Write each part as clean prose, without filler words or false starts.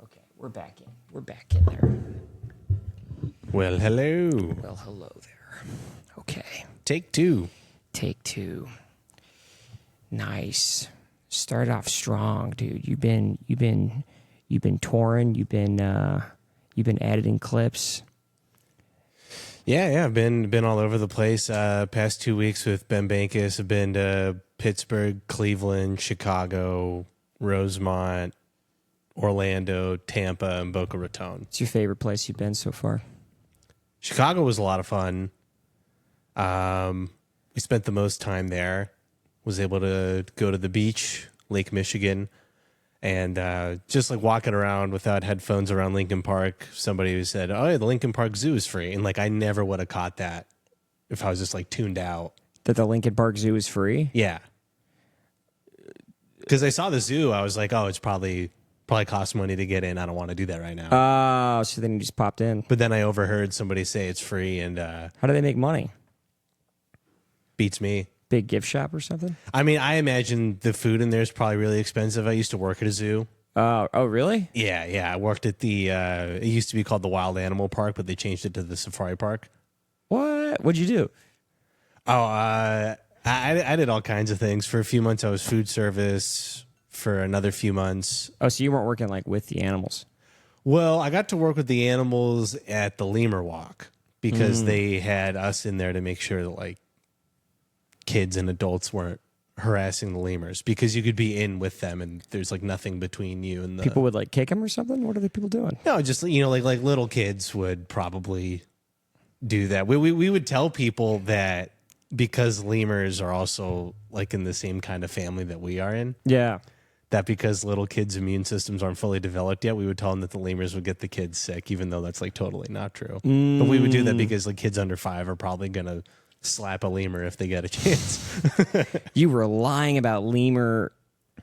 Okay, we're back in. We're back in there. Well, hello. Well, hello there. Okay, Take two. take two. Nice. Start off strong, dude. You've been touring. You've been editing clips. Yeah. I've been all over the place. Past 2 weeks with Ben Bankas. I've been to Pittsburgh, Cleveland, Chicago, Rosemont, Orlando, Tampa, and Boca Raton. What's your favorite place you've been so far? Chicago was a lot of fun. We spent the most time there. Was able to go to the beach, Lake Michigan, and just like walking around without headphones around Lincoln Park. Somebody who said, "Oh, yeah, the Lincoln Park Zoo is free," and like I never would have caught that if I was just like tuned out. That the Lincoln Park Zoo is free? Yeah, because I saw the zoo, I was like, "Oh, it's probably costs money to get in. I don't want to do that right now." Oh, so then you just popped in. But then I overheard somebody say it's free, and How do they make money? beats me. Big gift shop or something? I mean, I imagine the food in there is probably really expensive. I used to work at a zoo. Oh, really? Yeah. I worked at the, it used to be called the Wild Animal Park, but they changed it to the Safari Park. What? What'd you do? Oh, I did all kinds of things. For a few months, I was food service. For another few months. Oh, so you weren't working like with the animals? Well, I got to work with the animals at the lemur walk because they had us in there to make sure that like kids and adults weren't harassing the lemurs, because you could be in with them and there's like nothing between you and the People would like kick them or something? What are the people doing? No, just like little kids would probably do that. We would tell people that because lemurs are also like in the same kind of family that we are in. Yeah. That because little kids' immune systems aren't fully developed yet, we would tell them that the lemurs would get the kids sick, even though that's like totally not true. But we would do that because like kids under 5 are probably gonna slap a lemur if they get a chance. You were lying about lemur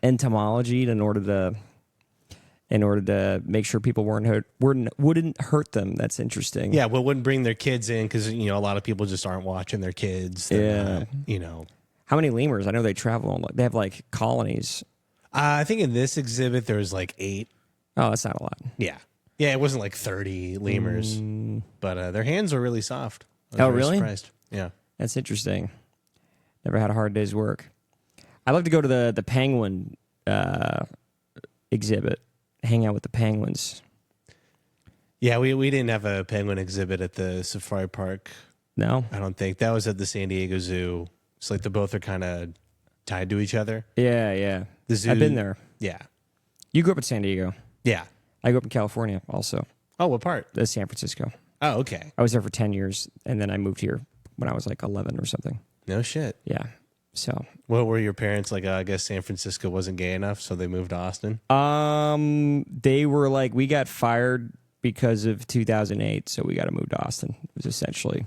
entomology in order to make sure people wouldn't hurt them. That's interesting. Yeah, well, wouldn't bring their kids in because a lot of people just aren't watching their kids. Yeah. How many lemurs? I know they travel. They have like colonies. I think in this exhibit there was like 8. Oh, that's not a lot. Yeah, it wasn't like 30 lemurs, but their hands are really soft. I was Oh, very really? Surprised. Yeah. That's interesting. Never had a hard day's work. I'd love to go to the penguin exhibit, hang out with the penguins. Yeah, we didn't have a penguin exhibit at the Safari Park. No? I don't think. That was at the San Diego Zoo. It's like the both are kind of tied to each other. Yeah. The zoo, I've been there. Yeah. You grew up in San Diego. Yeah. I grew up in California also. Oh, what part? San Francisco. Oh, okay. I was there for 10 years, and then I moved here when I was like 11 or something. No shit. Yeah. So. What were your parents like? I guess San Francisco wasn't gay enough, so they moved to Austin? They were like, we got fired because of 2008, so we got to move to Austin. It was essentially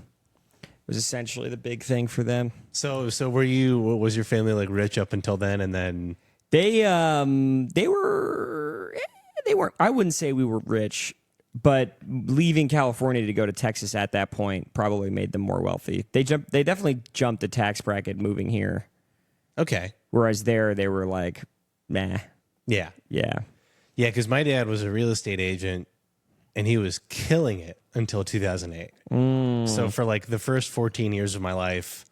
the big thing for them. So was your family like rich up until then, and then they weren't. I wouldn't say we were rich, but leaving California to go to Texas at that point probably made them more wealthy. They definitely jumped the tax bracket moving here. Okay. Whereas there they were like, nah. Yeah. Yeah. Yeah, because my dad was a real estate agent, and he was killing it until 2008. So for like the first 14 years of my life,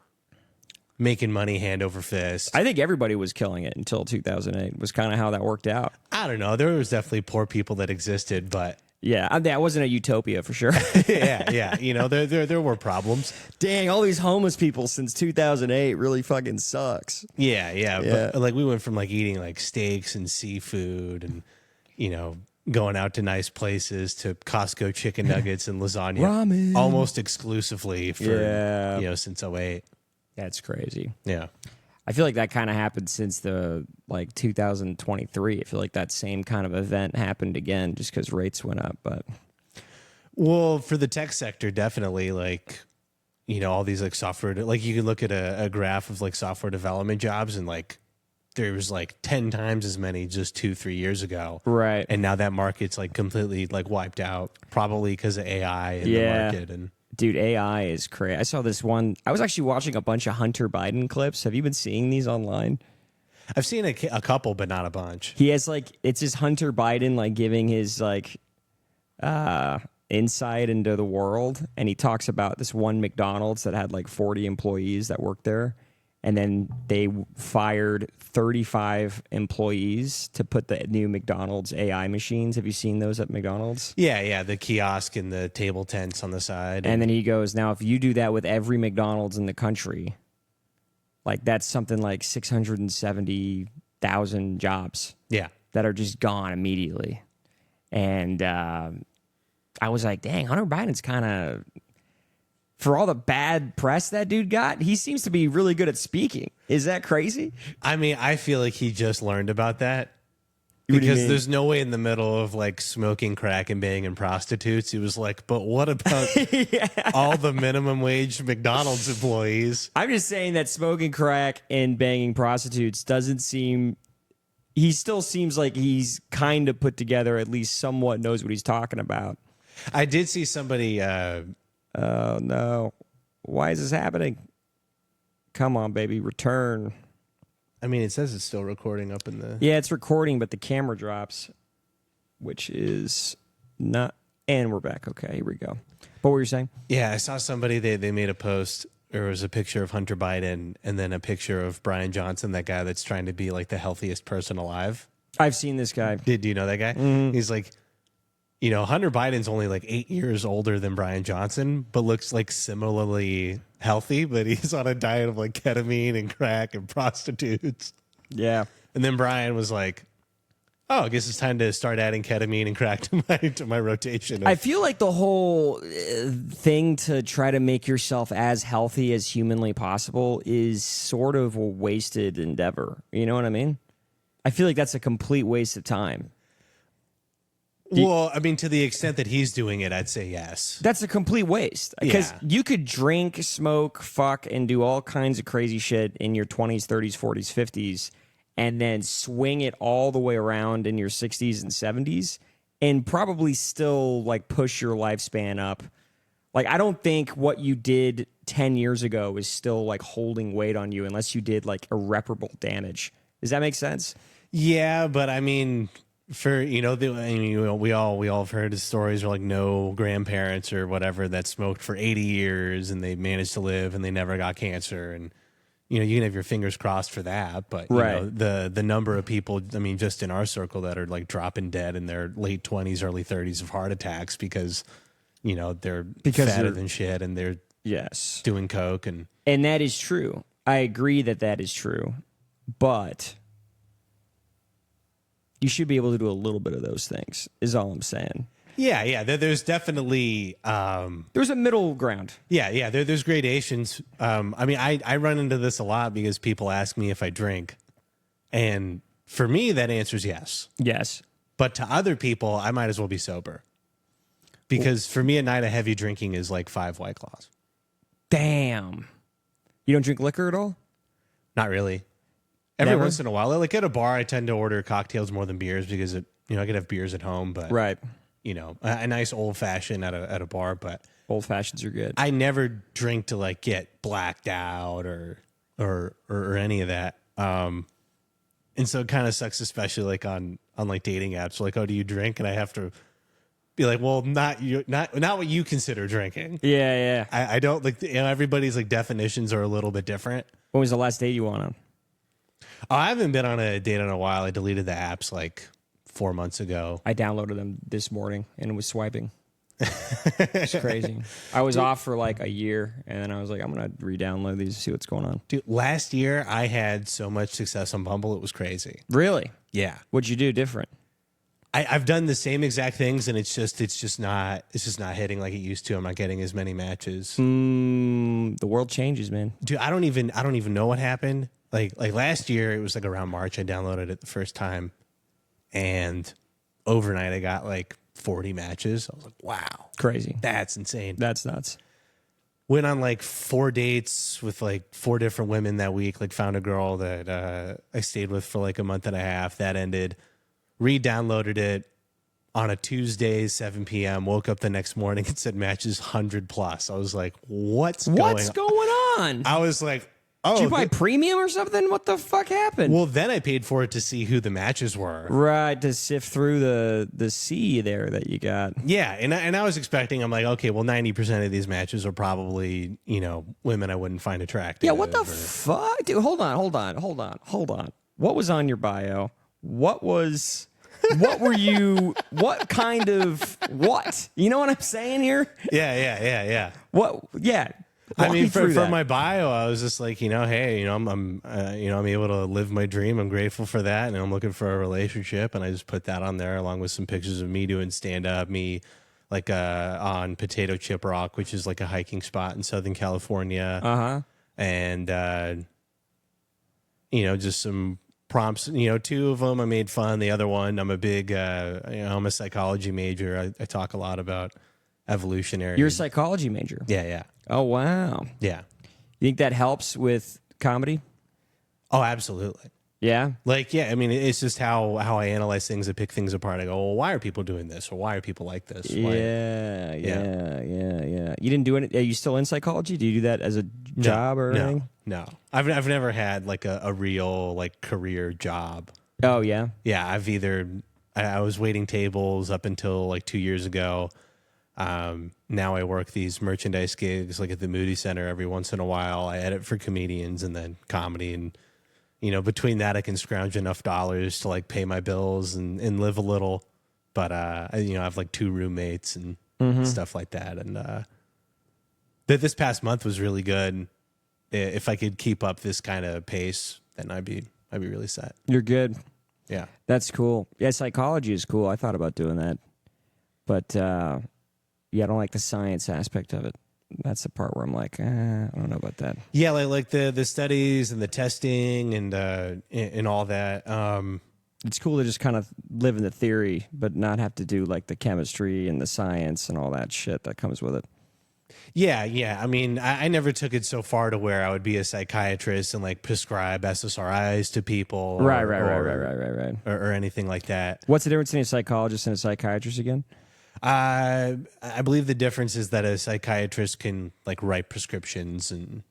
making money hand over fist. I think everybody was killing it until 2008 was kind of how that worked out. I don't know. There was definitely poor people that existed, but yeah, that wasn't a utopia for sure. yeah. There were problems. Dang, all these homeless people since 2008 really fucking sucks. Yeah. But like we went from like eating like steaks and seafood and going out to nice places to Costco chicken nuggets and lasagna ramen almost exclusively for since '08. That's crazy. Yeah. I feel like that kind of happened since the 2023. I feel like that same kind of event happened again just because rates went up. But well, for the tech sector, definitely all these like software, like you can look at a graph of like software development jobs and like there was like 10 times as many just 2-3 years ago. Right. And now that market's like completely like wiped out, probably because of AI in the market. And dude, AI is crazy. I saw this one. I was actually watching a bunch of Hunter Biden clips. Have you been seeing these online? I've seen a couple, but not a bunch. He has like, it's just Hunter Biden like giving his like insight into the world, and he talks about this one McDonald's that had like 40 employees that worked there, and then they fired 35 employees to put the new McDonald's AI machines. Have you seen those at McDonald's? Yeah, the kiosk and the table tents on the side. And then he goes, now if you do that with every McDonald's in the country, like that's something like 670,000 jobs yeah. that are just gone immediately. And I was like, dang, Hunter Biden's kind of, for all the bad press that dude got, he seems to be really good at speaking. Is that crazy? I mean, I feel like he just learned about that. What do you Because mean? there's no way in the middle of like smoking crack and banging prostitutes, he was like, but what about all the minimum wage McDonald's employees? I'm just saying that smoking crack and banging prostitutes doesn't seem, he still seems like he's kind of put together, at least somewhat knows what he's talking about. I did see somebody, Oh no. Why is this happening? Come on, baby, return. I mean, it says it's still recording up in the... Yeah, it's recording, but the camera drops, which is not. And we're back. Okay, here we go. What were you saying? Yeah, I saw somebody, they made a post. There was a picture of Hunter Biden and then a picture of Brian Johnson, that guy that's trying to be like the healthiest person alive. I've seen this guy. Do you know that guy? He's like, you know, Hunter Biden's only like 8 years older than Brian Johnson, but looks like similarly healthy, but he's on a diet of like ketamine and crack and prostitutes. Yeah. And then Brian was like, oh, I guess it's time to start adding ketamine and crack to my rotation. I feel like the whole thing to try to make yourself as healthy as humanly possible is sort of a wasted endeavor. You know what I mean? I feel like that's a complete waste of time. Well, I mean, to the extent that he's doing it, I'd say yes. That's a complete waste. Because Yeah. you could drink, smoke, fuck, and do all kinds of crazy shit in your 20s, 30s, 40s, 50s, and then swing it all the way around in your 60s and 70s, and probably still like push your lifespan up. Like, I don't think what you did 10 years ago is still like holding weight on you unless you did like irreparable damage. Does that make sense? Yeah, but I mean, for we all have heard of stories where like no grandparents or whatever that smoked for 80 years and they managed to live and they never got cancer, and you can have your fingers crossed for that, but you Right. know, the number of people, I mean, just in our circle that are like dropping dead in their late 20s, early 30s of heart attacks because they're fatter they're- than shit and they're Yes. doing coke and And that is true. I agree that is true. But you should be able to do a little bit of those things, is all I'm saying. yeah. There's definitely There's a middle ground. There's gradations. I mean, I run into this a lot because people ask me if I drink, and for me, that answer is yes. Yes. But to other people, I might as well be sober, because for me, a night of heavy drinking is like 5 White Claws. Damn. You don't drink liquor at all? Not really. Every Never? once in a while, like at a bar, I tend to order cocktails more than beers because I could have beers at home, but Right. A nice old fashioned at a bar, but Old fashions are good. I never drink to like get blacked out or any of that. And so it kind of sucks, especially like on like dating apps. Like, oh, do you drink? And I have to be like, well, not what you consider drinking. Yeah. I don't like. Everybody's like definitions are a little bit different. When was the last date you went on? Oh, I haven't been on a date in a while. I deleted the apps like 4 months ago. I downloaded them this morning and was swiping. It's crazy. I was off for like a year, and then I was like, I'm going to re-download these to see what's going on. Dude, last year I had so much success on Bumble. It was crazy. Really? Yeah. What'd you do different? I've done the same exact things, and it's just not hitting like it used to. I'm not getting as many matches. The world changes, man. Dude, I don't even know what happened. Like last year, it was like around March. I downloaded it the first time, and overnight I got like 40 matches. I was like, wow, Crazy. that's insane. That's nuts. Went on like 4 dates with like 4 different women that week. Like found a girl that I stayed with for like a month and a half. That ended. Re-downloaded it on a Tuesday, 7 p.m. Woke up the next morning and said matches 100 plus. I was like, what's going on? What's going on? I was like, Oh, Did you buy premium or something? What the fuck happened? well, then I paid for it to see who the matches were. Right, to sift through the sea there that you got. Yeah, and I was expecting, I'm like, okay, well, 90% of these matches are probably, women I wouldn't find attractive. Yeah, what the fuck? Dude, hold on. What was on your bio? What were you, what kind of, what? You know what I'm saying here? Yeah. What, yeah. I Walk mean, me through for that. my bio, I was just like, hey, I'm able to live my dream. I'm grateful for that, and I'm looking for a relationship, and I just put that on there along with some pictures of me doing stand up, me like on Potato Chip Rock, which is like a hiking spot in Southern California, and just some prompts. Two of them I made fun. The other one, I'm a big, I'm a psychology major. I talk a lot about evolutionary. You're a psychology major. Yeah. Oh, wow. Yeah. You think that helps with comedy? Oh, absolutely. Yeah. Like, yeah, I mean, it's just how I analyze things and pick things apart. I go, well, why are people doing this? Or why are people like this? Why? Yeah. You didn't do it. Are you still in psychology? Do you do that as a job or anything? No. I've never had like a real like career job. Oh, yeah. Yeah, I was waiting tables up until like 2 years ago. Now I work these merchandise gigs like at the Moody Center every once in a while. I edit for comedians and then comedy, and between that I can scrounge enough dollars to like pay my bills and live a little. But I have like 2 roommates and stuff like that. And this past month was really good. If I could keep up this kind of pace, then I'd be really set. You're good. Yeah. That's cool. Yeah, psychology is cool. I thought about doing that. But yeah, I don't like the science aspect of it. That's the part where I'm like, I don't know about that. Yeah, like the studies and the testing and all that. It's cool to just kind of live in the theory, but not have to do like the chemistry and the science and all that shit that comes with it. Yeah. I mean, I never took it so far to where I would be a psychiatrist and like prescribe SSRIs to people. Right. Or anything like that. What's the difference between a psychologist and a psychiatrist again? I believe the difference is that a psychiatrist can like write prescriptions and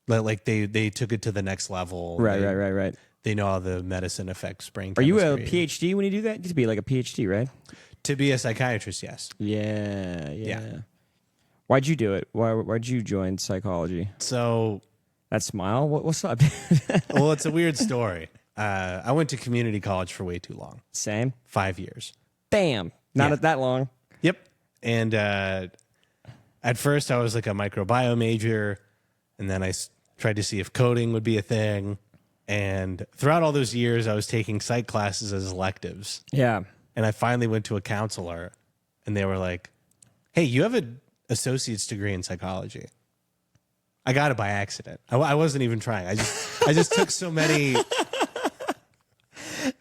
like they took it to the next level. Right. They know how the medicine affects brain Are you chemistry. a PhD when you do that? You have to be like a PhD, right? To be a psychiatrist, yes. Yeah. Why'd you do it? Why'd you join psychology? So That smile? What's up? well, it's a weird story. I went to community college for way too long. Same. 5 years. Damn. Not that long. Yep. And at first I was like a microbiome major, and then I tried to see if coding would be a thing. And throughout all those years, I was taking psych classes as electives. Yeah. And I finally went to a counselor, and they were like, hey, you have an associate's degree in psychology. I got it by accident. I wasn't even trying. I just took so many.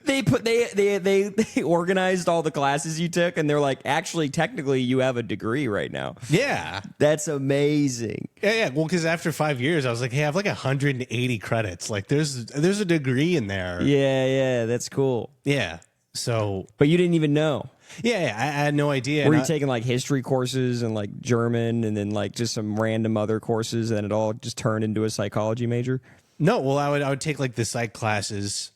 They organized all the classes you took, and they're like, actually, technically, you have a degree right now. Yeah. That's amazing. Yeah. Well, because after 5 years, I was like, hey, I have like 180 credits. Like, there's a degree in there. Yeah, that's cool. Yeah. So. But you didn't even know. Yeah, I had no idea. Were you taking like history courses and like German and then like just some random other courses, and it all just turned into a psychology major? No, well, I would take like the psych classes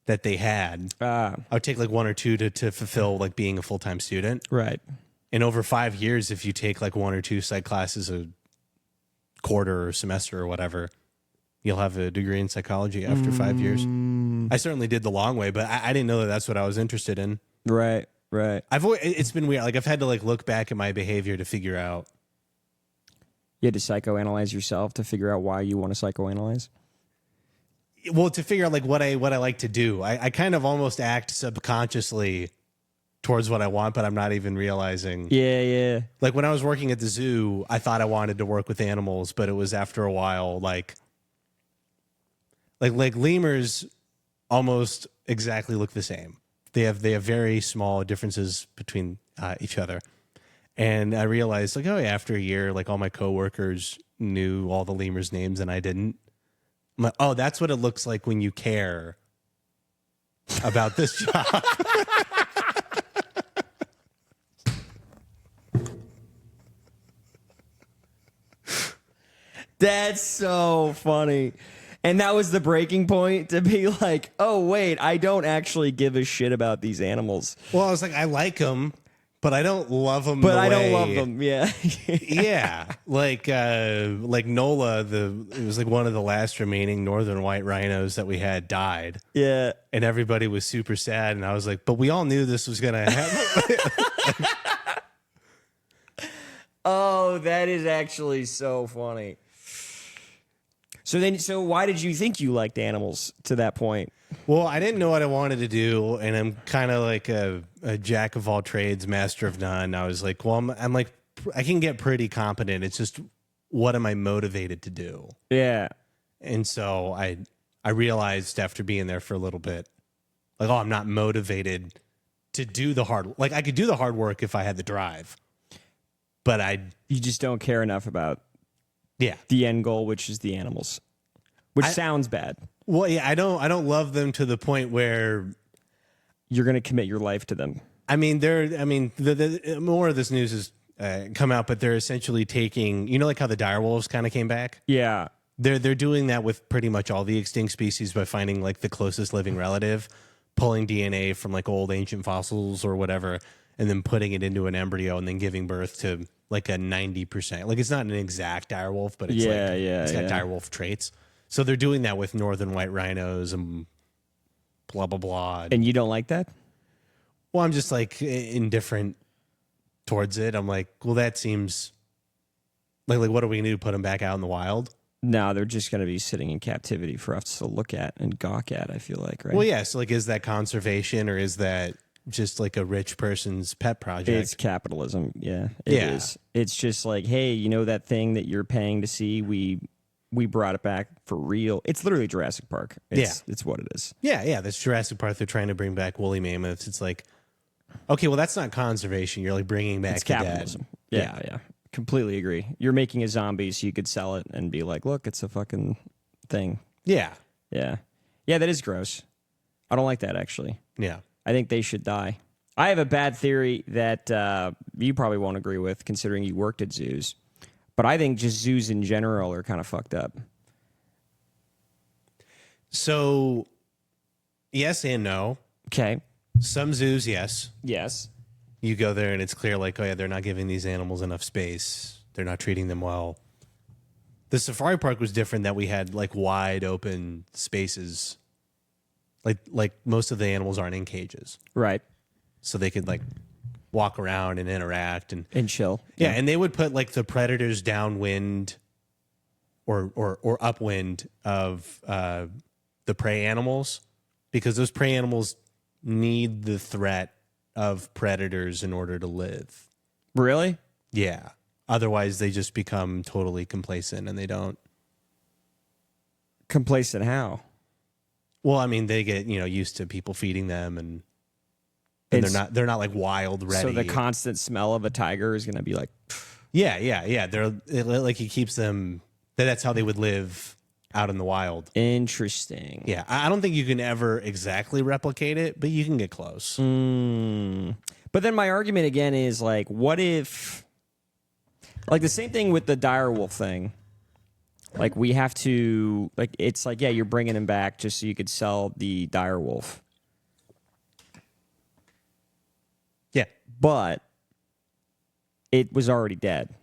that they had. I would take like 1 or 2 to fulfill like being a full-time student. Right. And over 5 years, if you take like 1 or 2 psych classes a quarter or semester or whatever, you'll have a degree in psychology after 5 years. I certainly did the long way, but I didn't know that that's what I was interested in. Right. It's been weird. Like I've had to like look back at my behavior to figure out. You had to psychoanalyze yourself to figure out why you want to psychoanalyze? Well, to figure out like what I like to do. I kind of almost act subconsciously towards what I want, but I'm not even realizing. Yeah. Like when I was working at the zoo, I thought I wanted to work with animals, but it was after a while like lemurs almost exactly look the same. They have very small differences between each other. And I realized like, oh yeah, after a year, like all my coworkers knew all the lemurs' names and I didn't. I'm like, oh, that's what it looks like when you care about this job. That's so funny. And that was the breaking point to be like, oh, wait, I don't actually give a shit about these animals. Well, I was like, I like them, but I don't love them. But I don't love them. Yeah. Yeah, like Nola, it was like one of the last remaining northern white rhinos that we had died. Yeah. And everybody was super sad, and I was like, but we all knew this was gonna happen. Oh, that is actually so funny. So why did you think you liked animals to that point? Well, I didn't know what I wanted to do, and I'm kind of like a jack of all trades, master of none. I was like, well, I'm like, I can get pretty competent. It's just, what am I motivated to do? Yeah. And so I realized after being there for a little bit, like, oh, I'm not motivated to do the hard. Like, I could do the hard work if I had the drive, but you just don't care enough about yeah, the end goal, which is the animals, which sounds bad. Well, yeah, I don't love them to the point where you're going to commit your life to them. I mean, the more of this news has come out, but they're essentially taking, like how the direwolves kind of came back. Yeah, they're doing that with pretty much all the extinct species by finding like the closest living relative, pulling DNA from like old ancient fossils or whatever, and then putting it into an embryo and then giving birth to like a 90%. Like, it's not an exact direwolf, but it's it's got direwolf traits. So they're doing that with northern white rhinos and blah, blah, blah. And you don't like that? Well, I'm just like indifferent towards it. I'm like, well, that seems like what are we going to do? Put them back out in the wild? No, they're just going to be sitting in captivity for us to look at and gawk at, I feel like, right? Well, yeah. So, like, is that conservation or is that just like a rich person's pet project? It's capitalism. Yeah, it is. It's just like, hey, that thing that you're paying to see, we brought it back for real. It's literally Jurassic Park. It's what it is. Yeah. That's Jurassic Park. They're trying to bring back woolly mammoths. It's like, okay, well, that's not conservation. You're like bringing back it's capitalism. Yeah. Completely agree. You're making a zombie so you could sell it and be like, look, it's a fucking thing. Yeah. Yeah, that is gross. I don't like that, actually. Yeah. I think they should die. I have a bad theory that you probably won't agree with, considering you worked at zoos. But I think just zoos in general are kind of fucked up. So, yes and no. Okay. Some zoos, yes. Yes. You go there and it's clear, like, oh, yeah, they're not giving these animals enough space. They're not treating them well. The safari park was different, that we had, like, wide open spaces. Like most of the animals aren't in cages. Right. So they could, like, walk around and interact. And chill. Yeah, and they would put, like, the predators downwind or upwind of the prey animals, because those prey animals need the threat of predators in order to live. Really? Yeah. Otherwise, they just become totally complacent and they don't. Complacent how? Well, I mean, they get, used to people feeding them and they're not like wild ready. So the constant smell of a tiger is going to be like, yeah. Like, it keeps them. That's how they would live out in the wild. Interesting. Yeah, I don't think you can ever exactly replicate it, but you can get close. But then my argument again is like, what if, like the same thing with the direwolf thing. Like, we have to, like, it's like, yeah, you're bringing him back just so you could sell the direwolf. Yeah. But it was already dead,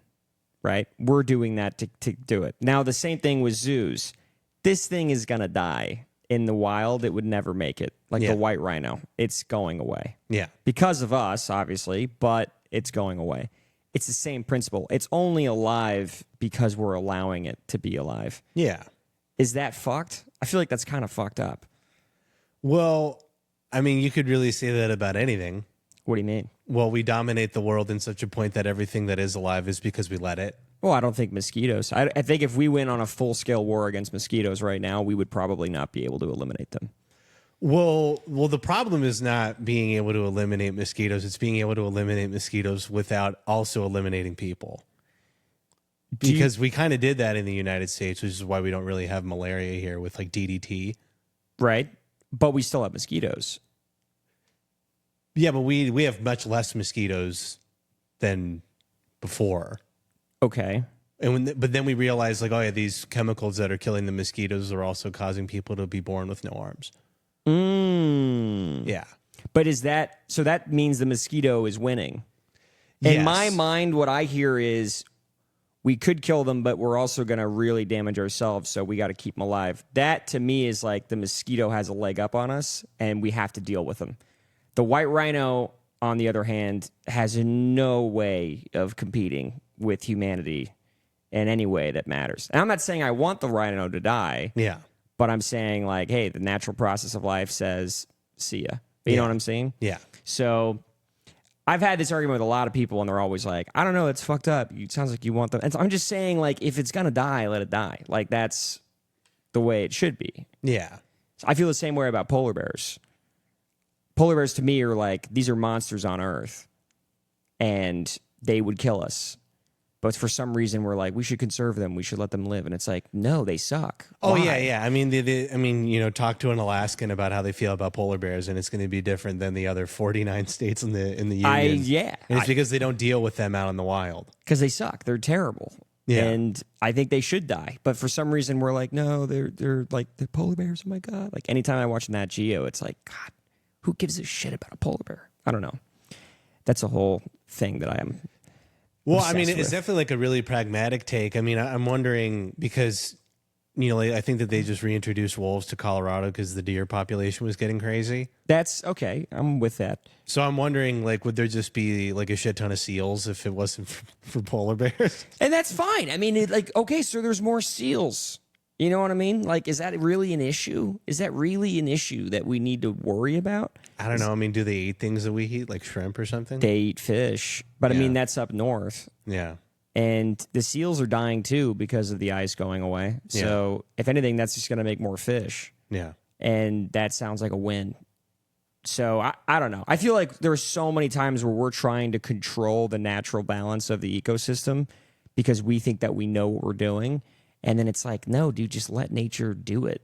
right? We're doing that to do it. Now, the same thing with zoos. This thing is going to die. In the wild, it would never make it. Like the white rhino. It's going away. Yeah. Because of us, obviously, but it's going away. It's the same principle. It's only alive because we're allowing it to be alive. Yeah. Is that fucked? I feel like that's kind of fucked up. Well, I mean, you could really say that about anything. What do you mean? Well, we dominate the world in such a point that everything that is alive is because we let it. Well, I don't think mosquitoes. I think if we went on a full-scale war against mosquitoes right now, we would probably not be able to eliminate them. Well, the problem is not being able to eliminate mosquitoes. It's being able to eliminate mosquitoes without also eliminating people. Because we kind of did that in the United States, which is why we don't really have malaria here with like DDT. Right. But we still have mosquitoes. Yeah, but we have much less mosquitoes than before. Okay. But then we realized, like, oh yeah, these chemicals that are killing the mosquitoes are also causing people to be born with no arms. Yeah. But so that means the mosquito is winning. In my mind, what I hear is we could kill them, but we're also going to really damage ourselves, so we got to keep them alive. That, to me, is like the mosquito has a leg up on us, and we have to deal with them. The white rhino, on the other hand, has no way of competing with humanity in any way that matters. And I'm not saying I want the rhino to die, Yeah. but I'm saying, like, hey, the natural process of life says, see ya. You know what I'm saying? Yeah. So I've had this argument with a lot of people, and they're always like, I don't know, it's fucked up. It sounds like you want them. And so I'm just saying, like, if it's going to die, let it die. Like, that's the way it should be. Yeah. So I feel the same way about polar bears. Polar bears, to me, are like, these are monsters on Earth, and they would kill us. But for some reason, we're like, we should conserve them. We should let them live. And it's like, no, they suck. Oh, Why? yeah. I mean, talk to an Alaskan about how they feel about polar bears, and it's going to be different than the other 49 states in the union. Yeah. And it's because they don't deal with them out in the wild. Because they suck. They're terrible. Yeah. And I think they should die. But for some reason, we're like, no, they're like the polar bears. Oh, my God. Like, anytime I watch Nat Geo, it's like, God, who gives a shit about a polar bear? I don't know. That's a whole thing that I am. Well, I mean, obsessed it's with. definitely like a really pragmatic take. I mean, I'm wondering because, I think that they just reintroduced wolves to Colorado because the deer population was getting crazy. That's okay. I'm with that. So I'm wondering, like, would there just be like a shit ton of seals if it wasn't for polar bears? And that's fine. I mean, okay, so there's more seals. You know what I mean? Like, is that really an issue? Is that really an issue that we need to worry about? I don't know. I mean, do they eat things that we eat, like shrimp or something? They eat fish. But I Yeah. mean, that's up north. Yeah. And the seals are dying too because of the ice going away. So if anything, that's just going to make more fish. Yeah. And that sounds like a win. So I don't know. I feel like there are so many times where we're trying to control the natural balance of the ecosystem because we think that we know what we're doing. And then it's like, no, dude, just let nature do it.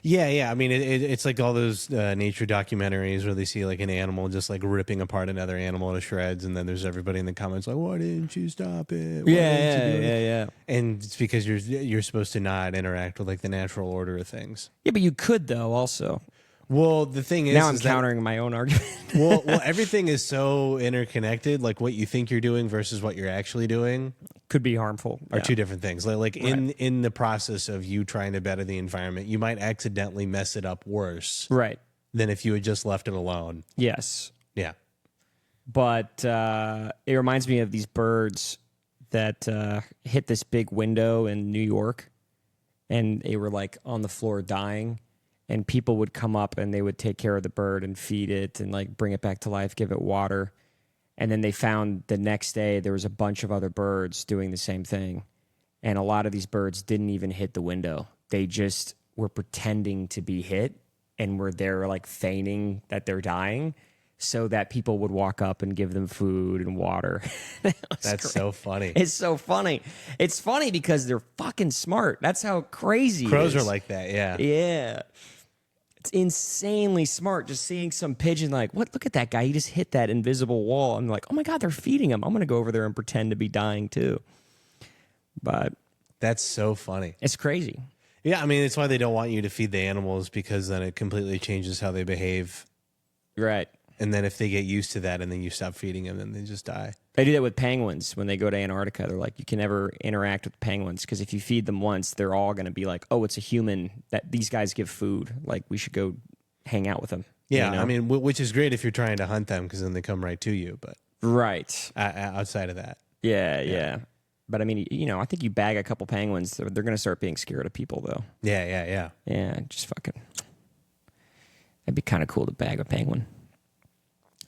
Yeah. I mean, it's like all those nature documentaries where they see like an animal just like ripping apart another animal to shreds, and then there's everybody in the comments like, "Why didn't you stop it? Why didn't you do it?" Yeah. And it's because you're supposed to not interact with like the natural order of things. Yeah, but you could though also. Well, the thing is, Now I'm countering my own argument. well, everything is so interconnected. Like what you think you're doing versus what you're actually doing Could be harmful. are two different things. Like in the process of you trying to better the environment, you might accidentally mess it up worse Right. than if you had just left it alone. Yes. Yeah. But it reminds me of these birds that hit this big window in New York, and they were like on the floor dying, and people would come up and they would take care of the bird and feed it and like bring it back to life, give it water. And then they found the next day there was a bunch of other birds doing the same thing. And a lot of these birds didn't even hit the window. They just were pretending to be hit and were there like feigning that they're dying so that people would walk up and give them food and water. That's so funny. It's so funny. It's funny because they're fucking smart. That's how crazy Crows it is. are like that. Yeah. Yeah. It's insanely smart just seeing some pigeon like, what? Look at that guy. He just hit that invisible wall. I'm like, oh my God, they're feeding him. I'm going to go over there and pretend to be dying too. But That's so funny. it's crazy. Yeah. I mean, it's why they don't want you to feed the animals, because then it completely changes how they behave. Right. And then if they get used to that and then you stop feeding them, then they just die. They do that with penguins when they go to Antarctica. They're like, you can never interact with penguins because if you feed them once, they're all going to be like, oh, it's a human that these guys give food. Like, we should go hang out with them. Yeah. You know? I mean, which is great if you're trying to hunt them, because then they come right to you. But right. outside of that. Yeah. But I mean, I think you bag a couple penguins, they're going to start being scared of people, though. Yeah. Yeah, just fucking. It'd be kind of cool to bag a penguin.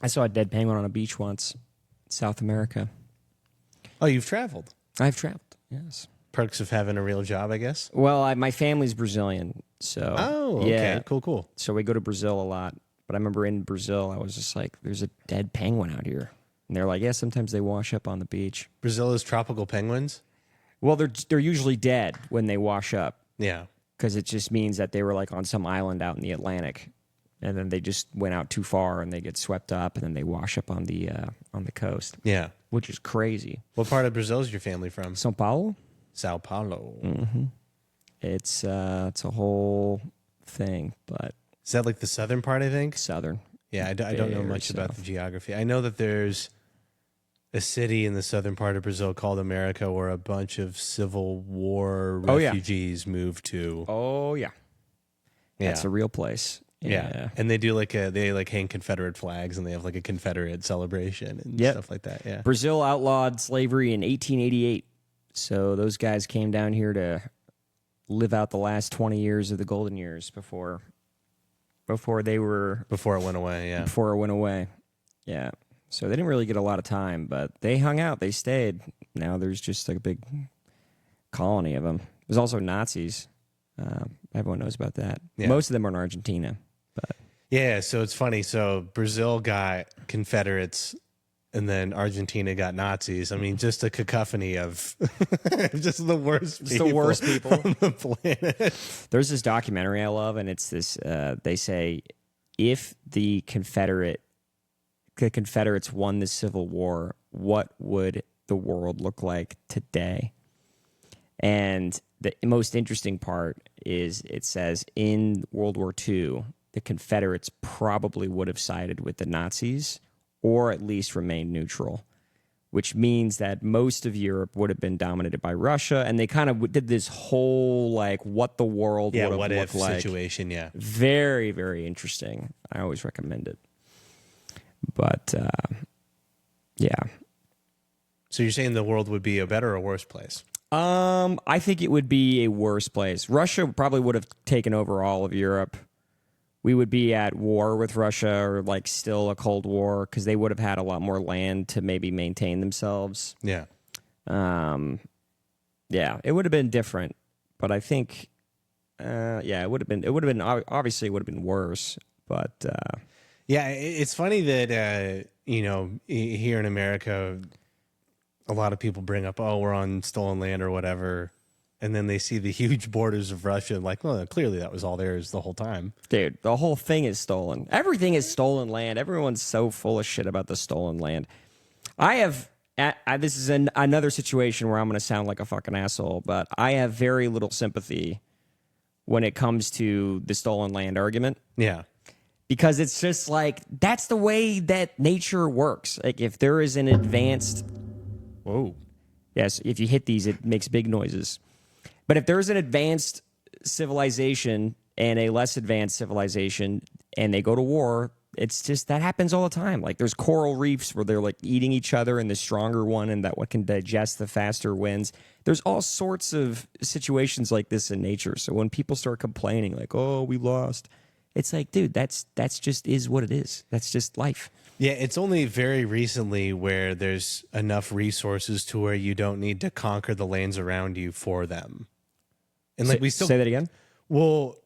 I saw a dead penguin on a beach once, South America. Oh, you've traveled. I've traveled, yes. Perks of having a real job, I guess. Well, my family's Brazilian, so. Oh, okay. Yeah. Cool. So we go to Brazil a lot. But I remember in Brazil, I was just like, there's a dead penguin out here. And they're like, yeah, sometimes they wash up on the beach. Brazil is tropical penguins? Well, they're usually dead when they wash up Yeah. because it just means that they were like on some island out in the Atlantic. And then they just went out too far and they get swept up and then they wash up on the coast. Yeah. which is crazy. What part of Brazil is your family from? São Paulo? Sao Paulo. It's a whole thing, but Is that like the southern part, I think? southern. Yeah, I don't know Very much about south. the geography. I know that there's a city in the southern part of Brazil called America where a bunch of Civil War Oh, yeah. refugees moved to. Oh, yeah. Yeah. That's a real place. Yeah. And they do they hang Confederate flags and they have like a Confederate celebration and Yep. stuff like that. Yeah. Brazil outlawed slavery in 1888. So those guys came down here to live out the last 20 years of the golden years before they were Before it went away. Yeah. before it went away. Yeah. So they didn't really get a lot of time, but they hung out. They stayed. Now there's just like a big colony of them. There's also Nazis. Everyone knows about that. Yeah. Most of them are in Argentina. But Yeah. So it's funny. So Brazil got Confederates and then Argentina got Nazis. I mean, just a cacophony of just the worst Just the worst people. on the planet. there's this documentary I love, and it's this. They say if the Confederates won the Civil War, what would the world look like today? And the most interesting part is it says in World War II, the Confederates probably would have sided with the Nazis or at least remained neutral, which means that most of Europe would have been dominated by Russia. And they kind of did this whole, like, what the world would have what looked if like. situation. Yeah. Very, very interesting. I always recommend it. But, yeah. So you're saying the world would be a better or worse place? I think it would be a worse place. Russia probably would have taken over all of Europe. We would be at war with Russia or like still a Cold War because they would have had a lot more land to maybe maintain themselves. Yeah. Yeah, it would have been different, but I think, it would have been obviously it would have been worse, but, Yeah. It's funny that, here in America, a lot of people bring up, oh, we're on stolen land or whatever. And then they see the huge borders of Russia and like, well, clearly that was all theirs the whole time. dude, the whole thing is stolen. Everything is stolen land. Everyone's so full of shit about the stolen land. This is another situation where I'm going to sound like a fucking asshole, but I have very little sympathy when it comes to the stolen land argument. Yeah. Because it's just like, that's the way that nature works. Like, if there is an advanced... Whoa. Yes, if you hit these, it makes big noises. But if there's an advanced civilization and a less advanced civilization and they go to war, it's just that happens all the time. Like there's coral reefs where they're like eating each other and the stronger one and that one can digest the faster wins. There's all sorts of situations like this in nature. So when people start complaining like, oh, we lost, it's like, dude, that's just is what it is. That's just life. Yeah, it's only very recently where there's enough resources to where you don't need to conquer the lands around you for them. And like we still say that again. Well,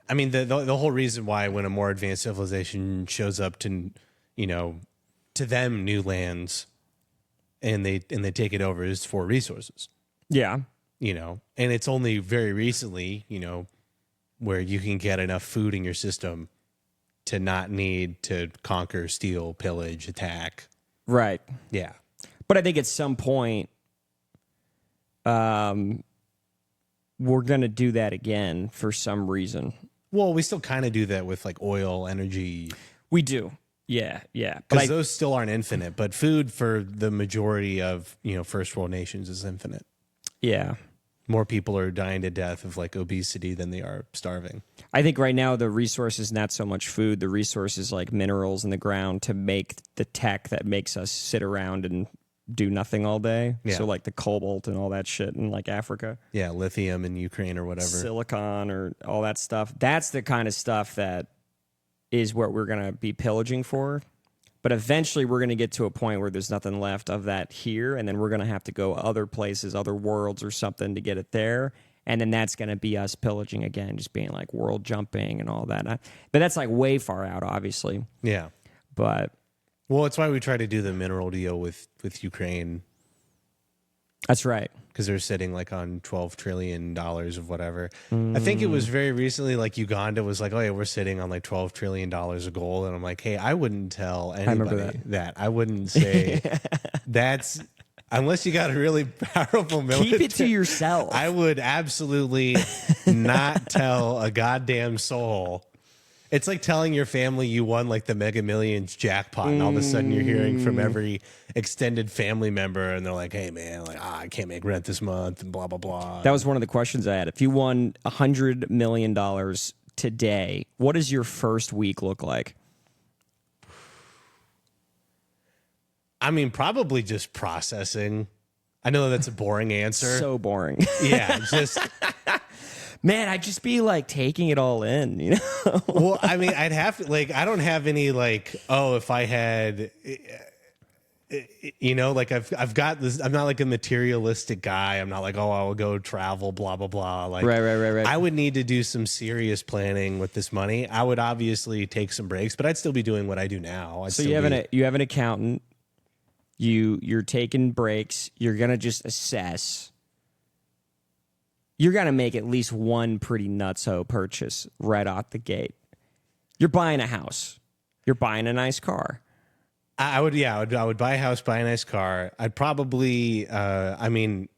I mean the whole reason why when a more advanced civilization shows up to to them new lands and they take it over is for resources. Yeah. And it's only very recently, where you can get enough food in your system to not need to conquer, steal, pillage, attack. Right. Yeah. But I think at some point, we're going to do that again for some reason. Well, we still kind of do that with like oil, energy. We do. Yeah. Because those still aren't infinite, but food for the majority of, first world nations is infinite. Yeah. More people are dying to death of like obesity than they are starving. I think right now the resource is not so much food. The resource is like minerals in the ground to make the tech that makes us sit around and do nothing all day. Yeah. So like the cobalt and all that shit in like Africa. Yeah, lithium in Ukraine or whatever. Silicon or all that stuff. That's the kind of stuff that is what we're going to be pillaging for. But eventually we're going to get to a point where there's nothing left of that here, and then we're going to have to go other places, other worlds or something to get it there. And then that's going to be us pillaging again, just being like world jumping and all that. But that's like way far out, obviously. Yeah. But well, it's why we try to do the mineral deal with Ukraine. that's right. because they're sitting like on $12 trillion of whatever. I think it was very recently, like Uganda was like, oh yeah, we're sitting on like $12 trillion of gold. And I'm like, hey, I wouldn't tell anybody that. I wouldn't say that's, unless you got a really powerful military. Keep it to yourself. I would absolutely not tell a goddamn soul. It's like telling your family you won like the Mega Millions jackpot, and all of a sudden you're hearing from every extended family member, and they're like, "Hey, man, like I can't make rent this month," and blah blah blah. That was one of the questions I had. If you won $100 million today, what does your first week look like? I mean, probably just processing. I know that's a boring answer. So boring. Yeah, just. Man, I'd just be like taking it all in, you know? Well, I mean, I'd have to, like, I don't have any, like, oh, if I had, you know, like I've got this, I'm not like a materialistic guy. I'm not like, oh, I will go travel, blah, blah, blah. Like, Right. I would need to do some serious planning with this money. I would obviously take some breaks, but I'd still be doing what I do now. So you have an accountant, you're taking breaks, you're going to just assess. You're going to make at least one pretty nutso purchase right out the gate. You're buying a house. You're buying a nice car. I would buy a house, buy a nice car. I'd probably, I mean,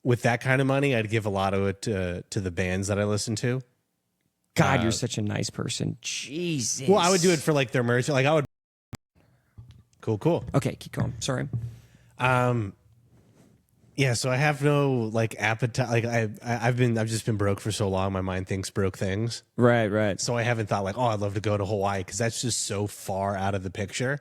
with that kind of money, I'd give a lot of it to the bands that I listen to. God, you're such a nice person. Jesus. Well, I would do it for like their merch. Like I would. Cool. Okay, keep going. Sorry. Yeah, so I have no like appetite. Like I've just been broke for so long. My mind thinks broke things. Right. So I haven't thought like, oh, I'd love to go to Hawaii because that's just so far out of the picture.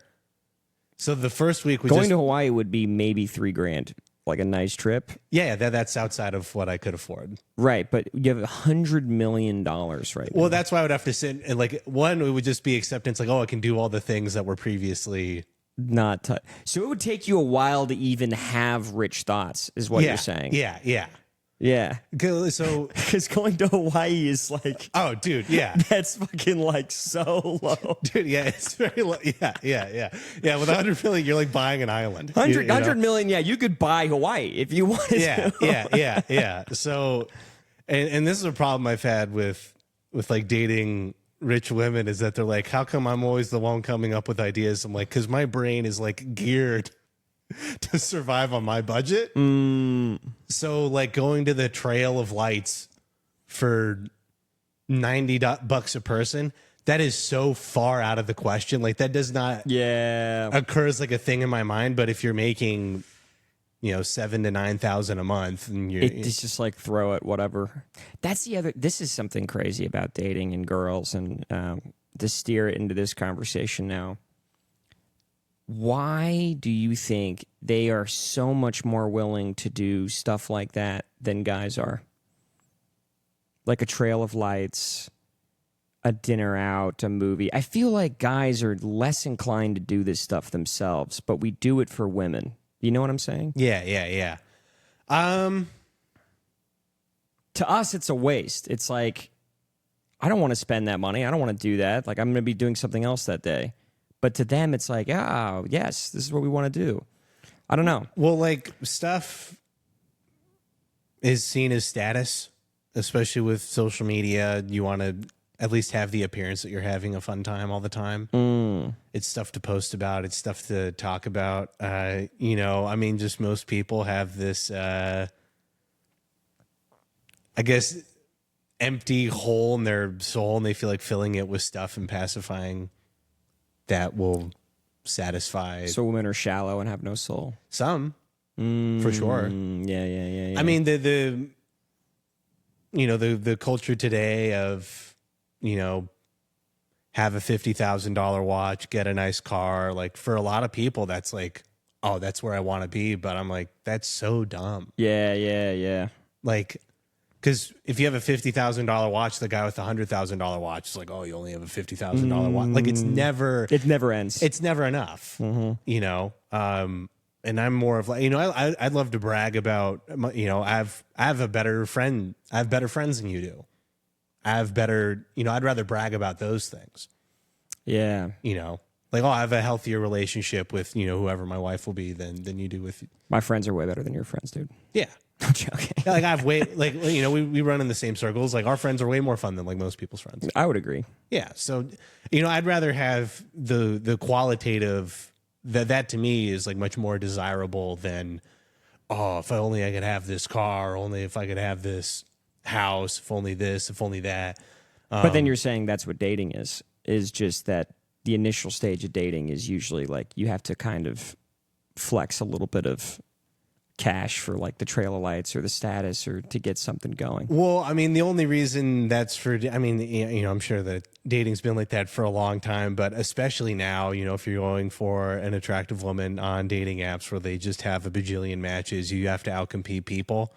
So the first week was going to Hawaii would be maybe $3,000, like a nice trip. Yeah, that's outside of what I could afford. Right, but you have $100 million right now. Well, that's why I would have to sit and like one, it would just be acceptance. Like, oh, I can do all the things that were previously. So it would take you a while to even have rich thoughts, is what you're saying. Yeah. So, because going to Hawaii is like, oh, dude, yeah, that's fucking like so low, dude. Yeah, it's very low. Yeah. With 100 million, you're like buying an island. 100 million. Yeah, you could buy Hawaii if you wanted. Yeah. So, and this is a problem I've had with like dating rich women is that they're like, how come I'm always the one coming up with ideas? I'm like, because my brain is like geared to survive on my budget. So like going to the Trail of Lights for $90 a person, that is so far out of the question. Like that does not occur as like a thing in my mind. But if you're making, you know, $7,000 to $9,000 a month, and it's just like throw it, whatever. That's the other. This is something crazy about dating and girls, and to steer it into this conversation now. Why do you think they are so much more willing to do stuff like that than guys are? Like a Trail of Lights, a dinner out, a movie. I feel like guys are less inclined to do this stuff themselves, but we do it for women. You know what I'm saying? Yeah. To us, it's a waste. It's like, I don't want to spend that money. I don't want to do that. Like, I'm going to be doing something else that day. But to them, it's like, oh, yes, this is what we want to do. I don't know. Well, like, stuff is seen as status, especially with social media. You want to at least have the appearance that you're having a fun time all the time. It's stuff to post about. It's stuff to talk about. You know, I mean, just most people have this, I guess, empty hole in their soul, and they feel like filling it with stuff and pacifying that will satisfy. So women are shallow and have no soul. Some, for sure. Yeah. I mean, the you know, the culture today of, you know, have a $50,000 watch, get a nice car. Like for a lot of people, that's like, oh, that's where I want to be. But I'm like, that's so dumb. Yeah. Like, because if you have a $50,000 watch, the guy with the $100,000 watch is like, oh, you only have a $50,000 watch. Like it never ends. It's never enough. You know. And I'm more of like, you know, I'd love to brag about, you know, I have a better friend. I have better friends than you do. I have better, you know, I'd rather brag about those things. Yeah. You know, Like, oh, I have a healthier relationship with, whoever my wife will be than you do with. My friends are way better than your friends, dude. Yeah. I'm joking. Yeah, like I have we run in the same circles. Like our friends are way more fun than like most people's friends. I would agree. Yeah. So, I'd rather have the qualitative that to me is like much more desirable than, oh, if only I could have this car, only if I could have this house, if only this, if only that. But then you're saying that's what dating is just that the initial stage of dating is usually like you have to kind of flex a little bit of cash for like the trail of lights or the status or to get something going. Well, I mean, the only reason that's I'm sure that dating's been like that for a long time, but especially now, if you're going for an attractive woman on dating apps where they just have a bajillion matches, you have to outcompete people.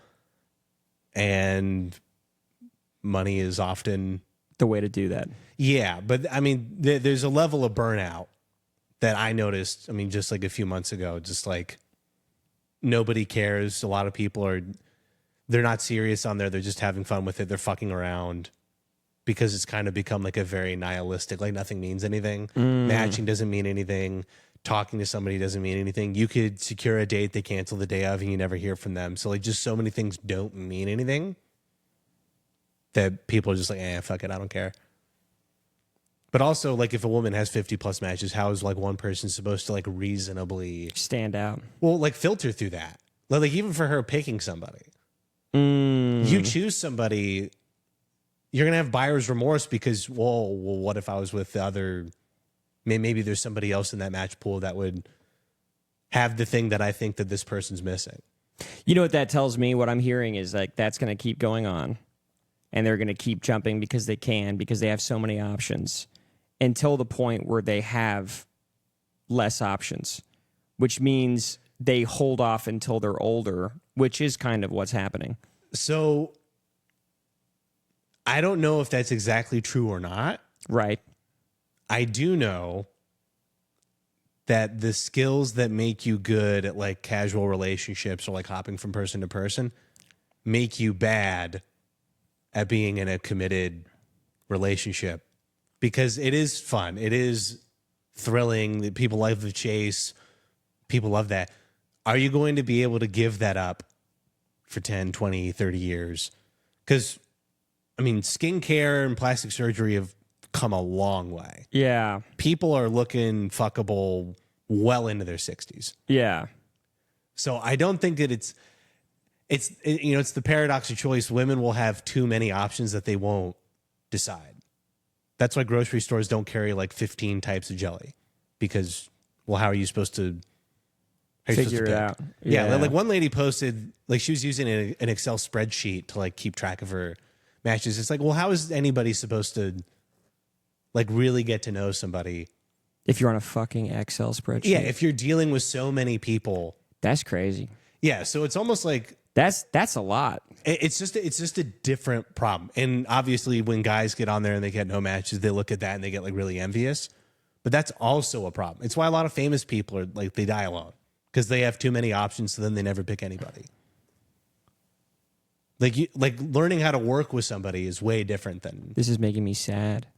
And money is often the way to do that. Yeah, but I mean, there's a level of burnout that I noticed. I mean, just like a few months ago, just like nobody cares. A lot of people they're not serious on there. They're just having fun with it. They're fucking around because it's kind of become like a very nihilistic, like nothing means anything. Matching doesn't mean anything. Talking to somebody doesn't mean anything. You could secure a date, they cancel the day of, and you never hear from them. So like just so many things don't mean anything that people are just like, fuck it, I don't care. But also, like, if a woman has 50 plus matches, how is like one person supposed to like reasonably stand out? Well, like filter through that. Like even for her picking somebody, you choose somebody, you're gonna have buyer's remorse because, well, what if I was with the other? Maybe there's somebody else in that match pool that would have the thing that I think that this person's missing. You know what that tells me? What I'm hearing is like that's gonna keep going on, and they're gonna keep jumping because they can, because they have so many options. Until the point where they have less options, which means they hold off until they're older, which is kind of what's happening. So I don't know if that's exactly true or not. Right. I do know that the skills that make you good at like casual relationships or like hopping from person to person make you bad at being in a committed relationship. Because it is fun. It is thrilling. People love the chase. People love that. Are you going to be able to give that up for 10, 20, 30 years? Because, I mean, skincare and plastic surgery have come a long way. Yeah. People are looking fuckable well into their 60s. Yeah. So I don't think that it's the paradox of choice. Women will have too many options that they won't decide. That's why grocery stores don't carry like 15 types of jelly, because, well, how are you supposed to figure it out? Yeah, like one lady posted, like she was using an Excel spreadsheet to like keep track of her matches. It's like, well, how is anybody supposed to like really get to know somebody if you're on a fucking Excel spreadsheet? Yeah, if you're dealing with so many people, that's crazy. Yeah, so it's almost like that's a lot. It's just a different problem. And obviously when guys get on there and they get no matches, they look at that and they get like really envious. But that's also a problem. It's why a lot of famous people are like, they die alone because they have too many options, so then they never pick anybody. Like learning how to work with somebody is way different than. This is making me sad.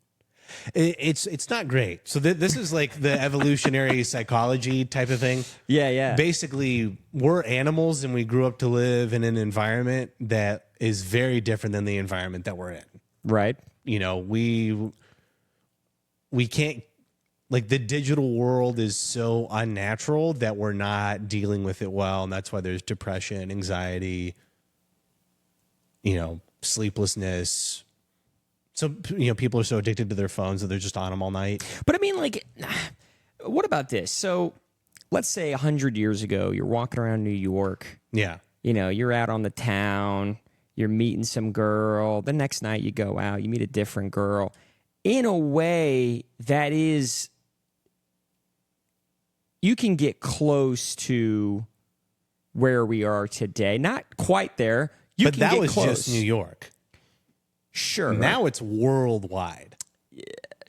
It's not great. So this is like the evolutionary psychology type of thing. Yeah. Basically, we're animals and we grew up to live in an environment that is very different than the environment that we're in. Right. We can't, like, the digital world is so unnatural that we're not dealing with it well, and that's why there's depression, anxiety, sleeplessness. So, people are so addicted to their phones that they're just on them all night. But I mean, like, what about this? So let's say 100 years ago, you're walking around New York. Yeah. You're out on the town. You're meeting some girl. The next night you go out, you meet a different girl. In a way, that is, you can get close to where we are today. Not quite there. But that was just New York. Sure. Now it's worldwide.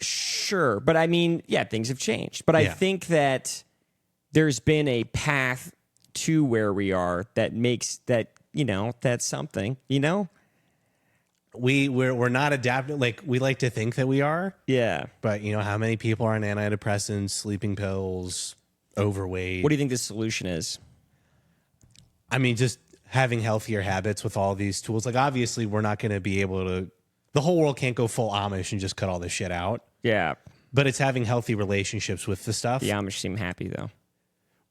Sure. But I mean, yeah, things have changed. But I think that there's been a path to where we are that makes that, that's something, we're not adapted. Like, we like to think that we are, Yeah. but you know how many people are on antidepressants, sleeping pills, overweight. What do you think the solution is? I mean, just having healthier habits with all these tools. Like, obviously, we're not going to be able to. The whole world can't go full Amish and just cut all this shit out. Yeah. But it's having healthy relationships with the stuff. The Amish seem happy, though.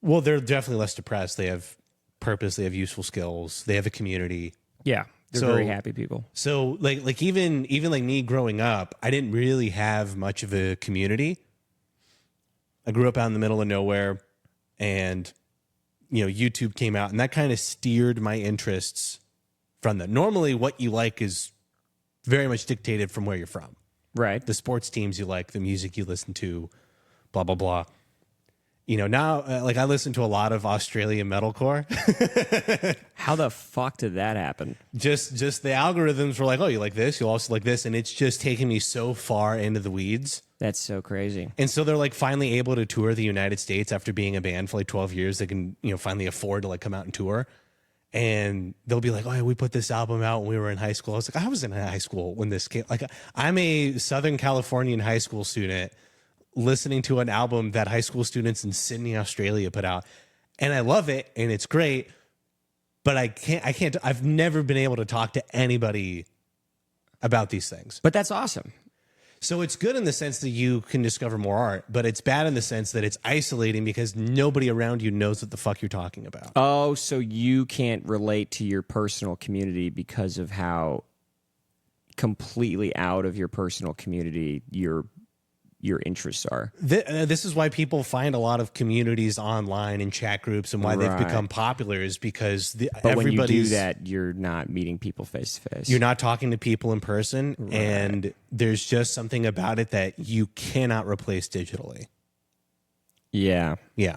Well, they're definitely less depressed. They have purpose. They have useful skills. They have a community. Yeah. They're very happy people. So like even like me growing up, I didn't really have much of a community. I grew up out in the middle of nowhere, and you know, YouTube came out, and that kind of steered my interests from that. Normally, what you like is very much dictated from where you're from. Right. The sports teams you like, the music you listen to, blah blah blah. You know, now like I listen to a lot of Australian metalcore. How the fuck did that happen? Just the algorithms were like, oh, you like this, you'll also like this, and it's just taking me so far into the weeds. That's so crazy. And so they're like finally able to tour the United States after being a band for like 12 years. They can, you know, finally afford to like come out and tour. And they'll be like, oh, yeah, we put this album out when we were in high school. I was like, I was in high school when this came. Like, I'm a Southern Californian high school student listening to an album that high school students in Sydney, Australia put out. And I love it and it's great, but I've never been able to talk to anybody about these things. But that's awesome. So it's good in the sense that you can discover more art, but it's bad in the sense that it's isolating because nobody around you knows what the fuck you're talking about. Oh, so you can't relate to your personal community because of how completely out of your personal community your interests are. This is why people find a lot of communities online and chat groups, and why they've become popular is because but when you do that, you're not meeting people face to face. You're not talking to people in person, and there's just something about it that you cannot replace digitally. Yeah. Yeah.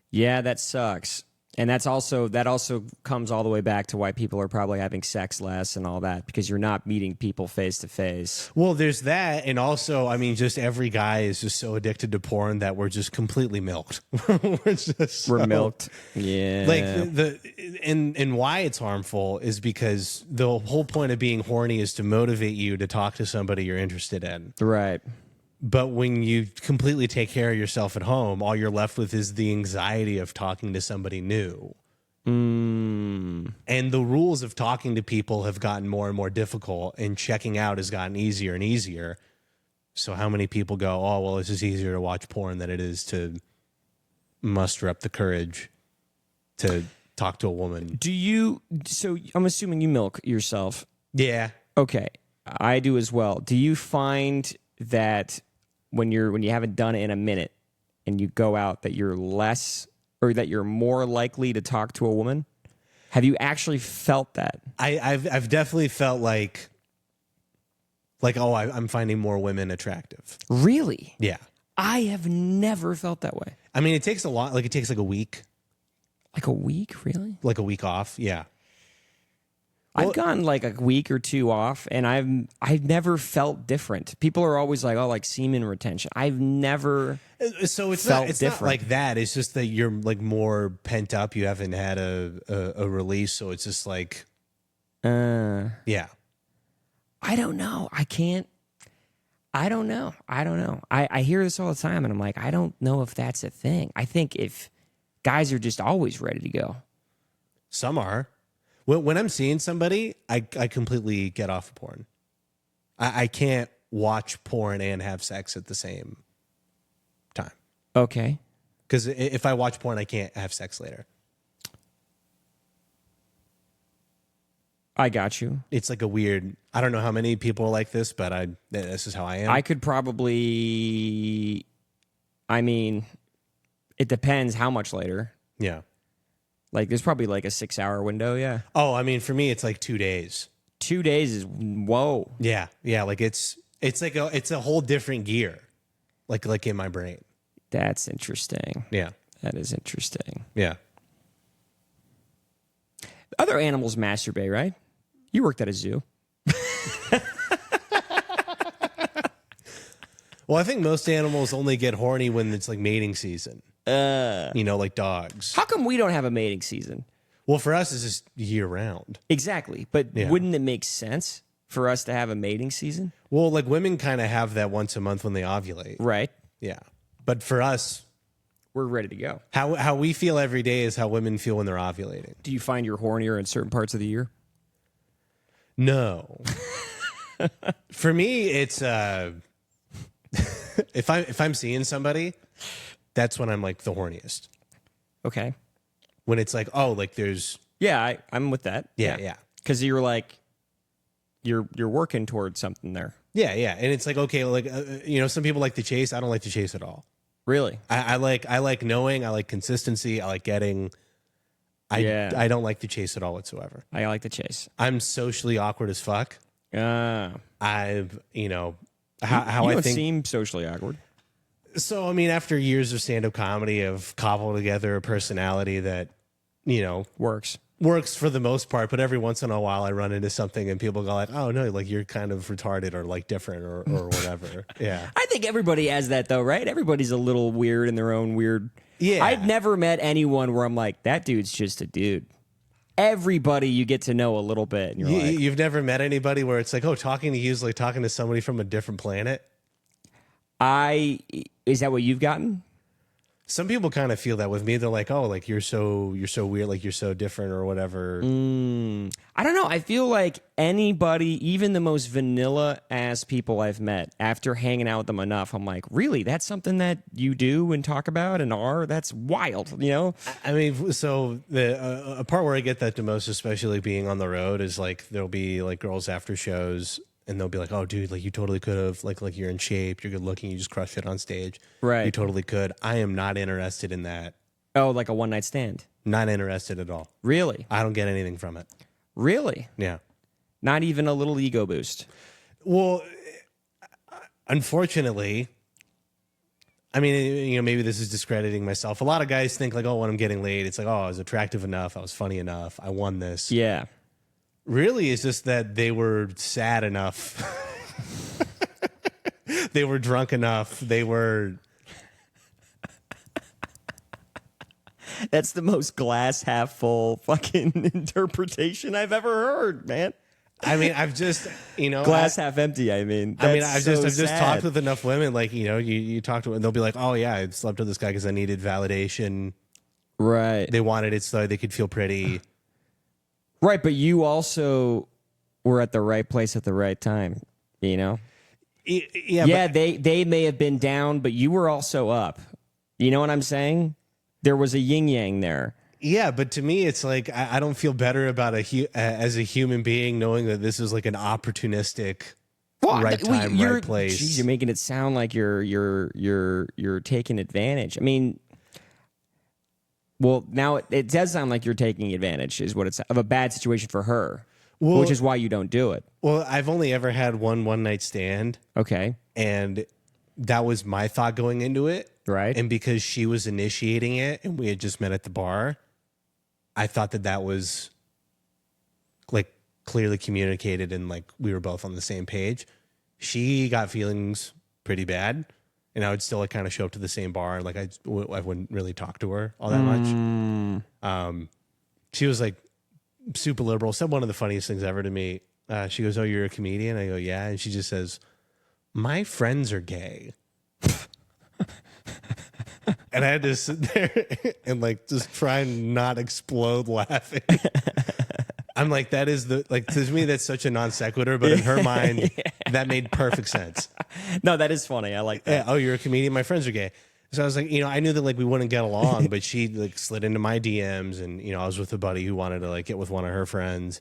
Yeah, that sucks. And that also comes all the way back to why people are probably having sex less and all that, because you're not meeting people face to face. Well, there's that, and also, I mean, just every guy is just so addicted to porn that we're just completely milked. We're milked. Yeah. Like and why it's harmful is because the whole point of being horny is to motivate you to talk to somebody you're interested in. Right. But when you completely take care of yourself at home, all you're left with is the anxiety of talking to somebody new. And the rules of talking to people have gotten more and more difficult, and checking out has gotten easier and easier. So how many people go, oh, well, it's just easier to watch porn than it is to muster up the courage to talk to a woman? So I'm assuming you milk yourself. Yeah. Okay. I do as well. Do you find that when you haven't done it in a minute and you go out that you're less, or that you're more likely to talk to a woman? Have you actually felt that? I've definitely felt like I'm finding more women attractive. Really? Yeah. I have never felt that way. I mean, it takes a lot. Like, it takes like a week. Like a week, really? Like a week off. Yeah. I've gotten like a week or two off, and I've never felt different. People are always like, oh, like semen retention. I've never. So it's felt not different. like that. It's just that you're like more pent up. You haven't had a release, so it's just like, yeah. I don't know. I can't. I don't know. I hear this all the time, and I'm like, I don't know if that's a thing. I think if guys are just always ready to go. Some are. When I'm seeing somebody, I completely get off of porn. I can't watch porn and have sex at the same time. Okay. Because if I watch porn, I can't have sex later. I got you. It's like a weird. I don't know how many people are like this, but this is how I am. I could probably. I mean, it depends how much later. Yeah. Like, there's probably like a 6-hour window. Yeah. Oh, I mean, for me, it's like 2 days. 2 days is whoa. Yeah. Yeah. Like it's like it's a whole different gear, like in my brain. That's interesting. Yeah. That is interesting. Yeah. Other animals masturbate, right? You worked at a zoo. Well, I think most animals only get horny when it's like mating season. Like dogs. How come we don't have a mating season? Well, for us, it's just year round. Exactly. But wouldn't it make sense for us to have a mating season? Well, like women kind of have that once a month when they ovulate. Right. Yeah. But for us, we're ready to go. How we feel every day is how women feel when they're ovulating. Do you find you're hornier in certain parts of the year? No. For me, it's if I'm seeing somebody, that's when I'm like the horniest. Okay. When it's like, oh, like there's I'm with that. Yeah. Because you're like you're working towards something there. Yeah, and it's like, okay, like some people like to chase. I don't like to chase at all. Really? I like knowing. I like consistency. I like getting. I don't like to chase at all whatsoever. I like to chase. I'm socially awkward as fuck. I've how you I don't think. Seem socially awkward. So I mean, after years of stand-up comedy, I've cobbled together a personality that works for the most part. But every once in a while, I run into something and people go like, "Oh no, like you're kind of retarded or like different or whatever." Yeah, I think everybody has that though, right? Everybody's a little weird in their own weird. Yeah, I've never met anyone where I'm like, that dude's just a dude. Everybody you get to know a little bit. And you've never met anybody where it's like, oh, talking to you is like talking to somebody from a different planet. Is that what you've gotten? Some people kind of feel that with me. They're like, oh, like you're so weird, like you're so different or whatever. I don't know. I feel like anybody, even the most vanilla ass people I've met, after hanging out with them enough, I'm like, really? That's something that you do and talk about and are? That's wild, you know? I mean, so the a part where I get that the most, especially being on the road, is like there'll be like girls after shows and they'll be like, oh, dude, like you totally could have, like you're in shape, you're good looking, you just crushed it on stage. Right. You totally could. I am not interested in that. Oh, like a one night stand? Not interested at all. Really? I don't get anything from it. Really? Yeah. Not even a little ego boost? Well, unfortunately, I mean, maybe this is discrediting myself. A lot of guys think like, oh, when I'm getting laid, it's like, oh, I was attractive enough, I was funny enough, I won this. Yeah. Really, it's just that they were sad enough. They were drunk enough. They were. That's the most glass half full fucking interpretation I've ever heard, man. I mean, I've just, glass half empty. I mean, I've just talked with enough women. Like, you talk to them and they'll be like, oh yeah, I slept with this guy because I needed validation. Right. They wanted it so they could feel pretty. Right, but you also were at the right place at the right time, you know? Yeah, they may have been down, but you were also up. You know what I'm saying? There was a yin-yang there. Yeah, but to me, it's like I don't feel better about as a human being knowing that this is like an opportunistic right time, right place. Geez, you're making it sound like you're taking advantage. I mean... Well, now it does sound like you're taking advantage, is what it's of a bad situation for her, which is why you don't do it. Well, I've only ever had one night stand. Okay. And that was my thought going into it. Right. And because she was initiating it and we had just met at the bar, I thought that was like clearly communicated and like we were both on the same page. She got feelings pretty bad. And I would still like kind of show up to the same bar and like I wouldn't really talk to her all that much. She was like super liberal. Said one of the funniest things ever to me. She goes, "Oh, you're a comedian?" I go, "Yeah." And she just says, "My friends are gay." And I had to sit there and like just try and not explode laughing. I'm like, that is to me, that's such a non sequitur, but in her mind, that made perfect sense. No, that is funny. I like that. Yeah, oh, you're a comedian. My friends are gay. So I was like, I knew that like we wouldn't get along, but she like slid into my DMs and, I was with a buddy who wanted to like get with one of her friends.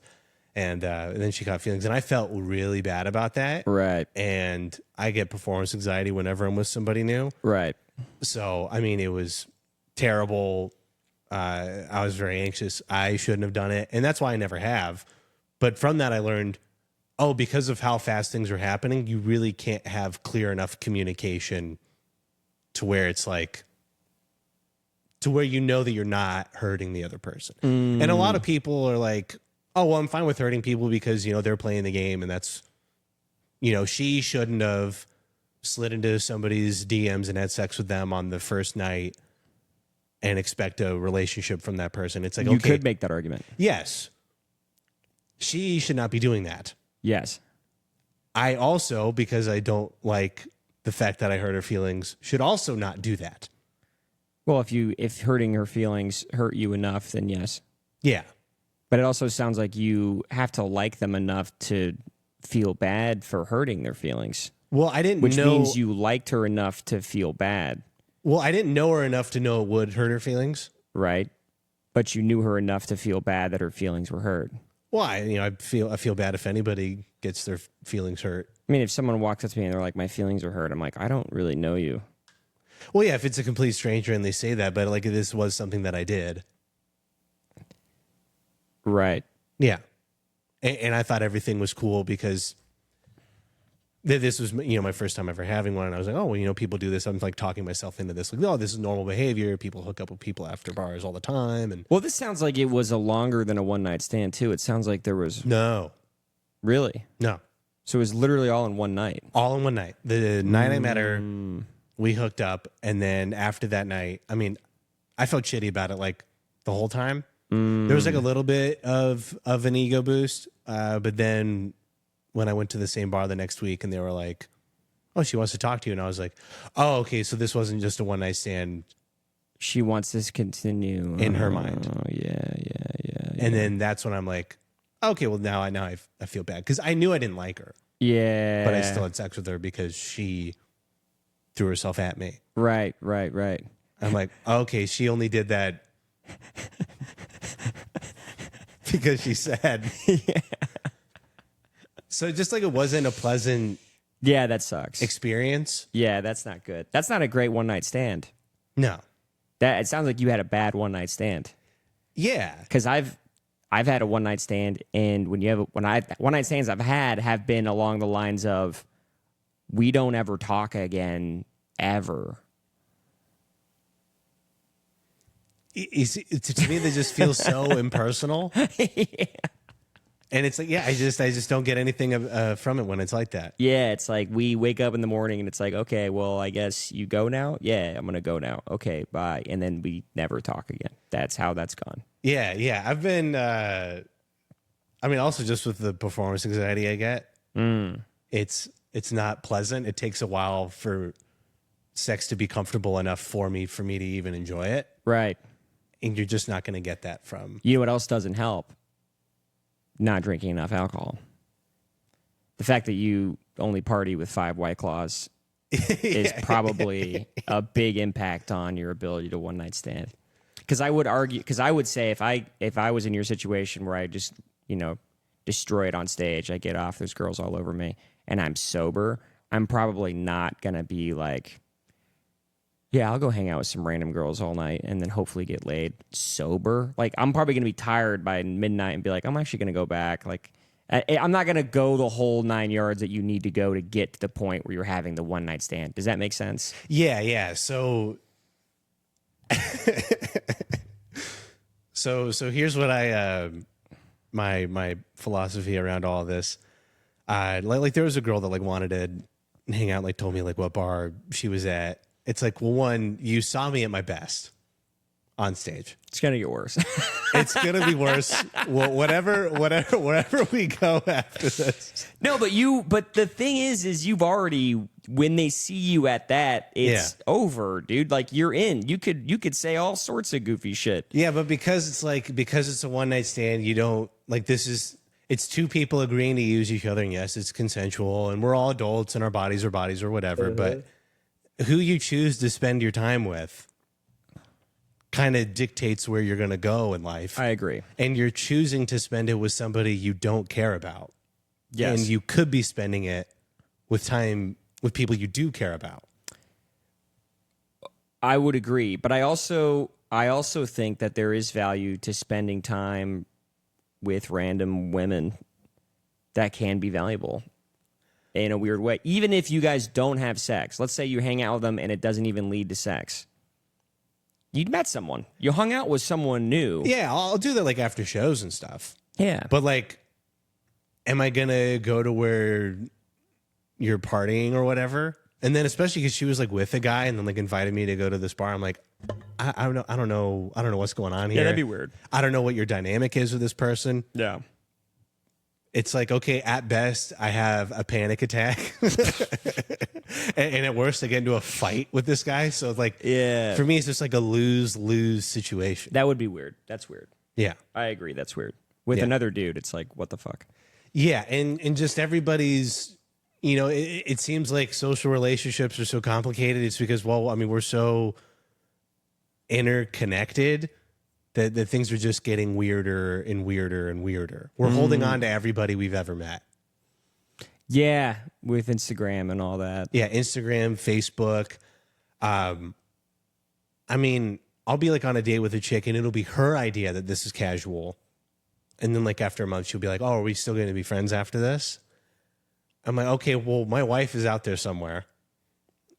And then she got feelings and I felt really bad about that. Right. And I get performance anxiety whenever I'm with somebody new. Right. So, I mean, it was terrible. I was very anxious. I shouldn't have done it. And that's why I never have. But from that, I learned, because of how fast things are happening, you really can't have clear enough communication to where it's like, to where that you're not hurting the other person. And a lot of people are like, oh, well, I'm fine with hurting people because, they're playing the game and that's, she shouldn't have slid into somebody's DMs and had sex with them on the first night. and expect a relationship from that person. It's like, You okay, could make that argument. yes, she should not be doing that. Yes. I also, because I don't like the fact that I hurt her feelings, should also not do that. Well, if hurting her feelings hurt you enough, then yes. Yeah. But it also sounds like you have to like them enough to feel bad for hurting their feelings. Well, I didn't Which know. means you liked her enough to feel bad. Well, I didn't know her enough to know it would hurt her feelings. Right? But you knew her enough to feel bad that her feelings were hurt. Well, I feel bad if anybody gets their feelings hurt. I mean, if someone walks up to me and they're like, my feelings are hurt, I'm like, I don't really know you. Well, yeah, if it's a complete stranger and they say that, but like this was something that I did. Right. Yeah. And I thought everything was cool because this was, my first time ever having one. And I was like, oh, well, people do this. I'm like talking myself into this. Like, oh, this is normal behavior. People hook up with people after bars all the time. And Well, this sounds like it was a longer than a one-night stand, too. It sounds like there was... no. Really? No. So it was literally all in one night. All in one night. The night I met her, we hooked up. And then after that night, I mean, I felt shitty about it like the whole time. There was like a little bit of an ego boost. But then when I went to the same bar the next week and they were like, oh, she wants to talk to you. And I was like, oh, okay. So this wasn't just a one night stand. She wants this to continue. In her mind. Oh, yeah. And then that's when I'm like, okay, well now I feel bad. Cause I knew I didn't like her, Yeah. but I still had sex with her because she threw herself at me. Right. I'm like, okay, she only did that because she said. Yeah. So just like it wasn't a pleasant Yeah, that sucks. experience. Yeah, that's not good. That's not a great one-night stand. No. It sounds like you had a bad one-night stand. Yeah. Because I've had a one-night stand, and one-night stands I've had have been along the lines of, we don't ever talk again, ever. To me, they just feel so impersonal. Yeah. And it's like, yeah, I just don't get anything from it when it's like that. Yeah, it's like we wake up in the morning and it's like, okay, well, I guess you go now? Yeah, I'm going to go now. Okay, bye. And then we never talk again. That's how that's gone. Yeah. I've been, also just with the performance anxiety I get, it's not pleasant. It takes a while for sex to be comfortable enough for me to even enjoy it. Right. And you're just not going to get that from. You know what else doesn't help? Not drinking enough alcohol. The fact that you only party with 5 White Claws is probably a big impact on your ability to one-night stand. Because I would say if I was in your situation where I just, destroy it on stage, I get off, there's girls all over me, and I'm sober, I'm probably not going to be like, yeah, I'll go hang out with some random girls all night and then hopefully get laid sober. Like, I'm probably going to be tired by midnight and be like, I'm actually going to go back. Like, I'm not going to go the whole 9 yards that you need to go to get to the point where you're having the one-night stand. Does that make sense? Yeah. So, so here's what my philosophy around all this. Like there was a girl that like wanted to hang out, like told me like what bar she was at. It's like, well, one, you saw me at my best on stage. It's going to get worse. It's going to be worse. Well, wherever we go after this. No, but the thing is you've already, when they see you at that, it's over, dude. Like, you're in. You could say all sorts of goofy shit. Yeah, but because it's a one night stand, you don't like it's two people agreeing to use each other, and yes, it's consensual, and we're all adults, and our bodies are bodies or whatever, but who you choose to spend your time with kind of dictates where you're going to go in life. I agree. And you're choosing to spend it with somebody you don't care about. Yes. And you could be spending it with people you do care about. I would agree, but I also think that there is value to spending time with random women that can be valuable in a weird way. Even if you guys don't have sex. Let's say you hang out with them and it doesn't even lead to sex. You'd met someone. You hung out with someone new. Yeah, I'll do that like after shows and stuff. Yeah. But like, am I going to go to where you're partying or whatever? And then especially because she was like with a guy and then like invited me to go to this bar. I'm like, I don't know. I don't know. I don't know what's going on here. Yeah, that'd be weird. I don't know what your dynamic is with this person. Yeah. It's like, okay, at best, I have a panic attack. and at worst, I get into a fight with this guy. So, like, Yeah. for me, it's just like a lose-lose situation. That would be weird. That's weird. Yeah. I agree. That's weird. With Yeah. another dude, it's like, what the fuck? Yeah. And just everybody's, it seems like social relationships are so complicated. It's because, well, I mean, we're so interconnected that things are just getting weirder and weirder and weirder. We're holding on to everybody we've ever met. Yeah, with Instagram and all that. Yeah, Instagram, Facebook. I mean, I'll be like on a date with a chick and it'll be her idea that this is casual. And then like after a month, she'll be like, oh, are we still going to be friends after this? I'm like, okay, well, my wife is out there somewhere.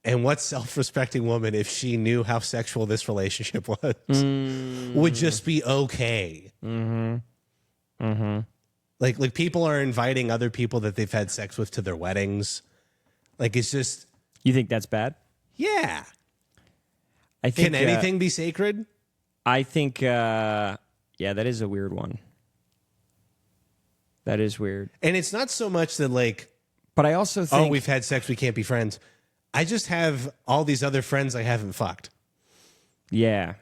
And what self-respecting woman, if she knew how sexual this relationship was, would just be okay? Like people are inviting other people that they've had sex with to their weddings. Like it's just, You think that's bad? yeah. I think, Can anything be sacred? I think, yeah, that is a weird one. That is weird. And it's not so much that like, But I also think... oh, we've had sex, we can't be friends. I just have all these other friends I haven't fucked. Yeah.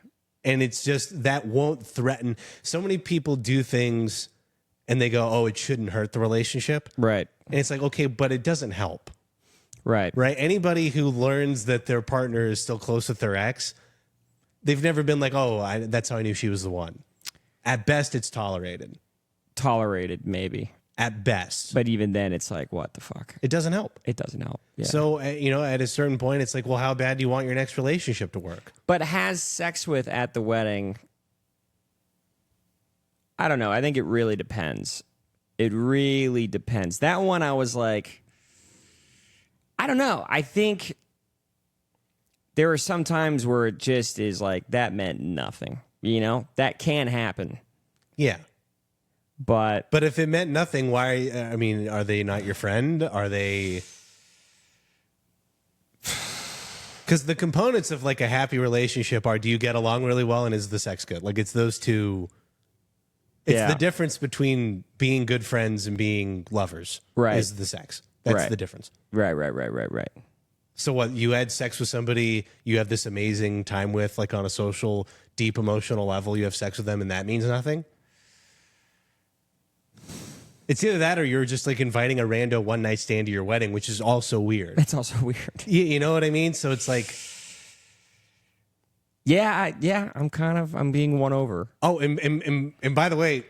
And it's just that won't threaten. So many people do things and they go, oh, it shouldn't hurt the relationship. Right. And it's like, okay, but it doesn't help. Right. Right? Anybody who learns that their partner is still close with their ex, they've never been like, oh, that's how I knew she was the one. At best, it's tolerated. Tolerated, maybe. At best. But even then, it's like, what the fuck? It doesn't help. It doesn't help. Yeah. So, at a certain point, it's like, well, how bad do you want your next relationship to work? But has sex with at the wedding... I don't know. I think it really depends. It really depends. That one, I was like... I don't know. I think there are some times where it just is like, that meant nothing. That can happen. Yeah. But if it meant nothing, why? I mean, are they not your friend? Are they? Because the components of like a happy relationship are: do you get along really well, and is the sex good? Like it's those two. It's the difference between being good friends and being lovers. Right. Is the sex. That's Right. the difference. Right. So what? You had sex with somebody you have this amazing time with, like on a social, deep emotional level. You have sex with them, and that means nothing. It's either that or you're just like inviting a rando one night stand to your wedding, which is also weird. That's also weird. You know what I mean? So it's like, I'm being won over. oh, and by the way,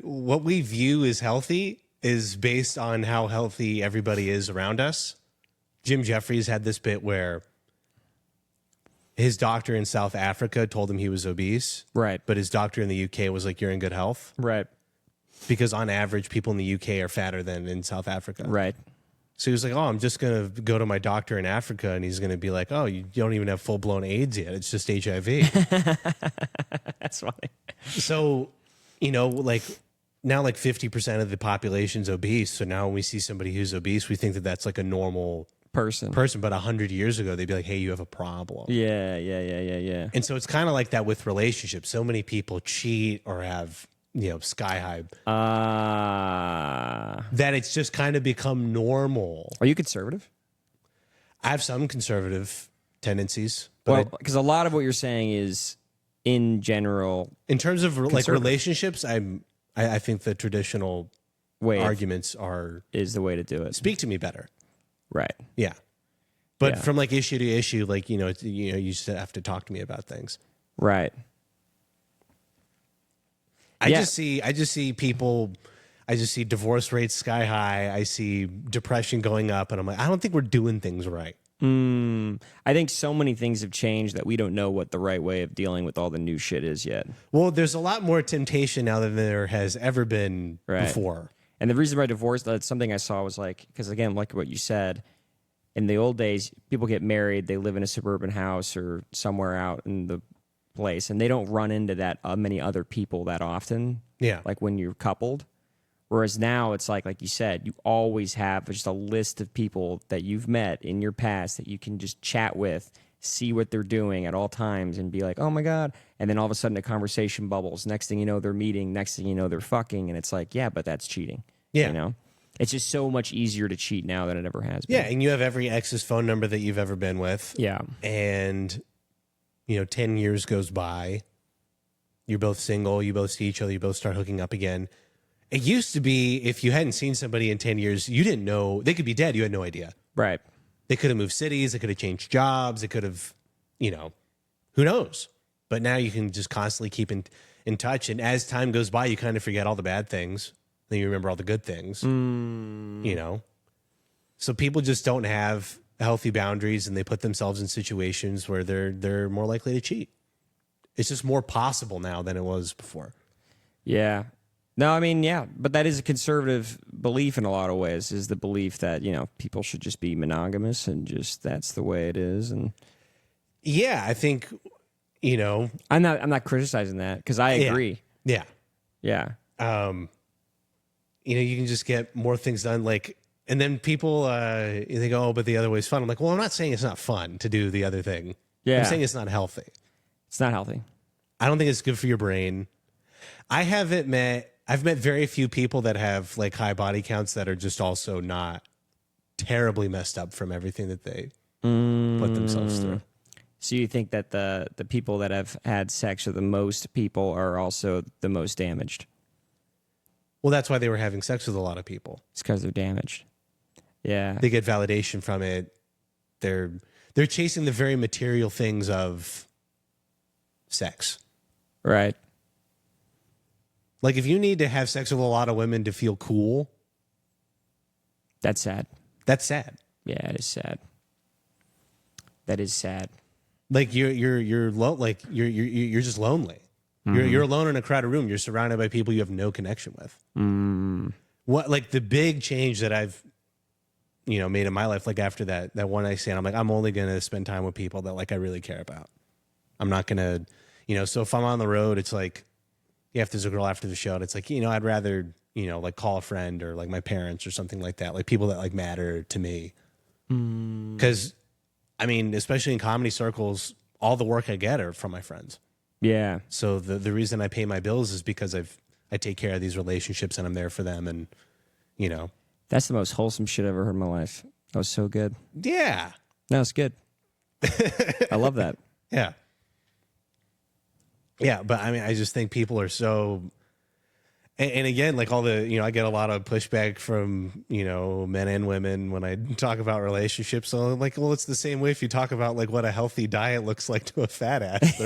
what we view as healthy is based on how healthy everybody is around us. Jim Jeffries had this bit where his doctor in South Africa told him he was obese. Right. But his doctor in the UK was like, you're in good health. Right. Because on average, people in the UK are fatter than in South Africa. Right. So he was like, oh, I'm just going to go to my doctor in Africa. And he's going to be like, oh, you don't even have full-blown AIDS yet. It's just HIV. That's funny. So, like now like 50% of the population's obese. So now when we see somebody who's obese, we think that that's like a normal Person. But 100 years ago, they'd be like, hey, you have a problem. Yeah. And so it's kind of like that with relationships. So many people cheat or have... sky high. That it's just kind of become normal. Are you conservative? I have some conservative tendencies. Well, But because a lot of what you're saying is, in general, in terms of like Conservative. relationships, I think the traditional way arguments are is the way to do it. speak to me better. Right. Yeah. But Yeah. from like issue to issue, like, you just have to talk to me about things. Right. I Yeah. just see people, I just see divorce rates sky high. I see depression going up, and I'm like, I don't think we're doing things right. I think so many things have changed that we don't know what the right way of dealing with all the new shit is yet. Well, there's a lot more temptation now than there has ever been Right. before. And the reason why divorce, that's something I saw was like, because again, like what you said, in the old days, people get married, they live in a suburban house or somewhere out in the place, and they don't run into that many other people that often. Yeah. Like when you're coupled. Whereas now it's like you said, you always have just a list of people that you've met in your past that you can just chat with, see what they're doing at all times and be like, oh my God. And then all of a sudden a conversation bubbles. Next thing you know, they're meeting. Next thing you know, they're fucking. And it's like, yeah, but that's cheating. Yeah. You know? It's just so much easier to cheat now than it ever has been. Yeah, and you have every ex's phone number that you've ever been with. Yeah. And, 10 years goes by. You're both single. You both see each other. You both start hooking up again. It used to be if you hadn't seen somebody in 10 years, you didn't know. They could be dead. You had no idea. Right. They could have moved cities. They could have changed jobs. They could have, who knows? But now you can just constantly keep in touch. And as time goes by, you kind of forget all the bad things. Then you remember all the good things, So people just don't have healthy boundaries, and they put themselves in situations where they're more likely to cheat. It's just more possible now than it was before. Yeah. No, I mean, yeah, but that is a conservative belief in a lot of ways, is the belief that, people should just be monogamous and just that's the way it is. And yeah, I think, I'm not criticizing that because I agree. Yeah. Yeah. You can just get more things done. And then people, they go, oh, but the other way is fun. I'm like, well, I'm not saying it's not fun to do the other thing. Yeah. I'm saying it's not healthy. It's not healthy. I don't think it's good for your brain. I've met very few people that have high body counts that are just also not terribly messed up from everything that they put themselves through. So you think that the people that have had sex with the most people are also the most damaged? Well, that's why they were having sex with a lot of people. It's because they're damaged. Yeah. They get validation from it. They're chasing the very material things of sex. Right. If you need to have sex with a lot of women to feel cool, that's sad. That's sad. Yeah, it is sad. That is sad. You're you're just lonely. Mm-hmm. You're alone in a crowded room. You're surrounded by people you have no connection with. What the big change that I've made in my life, after that one night stand, I'm only gonna spend time with people that I really care about. I'm not gonna so if I'm on the road, it's if there's a girl after the show, and it's I'd rather call a friend or my parents or something like that, people that matter to me. Because especially in comedy circles, all the work I get are from my friends. Yeah. So the reason I pay my bills is because I take care of these relationships and I'm there for them, and That's the most wholesome shit I've ever heard in my life. That was so good. Yeah. No, it's good. I love that. Yeah. Yeah, but I just think people are so, and again, all the, I get a lot of pushback from, men and women when I talk about relationships. So I'm well, it's the same way if you talk about what a healthy diet looks like to a fat ass.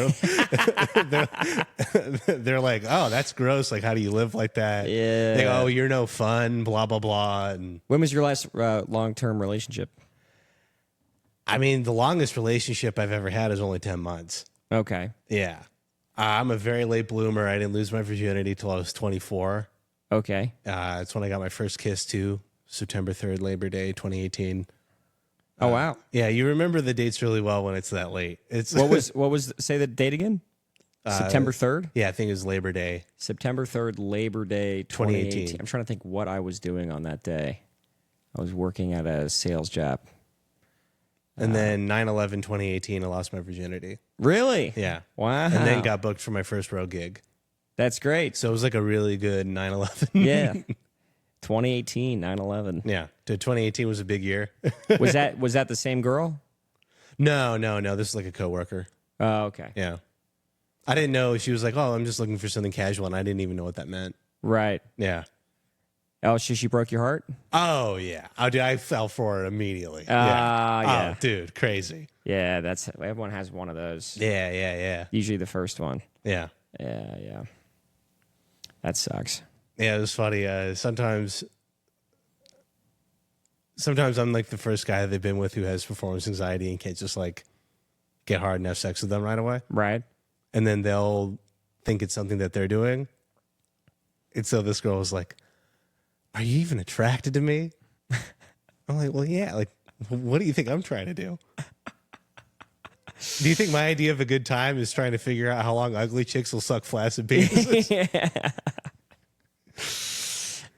They're like, oh, that's gross. How do you live like that? Yeah. They go, oh, you're no fun, blah, blah, blah. And when was your last long-term relationship? The longest relationship I've ever had is only 10 months. Okay. Yeah. I'm a very late bloomer. I didn't lose my virginity till I was 24. Okay. It's when I got my first kiss too. September 3rd, Labor Day, 2018. Oh wow. Yeah, you remember the dates really well when it's that late. It's what was say the date again? September 3rd? Yeah, I think it was Labor Day. September 3rd, Labor Day 2018. I'm trying to think what I was doing on that day. I was working at a sales job. And then 9/11, 2018, I lost my virginity. Really? Yeah. Wow. And then got booked for my first road gig. That's great. So it was a really good 9/11. Yeah. 2018, 9/11. Yeah. 2018 was a big year. was that the same girl? No. This is a coworker. Oh, okay. Yeah. I didn't know. She was oh, I'm just looking for something casual, and I didn't even know what that meant. Right. Yeah. Oh, she broke your heart? Oh, yeah. Oh, dude, I fell for it immediately. Yeah. Oh, dude, crazy. Yeah, everyone has one of those. Yeah. Usually the first one. Yeah. Yeah. That sucks. Yeah, it was funny. Sometimes I'm the first guy they've been with who has performance anxiety and can't just get hard and have sex with them right away. Right. And then they'll think it's something that they're doing. And so this girl was like, are you even attracted to me? I'm like, well, yeah. What do you think I'm trying to do? Do you think my idea of a good time is trying to figure out how long ugly chicks will suck flaccid penises? Yeah.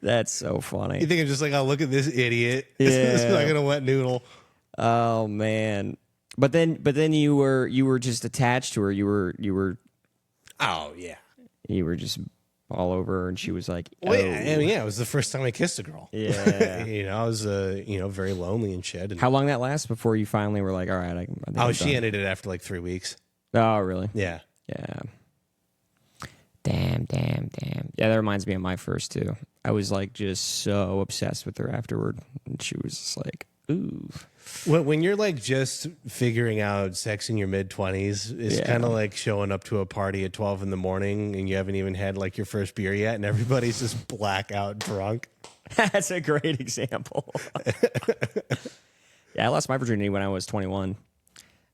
That's so funny. You think I'm just oh, look at this idiot. Yeah. This is a wet noodle. Oh, man. But then you were just attached to her. You were Oh yeah. you were just all over her, and she was like, Well, oh. I mean, yeah, it was the first time I kissed a girl. Yeah. I was very lonely and shit. And, How long that lasts before you finally were like, all right, I think I'm she done. ended it after like 3 weeks. Oh, really? Yeah. Yeah. Damn. Yeah, that reminds me of my first too. I was like just so obsessed with her afterward, and she was just like, ooh. When you're like just figuring out sex in your mid-20s, it's Yeah. kind of like showing up to a party at 12 in the morning and you haven't even had like your first beer yet and everybody's just blackout drunk. That's a great example. Yeah, I lost my virginity when I was 21.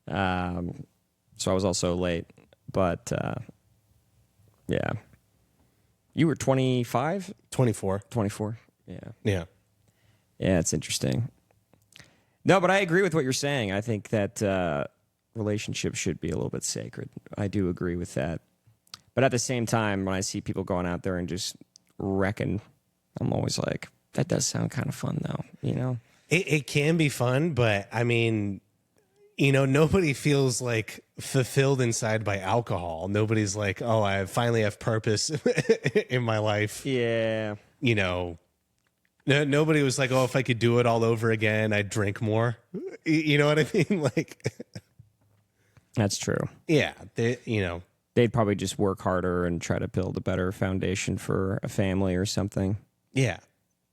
So I was also late. But yeah. You were 25? 24. 24? Yeah. Yeah. Yeah, it's interesting. No, but I agree with what you're saying. I think that relationships should be a little bit sacred. I do agree with that. But at the same time, when I see people going out there and just wrecking, I'm always like, that does sound kind of fun, though, you know? It can be fun, but I mean, nobody feels like fulfilled inside by alcohol. Nobody's like, oh, I finally have purpose in my life. Yeah. Nobody was like, oh, if I could do it all over again, I'd drink more. You know what I mean? Like, That's true. yeah, They'd probably just work harder and try to build a better foundation for a family or something. yeah.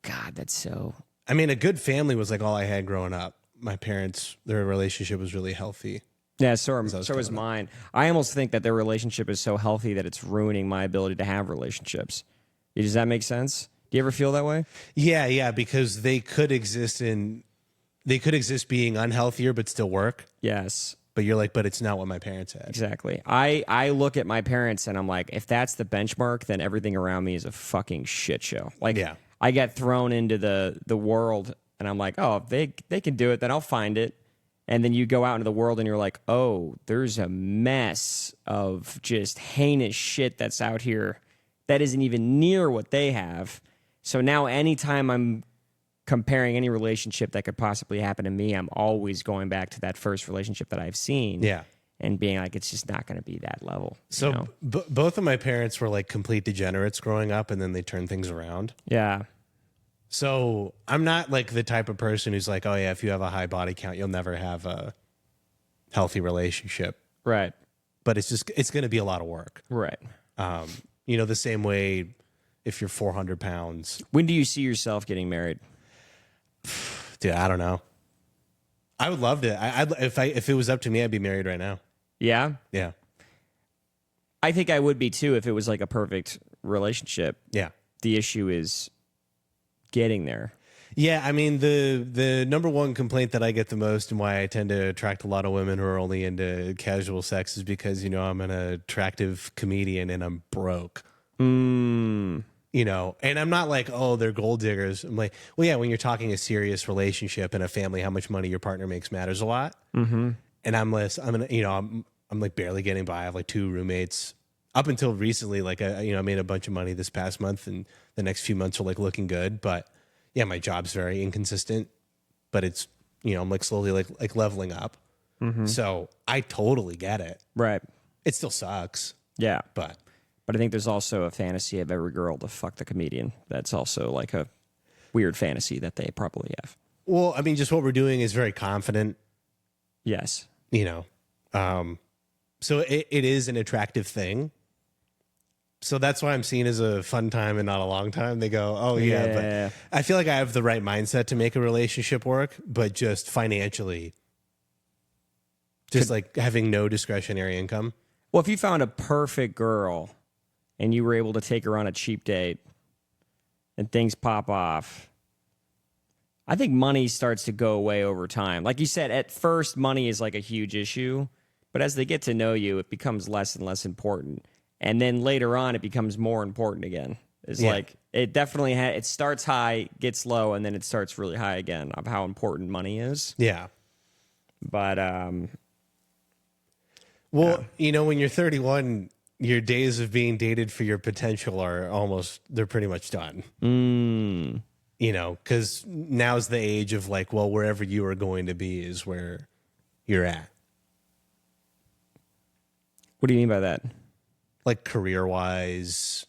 God, that's so... I mean, a good family was like all I had growing up. My parents, their relationship was really healthy. Yeah, so is mine. I almost think that their relationship is so healthy that it's ruining my ability to have relationships. Does that make sense? Do you ever feel that way? Yeah, because they could exist being unhealthier but still work. Yes, But you're like, but it's not what my parents had. exactly. I look at my parents and I'm like, if that's the benchmark, then everything around me is a fucking shit show. Like, Yeah. I get thrown into the world and I'm like, oh, if they can do it, then I'll find it. And then you go out into the world and you're like, oh, there's a mess of just heinous shit that's out here that isn't even near what they have. So now anytime I'm comparing any relationship that could possibly happen to me, I'm always going back to that first relationship that I've seen. Yeah. And being like, it's just not going to be that level. So you know? both of my parents were like complete degenerates growing up, and then they turned things around. Yeah. So I'm not like the type of person who's like, oh yeah, if you have a high body count, you'll never have a healthy relationship. Right. But it's going to be a lot of work. Right. The same way if you're 400 pounds. When do you see yourself getting married? Dude, I don't know. I would love to. If it was up to me, I'd be married right now. Yeah. Yeah. I think I would be too if it was like a perfect relationship. Yeah. The issue is getting there. Yeah, I mean the number one complaint that I get the most and why I tend to attract a lot of women who are only into casual sex is because I'm an attractive comedian and I'm broke. And I'm not like, oh, they're gold diggers. I'm like, well, yeah, when you're talking a serious relationship and a family, how much money your partner makes matters a lot. Mm-hmm. And I'm like barely getting by. I have like 2 roommates. Up until recently, like I made a bunch of money this past month, and the next few months are like looking good. But yeah, my job's very inconsistent, but it's I'm like slowly like leveling up. Mm-hmm. So I totally get it. Right. It still sucks. Yeah. But I think there's also a fantasy of every girl to fuck the comedian. That's also like a weird fantasy that they probably have. Well, I mean, just what we're doing is very confident. Yes. So it is an attractive thing. So that's why I'm seen as a fun time and not a long time. They go, oh yeah, but I feel like I have the right mindset to make a relationship work, but just financially, just like having no discretionary income. Well, if you found a perfect girl and you were able to take her on a cheap date and things pop off, I think money starts to go away over time. Like you said, at first, money is like a huge issue, but as they get to know you, it becomes less and less important. And then later on, it becomes more important again. It's like, it definitely it starts high, gets low, and then it starts really high again of how important money is. Yeah. But, well, when you're 31, your days of being dated for your potential they're pretty much done. Because now's the age of like, well, wherever you are going to be is where you're at. What do you mean by that? Like career wise,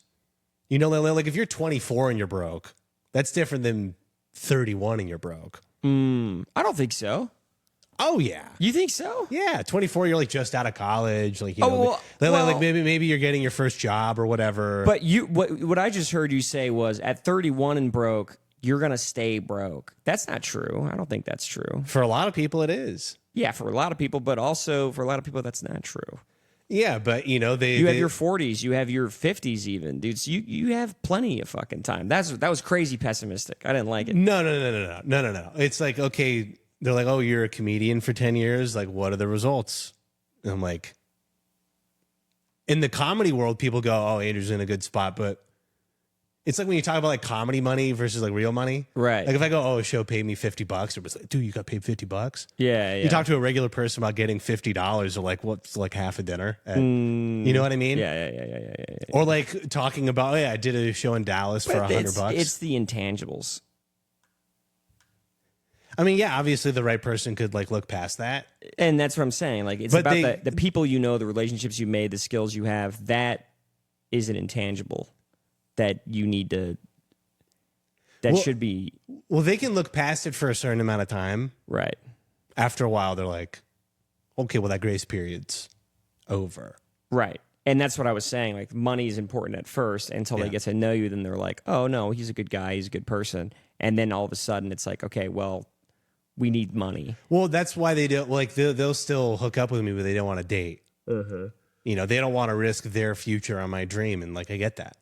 you know, like if you're 24 and you're broke, that's different than 31 and you're broke. I don't think so. Oh yeah. You think so? Yeah, 24, you're like just out of college, like well, maybe you're getting your first job or whatever. But what I just heard you say was at 31 and broke, you're gonna stay broke. That's not true. I don't think that's true. For a lot of people, it is. Yeah, for a lot of people, but also for a lot of people, that's not true. Yeah, but you know you have your 40s, you have your 50s, even, dude. So you have plenty of fucking time. That was crazy pessimistic. I didn't like it. No. It's like, okay, they're like, oh, you're a comedian for 10 years. Like, what are the results? And I'm like, in the comedy world, people go, oh, Andrew's in a good spot. But it's like when you talk about like comedy money versus like real money. Right. Like if I go, oh, a show paid me $50, it was like, dude, you got paid $50? Yeah. You talk to a regular person about getting $50 or like what's like half a dinner. You know what I mean? Yeah. Or like talking about, oh, yeah, I did a show in Dallas for $100. It's the intangibles. I mean, yeah, obviously the right person could like look past that. And that's what I'm saying. Like, it's about the people you know, the relationships you made, the skills you have. That is an intangible that you need to, should be. Well, they can look past it for a certain amount of time. Right. After a while, they're like, okay, well, that grace period's over. Right. And that's what I was saying. Like, money is important at first until they get to know you. Then they're like, oh, no, he's a good guy. He's a good person. And then all of a sudden it's like, okay, well, we need money. Well, that's why they don't like, they'll still hook up with me, but they don't want to date. Uh-huh. You know, they don't want to risk their future on my dream. And like, I get that.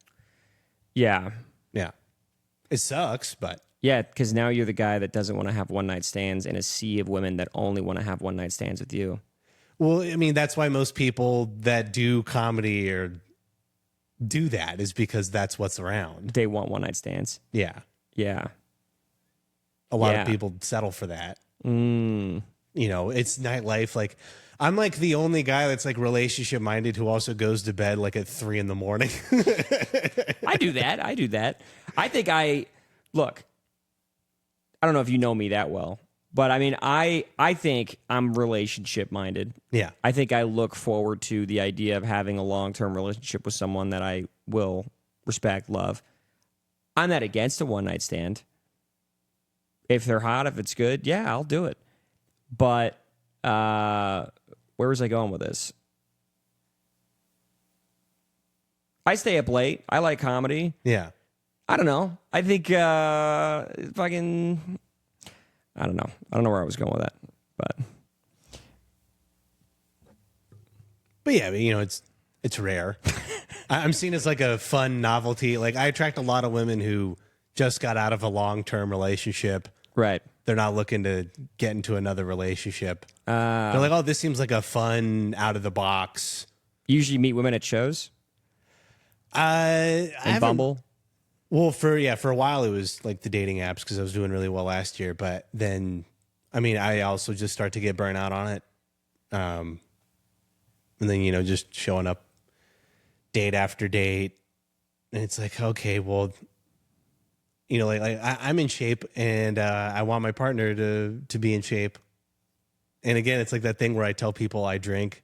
Yeah. Yeah. It sucks, but. Yeah, because now you're the guy that doesn't want to have one-night stands in a sea of women that only want to have one-night stands with you. Well, I mean, that's why most people that do comedy or do that is because that's what's around. They want one-night stands. Yeah. Yeah. A lot of people settle for that. You know, it's nightlife. Like, I'm like the only guy that's like relationship minded who also goes to bed like at 3 a.m. I do that. I think look, I don't know if you know me that well, but I mean, I think I'm relationship minded. Yeah. I think I look forward to the idea of having a long-term relationship with someone that I will respect, love. I'm not against a one-night stand. If they're hot, if it's good, yeah, I'll do it. But where was I going with this? I stay up late. I like comedy. Yeah. I don't know. I think I don't know. I don't know where I was going with that. But yeah, you know, it's rare. I'm seen as like a fun novelty. Like, I attract a lot of women who just got out of a long-term relationship. Right. They're not looking to get into another relationship. They're like, oh, this seems like a fun, out of the box. You usually meet women at shows? I Bumble? Well, for a while it was like the dating apps because I was doing really well last year. But then, I mean, I also just start to get burnt out on it. And then, you know, just showing up date after date. And it's like, okay, well, you know, like I'm in shape and I want my partner to be in shape. And again, it's like that thing where I tell people I drink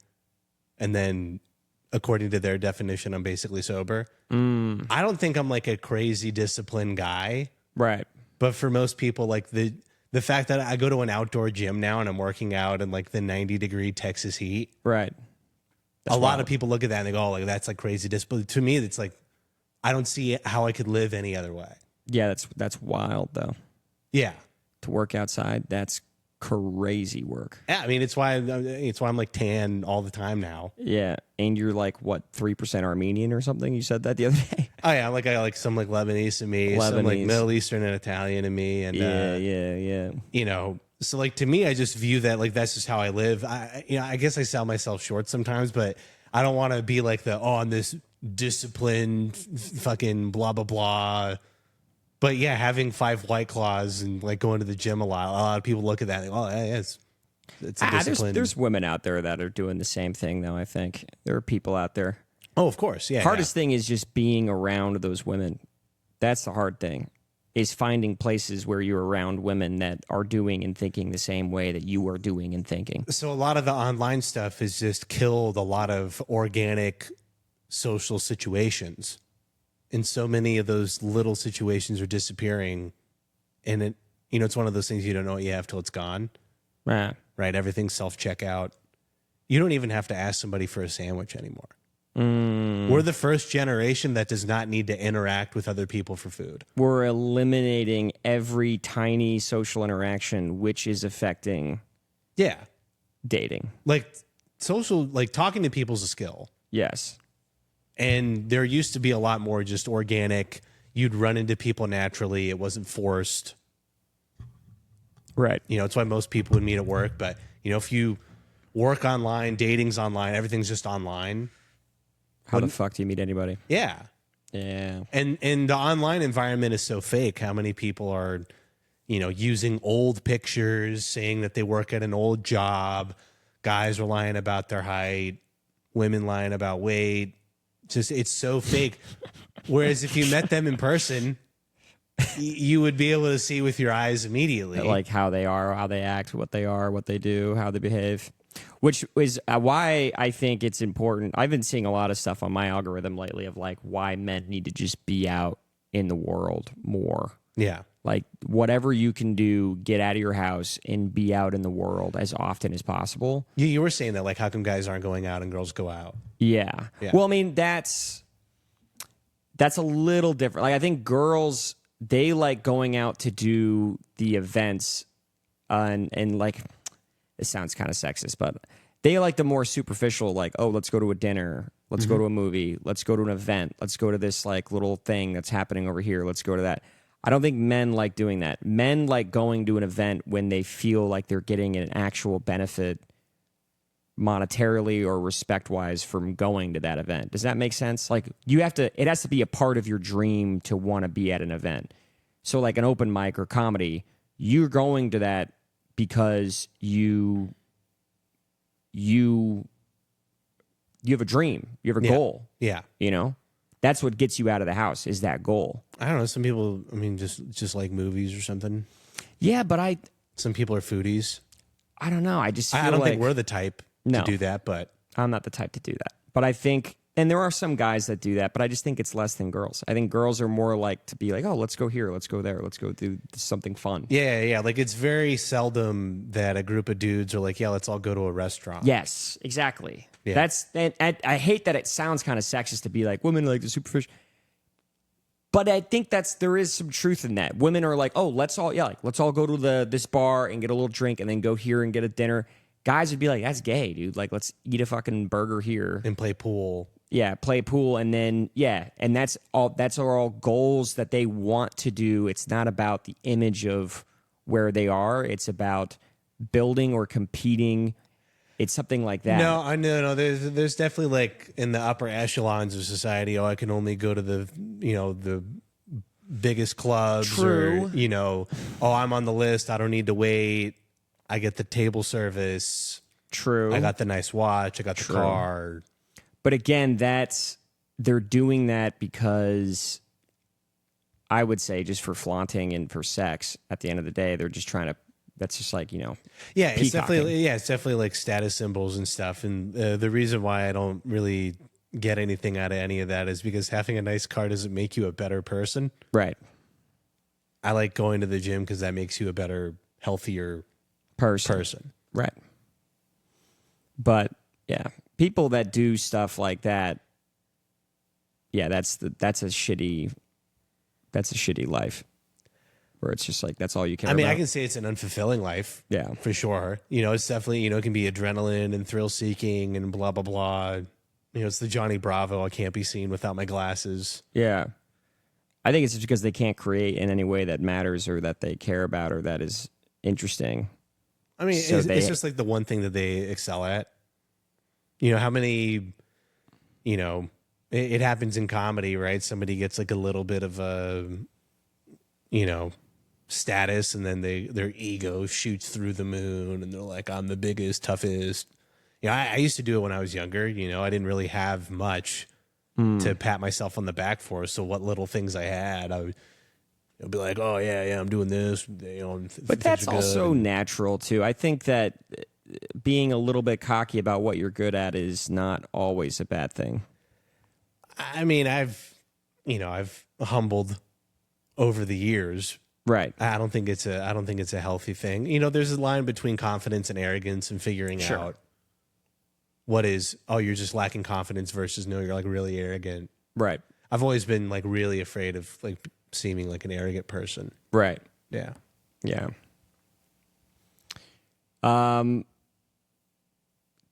and then according to their definition, I'm basically sober. I don't think I'm like a crazy disciplined guy. Right. But for most people, like the fact that I go to an outdoor gym now and I'm working out in like the 90-degree Texas heat. Right. A lot of people look at that and they go, oh, like that's like crazy discipline. To me, it's like, I don't see how I could live any other way. Yeah, that's wild though. Yeah. To work outside, that's crazy work. Yeah, I mean, it's why I'm like tan all the time now. Yeah, and you're like what 3% Armenian or something? You said that the other day. Oh yeah, I got like some like Lebanese in me, some like Middle Eastern and Italian in me, and yeah. You know, so like to me, I just view that like that's just how I live. I guess I sell myself short sometimes, but I don't want to be like I'm this disciplined fucking blah blah blah. But yeah, having 5 White Claws and like going to the gym a lot of people look at that and go, oh, yeah, it's a discipline. There's women out there that are doing the same thing, though, I think. There are people out there. Oh, of course, yeah. Hardest thing is just being around those women. That's the hard thing. is finding places where you're around women that are doing and thinking the same way that you are doing and thinking. So a lot of the online stuff has just killed a lot of organic social situations. And so many of those little situations are disappearing. And it, it's one of those things you don't know what you have till it's gone. Right. Right? Everything's self-checkout. You don't even have to ask somebody for a sandwich anymore. We're the first generation that does not need to interact with other people for food. We're eliminating every tiny social interaction, which is affecting dating. Like talking to people's a skill. Yes. And there used to be a lot more just organic. You'd run into people naturally. It wasn't forced. Right. It's why most people would meet at work. But, if you work online, dating's online, everything's just online. How the fuck do you meet anybody? Yeah. Yeah. And the online environment is so fake. How many people are, using old pictures, saying that they work at an old job. Guys are lying about their height. Women lying about weight. Just, it's so fake. Whereas if you met them in person, you would be able to see with your eyes immediately. Like how they are, how they act, what they are, what they do, how they behave. Which is why I think it's important. I've been seeing a lot of stuff on my algorithm lately of like why men need to just be out in the world more. Yeah. Like whatever you can do, get out of your house and be out in the world as often as possible. You were saying that, like, how come guys aren't going out and girls go out? Yeah. Well, I mean, that's a little different. Like I think girls, they like going out to do the events and like, it sounds kind of sexist, but they like the more superficial, like, oh, let's go to a dinner. Let's go to a movie. Let's go to an event. Let's go to this like little thing that's happening over here. Let's go to that. I don't think men like doing that. Men like going to an event when they feel like they're getting an actual benefit monetarily or respect-wise from going to that event. Does that make sense? Like it has to be a part of your dream to want to be at an event. So like an open mic or comedy, you're going to that because you have a dream, you have a goal. Yeah. That's what gets you out of the house is that goal. I don't know. Some people, I mean, just like movies or something. Yeah, but some people are foodies. I don't know. I just feel I don't like, think we're the type to do that, but I'm not the type to do that. But I think, and there are some guys that do that, but I just think it's less than girls. I think girls are more like to be like, oh, let's go here, let's go there, let's go do something fun. Yeah. Like it's very seldom that a group of dudes are like, yeah, let's all go to a restaurant. Yes, exactly. Yeah. And I hate that it sounds kind of sexist to be like women are like the superficial. But I think there is some truth in that. Women are like, oh, let's all go to this bar and get a little drink and then go here and get a dinner. Guys would be like, that's gay, dude. Like, let's eat a fucking burger here and play pool. Yeah, play pool, and then and that's all goals that they want to do. It's not about the image of where they are. It's about building or competing. It's something like that. No. There's definitely like in the upper echelons of society. Oh, I can only go to the biggest clubs. True. Or, oh, I'm on the list. I don't need to wait. I get the table service. True. I got the nice watch. I got the car. But again, they're doing that because I would say just for flaunting and for sex. At the end of the day, they're just trying to. That's just like Yeah, it's definitely like status symbols and stuff. And the reason why I don't really get anything out of any of that is because having a nice car doesn't make you a better person. Right. I like going to the gym because that makes you a better, healthier person. Right. But yeah, people that do stuff like that, that's a shitty life. Where it's just like that's all you care about. I can say it's an unfulfilling life. Yeah. For sure. It's definitely, it can be adrenaline and thrill seeking and blah, blah, blah. It's the Johnny Bravo. I can't be seen without my glasses. Yeah. I think it's just because they can't create in any way that matters or that they care about or that is interesting. I mean, it's just like the one thing that they excel at. How many, it happens in comedy, right? Somebody gets like a little bit of a, status, and then their ego shoots through the moon, and they're like, I'm the biggest, toughest. I used to do it when I was younger. I didn't really have much to pat myself on the back for. So what little things I had, He'll be like, "Oh yeah, I'm doing this." But that's also natural too. I think that being a little bit cocky about what you're good at is not always a bad thing. I mean, I've humbled over the years. Right. I don't think it's a healthy thing. There's a line between confidence and arrogance and figuring out what is, oh, you're just lacking confidence versus no, you're like really arrogant. Right. I've always been like really afraid of like seeming like an arrogant person. Right. Yeah. Yeah.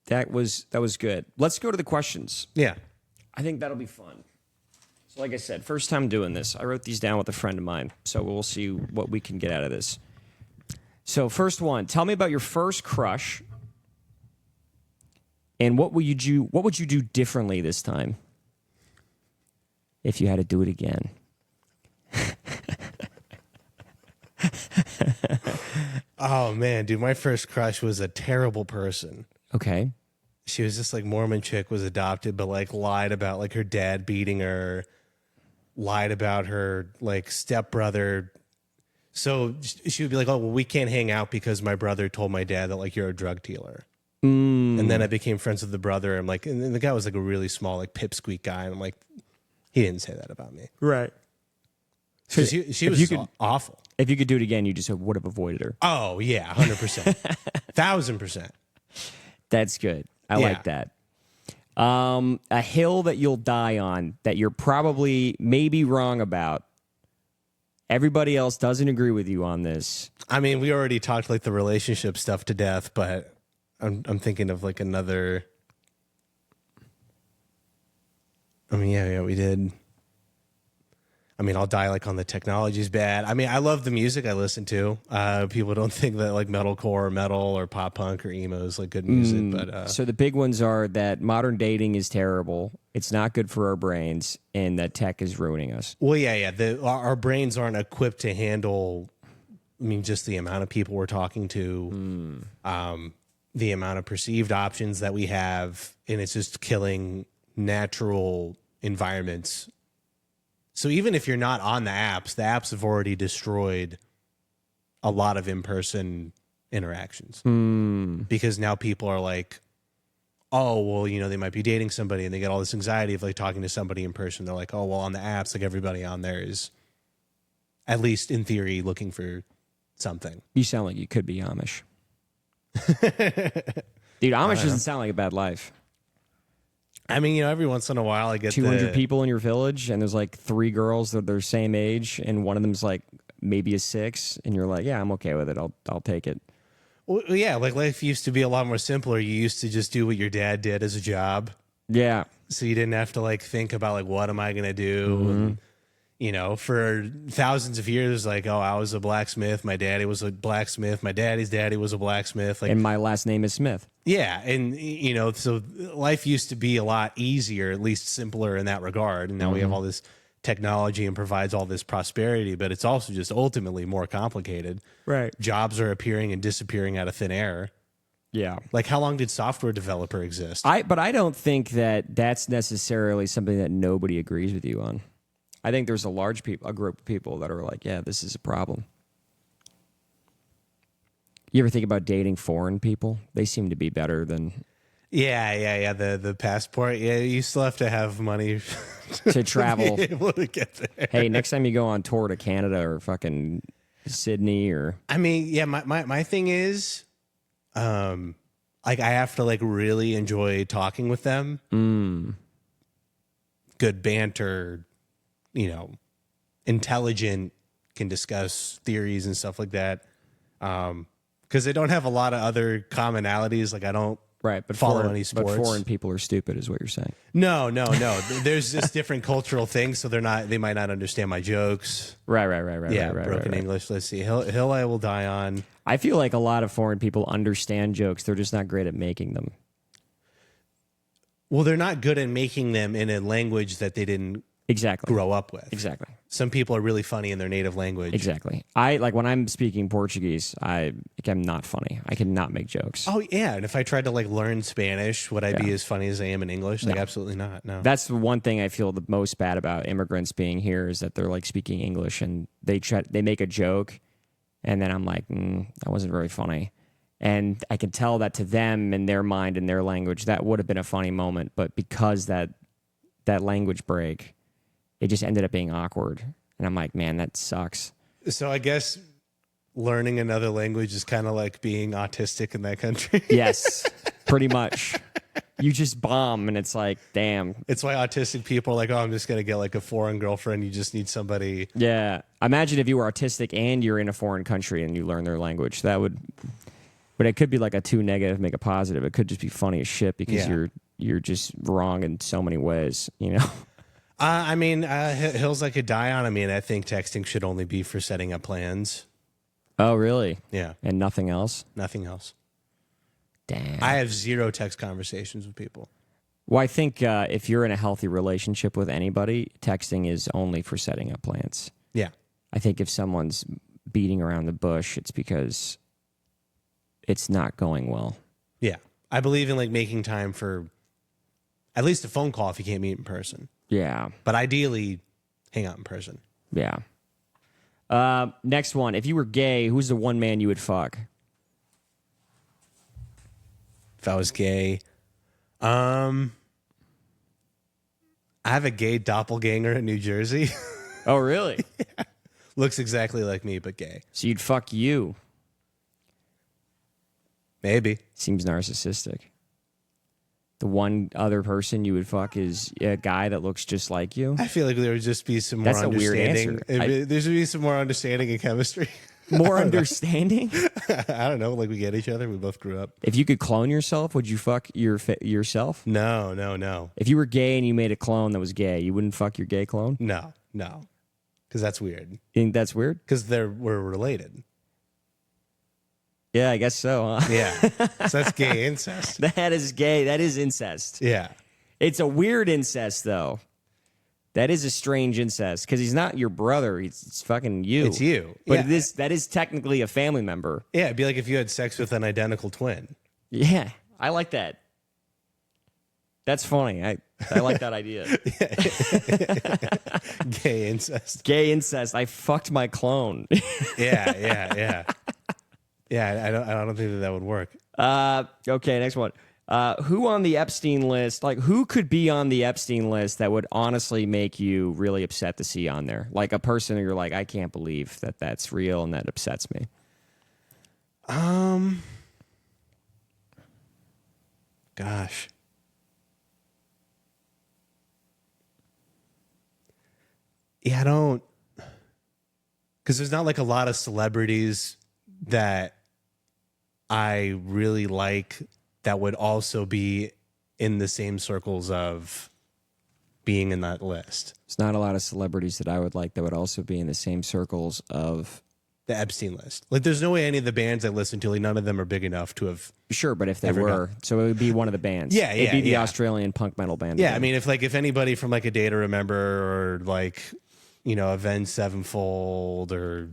That was good. Let's go to the questions. Yeah. I think that'll be fun. So like I said, first time doing this. I wrote these down with a friend of mine, so we'll see what we can get out of this. So first one, tell me about your first crush and what would you do differently this time if you had to do it again? Oh man, dude, my first crush was a terrible person. Okay. She was this like Mormon chick, was adopted, but like lied about like her dad beating her, lied about her like stepbrother. So she would be like, "Oh, well, we can't hang out because my brother told my dad that like you're a drug dealer." And then I became friends with the brother. I'm like, and the guy was like a really small like pipsqueak guy, and I'm like, he didn't say that about me, Right. So she was awful. If you could do it again, you just would have avoided her. Oh yeah, 100%, 1,000%. That's good. I like that. A hill that you'll die on that you're probably maybe wrong about. Everybody else doesn't agree with you on this. I mean, we already talked like the relationship stuff to death, but I'm thinking of like another. I mean, yeah, we did. I mean, I'll die like on the technology's bad. I mean, I love the music I listen to. People don't think that like metalcore or metal or pop punk or emo is like good music, but So the big ones are that modern dating is terrible. It's not good for our brains, and that tech is ruining us. well, yeah. Our brains aren't equipped to handle. I mean, just the amount of people we're talking to, the amount of perceived options that we have, and it's just killing natural environments. So even if you're not on the apps have already destroyed a lot of in-person interactions because now people are like, oh, well, they might be dating somebody and they get all this anxiety of like talking to somebody in person. They're like, oh, well, on the apps, like everybody on there is at least in theory looking for something. You sound like you could be Amish. Dude, Amish doesn't sound like a bad life. I mean, every once in a while I get 200 people in your village, and there's like 3 girls that are their same age, and one of them's like maybe a 6, and you're like, yeah, I'm okay with it. I'll take it. Well, yeah, like life used to be a lot more simpler. You used to just do what your dad did as a job. Yeah. So you didn't have to like think about like, what am I going to do? And, for thousands of years, like, oh, I was a blacksmith. My daddy was a blacksmith. My daddy's daddy was a blacksmith. Like, And my last name is Smith. yeah. And, so life used to be a lot easier, at least simpler in that regard. And now we have all this technology and provides all this prosperity, but it's also just ultimately more complicated. Right. Jobs are appearing and disappearing out of thin air. Yeah. Like, how long did software developer exist? But I don't think that that's necessarily something that nobody agrees with you on. I think there's a group of people that are like, yeah, this is a problem. You ever think about dating foreign people? They seem to be better than Yeah. The passport. Yeah, you still have to have money to travel. be able to get there. Hey, next time you go on tour to Canada or fucking Sydney or I mean, yeah, my thing is, like I have to like really enjoy talking with them. Good banter, intelligent, can discuss theories and stuff like that. Because they don't have a lot of other commonalities. Like I don't but follow foreign, any sports. But foreign people are stupid, is what you're saying. No. There's just different cultural things, so they might not understand my jokes. Right. Yeah, right, broken right. English. Let's see. Hill I will die on. I feel like a lot of foreign people understand jokes. They're just not great at making them. Well, they're not good at making them in a language that they didn't Exactly. grow up with. Exactly. Some people are really funny in their native language. Exactly. I like when I'm speaking Portuguese, I'm not funny. I cannot make jokes. Oh yeah, and if I tried to like learn Spanish, would I be as funny as I am in English? Like absolutely not. No. That's the one thing I feel the most bad about immigrants being here is that they're like speaking English and they make a joke, and then I'm like, that wasn't very funny. And I can tell that to them in their mind and their language, that would have been a funny moment. But because that language break, it just ended up being awkward. And I'm like, man, that sucks. So I guess learning another language is kind of like being autistic in that country. Yes, pretty much. You just bomb, and it's like, damn. It's why autistic people are like, oh, I'm just going to get like a foreign girlfriend. You just need somebody. Yeah. Imagine if you were autistic and you're in a foreign country and you learn their language. That would... But it could be like a 2 negative, make a positive. It could just be funny as shit because you're just wrong in so many ways, you know? I mean, hills I could die on. I mean, I think texting should only be for setting up plans. Oh, really? Yeah. And nothing else? Nothing else. Damn. I have 0 text conversations with people. Well, I think if you're in a healthy relationship with anybody, texting is only for setting up plans. Yeah. I think if someone's beating around the bush, it's because it's not going well. Yeah. I believe in like making time for at least a phone call if you can't meet in person. Yeah. But ideally, hang out in person. Yeah. Next one. If you were gay, who's the one man you would fuck? If I was gay, I have a gay doppelganger in New Jersey. Oh, really? Yeah. Looks exactly like me, but gay. So you'd fuck you. Maybe. Seems narcissistic. The one other person you would fuck is a guy that looks just like you. I feel like there would just be some more That's a weird understanding. answer. There should be some more understanding and chemistry. More understanding? I don't know. Like we get each other. We both grew up. If you could clone yourself, would you fuck yourself? No. If you were gay and you made a clone that was gay, you wouldn't fuck your gay clone? No. Because that's weird. You think that's weird? Because we're related. Yeah, I guess so, huh? Yeah. So that's gay incest. That is gay. That is incest. Yeah. It's a weird incest, though. That is a strange incest because he's not your brother. It's fucking you. It's you. But Yeah. that is technically a family member. Yeah. It'd be like if you had sex with an identical twin. Yeah, I like that. That's funny. I like that idea. Gay incest. Gay incest. I fucked my clone. Yeah. Yeah, I don't think that would work. Okay, next one. Who on the Epstein list, like who could be on the Epstein list that would honestly make you really upset to see on there? Like a person you're like, I can't believe that that's real and that upsets me. Gosh. Yeah, I don't. Because there's not like a lot of celebrities that I really like that would also be in the same circles of being in that list. There's not a lot of celebrities that I would like that would also be in the same circles of The Epstein list. Like, there's no way any of the bands I listen to, like, none of them are big enough to have. Sure, but if they Ever were, so it would be one of the bands. Yeah, It'd be the yeah. Australian punk metal band. Yeah, again. I mean, if anybody from like A Day to Remember or like, Avenged Sevenfold or,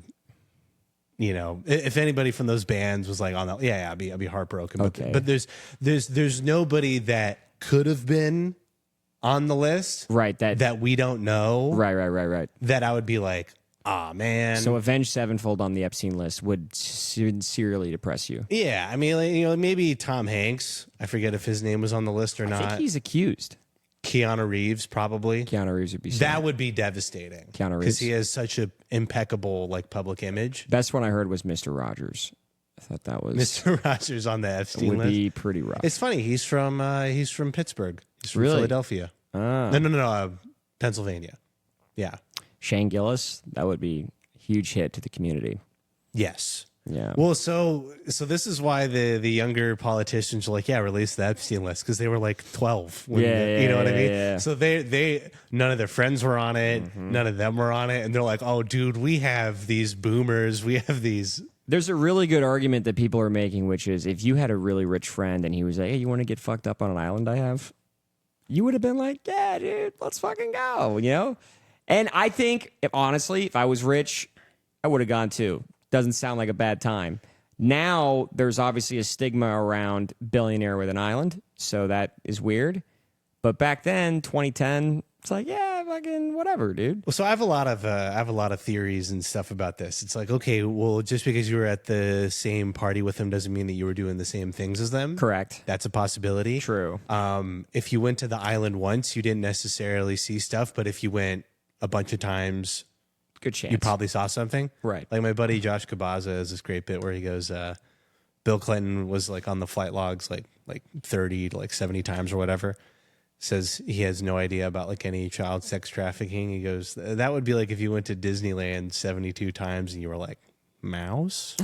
if anybody from those bands was like on that, I'd be heartbroken. Okay. But there's nobody that could have been on the list, right? That we don't know, right. That I would be like, ah, man. So Avenged Sevenfold on the Epstein list would sincerely depress you. Yeah, I mean, maybe Tom Hanks. I forget if his name was on the list or I not. think he's accused. Keanu Reeves, probably. Keanu Reeves would be sad. That would be devastating. Keanu Reeves. Because he has such an impeccable public image. Best one I heard was Mr. Rogers. I thought that was Mr. Rogers on the Epstein would list. be pretty rough. It's funny. He's from Pittsburgh. He's from Really? Philadelphia. Ah. No. Pennsylvania. Yeah. Shane Gillis, that would be a huge hit to the community. Yes. Yeah. Well, so this is why the younger politicians are like, release the Epstein list, because they were like 12. You know what I mean? Yeah. So they none of their friends were on it. Mm-hmm. None of them were on it, and they're like, oh, dude, we have these boomers. We have these. There's a really good argument that people are making, which is if you had a really rich friend and he was like, hey, you want to get fucked up on an island I have? you would have been like, yeah, dude, let's fucking go, you know? And I think, honestly, if I was rich, I would have gone too. Doesn't sound like a bad time. Now, there's obviously a stigma around billionaire with an island, so that is weird. But back then, 2010, it's like, yeah, fucking whatever, dude. Well, so I have a lot of theories and stuff about this. It's like, okay, well, just because you were at the same party with them doesn't mean that you were doing the same things as them. Correct. That's a possibility. True. If you went to the island once, you didn't necessarily see stuff, but if you went a bunch of times, Good chance. you probably saw something. Right. Like my buddy Josh Kabaza has this great bit where he goes, Bill Clinton was like on the flight logs like 30 to like 70 times or whatever. Says he has no idea about like any child sex trafficking. He goes, that would be like if you went to Disneyland 72 times and you were like, mouse?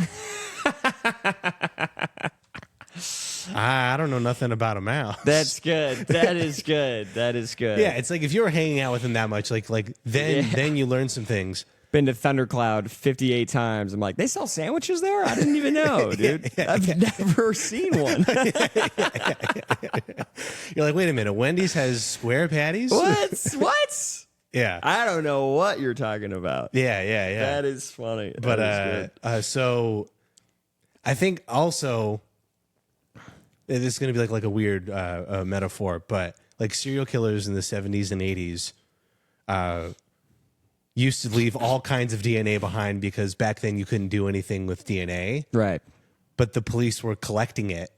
I don't know nothing about a mouse. That's good. That is good. That is good. Yeah, it's like if you were hanging out with him that much, like then you learn some things. Been to Thundercloud 58 times. I'm like, they sell sandwiches there? I didn't even know, dude. I've never seen one. You're like, wait a minute, Wendy's has square patties? What? Yeah. I don't know what you're talking about. Yeah. That is funny. But That is good. so I think also this is going to be like a weird metaphor, but like serial killers in the 70s and 80s used to leave all kinds of DNA behind because back then you couldn't do anything with DNA. Right. But the police were collecting it.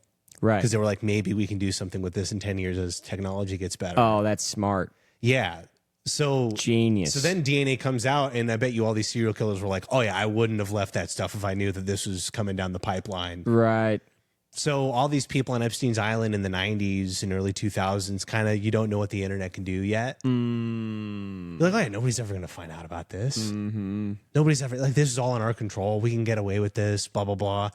Right. Because they were like, maybe we can do something with this in 10 years as technology gets better. Oh, that's smart. Yeah. So Genius. So then DNA comes out, and I bet you all these serial killers were like, oh, yeah, I wouldn't have left that stuff if I knew that this was coming down the pipeline. Right. So all these people on Epstein's Island in the 90s and early 2000s, kind of, you don't know what the internet can do yet. You're like, oh, yeah, nobody's ever going to find out about this. Mm-hmm. Nobody's ever, like, this is all in our control. We can get away with this, blah, blah, blah.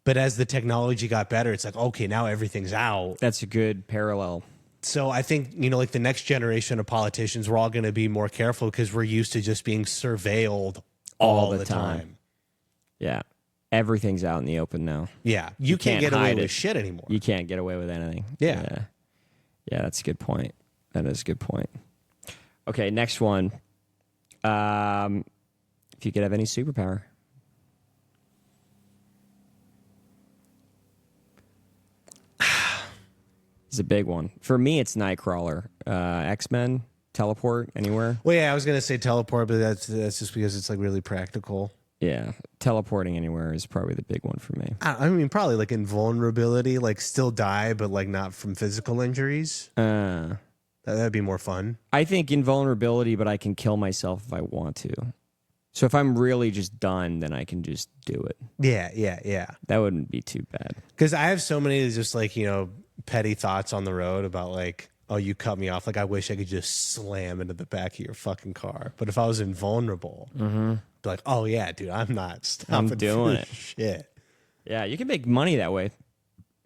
But as the technology got better, it's like, okay, now everything's out. That's a good parallel. So I think, like the next generation of politicians, we're all going to be more careful because we're used to just being surveilled all the time. Yeah. Everything's out in the open now. Yeah. You can't get away with shit anymore. You can't get away with anything. Yeah. Yeah, that's a good point. That is a good point. Okay, next one. If you could have any superpower. It's a big one. For me, it's Nightcrawler. X-Men, teleport anywhere. Well, yeah, I was going to say teleport, but that's just because it's like really practical. Yeah, teleporting anywhere is probably the big one for me. I mean, probably like invulnerability, like still die, but like not from physical injuries. That'd be more fun. I think invulnerability, but I can kill myself if I want to. So if I'm really just done, then I can just do it. Yeah. That wouldn't be too bad. Because I have so many just like, petty thoughts on the road about like, oh, you cut me off. Like, I wish I could just slam into the back of your fucking car. But if I was invulnerable, be like, oh, yeah, dude, I'm not stopping. I'm doing it. Shit. Yeah, you can make money that way.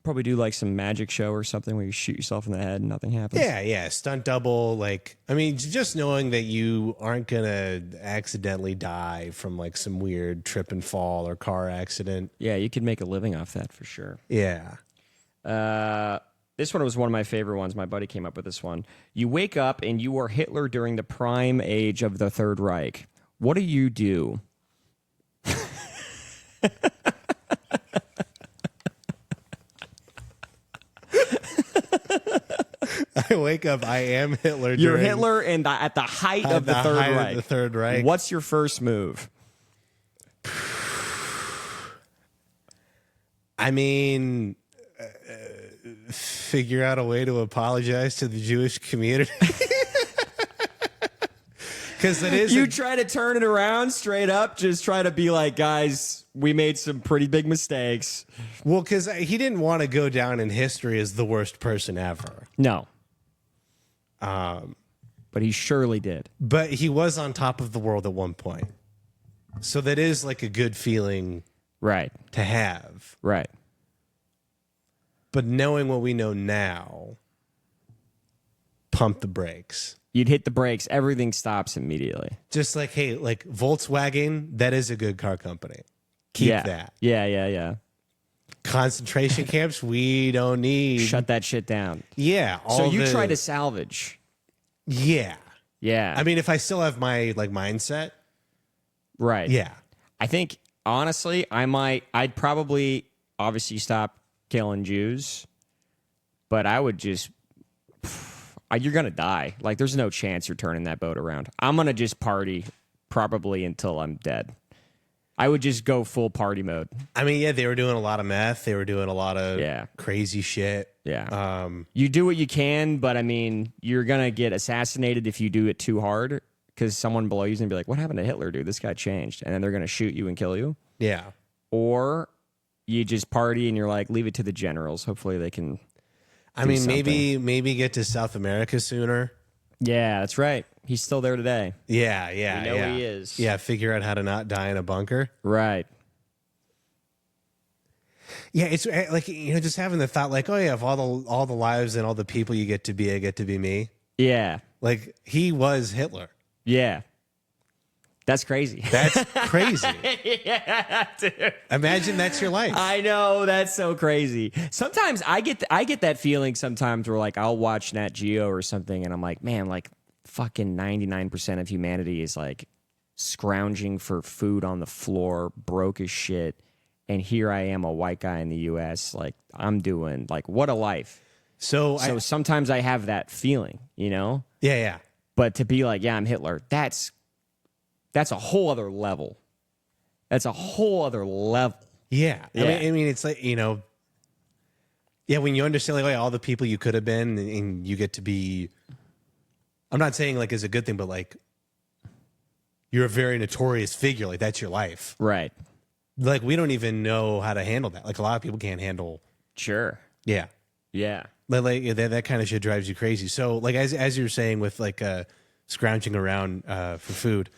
Probably do like some magic show or something where you shoot yourself in the head and nothing happens. Yeah. Stunt double. Like, I mean, just knowing that you aren't going to accidentally die from like some weird trip and fall or car accident. Yeah, you could make a living off that for sure. Yeah. This one was one of my favorite ones. My buddy came up with this one. You wake up and you are Hitler during the prime age of the Third Reich. What do you do? I wake up, I am Hitler. You're Hitler and at the height of the Third Reich. The Third Reich. What's your first move? I mean, figure out a way to apologize to the Jewish community. Because it is. You try to turn it around straight up. Just try to be like, guys, we made some pretty big mistakes. Well, because he didn't want to go down in history as the worst person ever. No. But he surely did. But he was on top of the world at one point. So that is like a good feeling. Right. To have. Right. But knowing what we know now, pump the brakes. You'd hit the brakes. Everything stops immediately. Just like, hey, like Volkswagen, that is a good car company. Keep that. Yeah. Concentration camps, we don't need. Shut that shit down. Yeah. So you try to salvage. Yeah. Yeah. I mean, if I still have my like mindset. Right. Yeah. I think, honestly, I'd probably obviously stop killing Jews, but I would just, you're going to die. Like, there's no chance you're turning that boat around. I'm going to just party probably until I'm dead. I would just go full party mode. I mean, yeah, they were doing a lot of meth. They were doing a lot of crazy shit. Yeah. You do what you can, but I mean, you're going to get assassinated if you do it too hard because someone below you is going to be like, what happened to Hitler, dude? This guy changed. And then they're going to shoot you and kill you. Yeah. Or you just party and you're like, leave it to the generals. Hopefully they can. I mean, maybe get to South America sooner. Yeah, that's right. He's still there today. Yeah. We know he is. Yeah, figure out how to not die in a bunker. Right. Yeah, it's like, just having the thought like, oh yeah, if all the lives and all the people you get to be, I get to be me. Yeah. Like he was Hitler. Yeah. That's crazy. That's crazy. Yeah, dude. Imagine that's your life. I know, that's so crazy. Sometimes I get that feeling sometimes where like I'll watch Nat Geo or something and I'm like, man, like fucking 99% of humanity is like scrounging for food on the floor, broke as shit. And here I am, a white guy in the US, like I'm doing like what a life. So sometimes I have that feeling, Yeah. But to be like, yeah, I'm Hitler, that's a whole other level. That's a whole other level. Yeah. Yeah. I mean, it's like, when you understand like all the people you could have been and you get to be, I'm not saying like it's a good thing, but like you're a very notorious figure. Like that's your life. Right. Like we don't even know how to handle that. Like a lot of people can't handle. Sure. Yeah. Yeah. Like that kind of shit drives you crazy. So like, as you're saying with like scrounging around for food,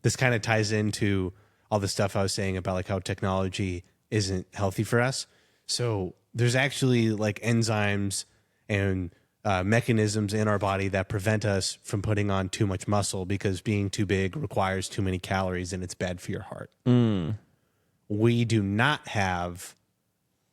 this kind of ties into all the stuff I was saying about like how technology isn't healthy for us. So there's actually like enzymes and mechanisms in our body that prevent us from putting on too much muscle because being too big requires too many calories and it's bad for your heart. We do not have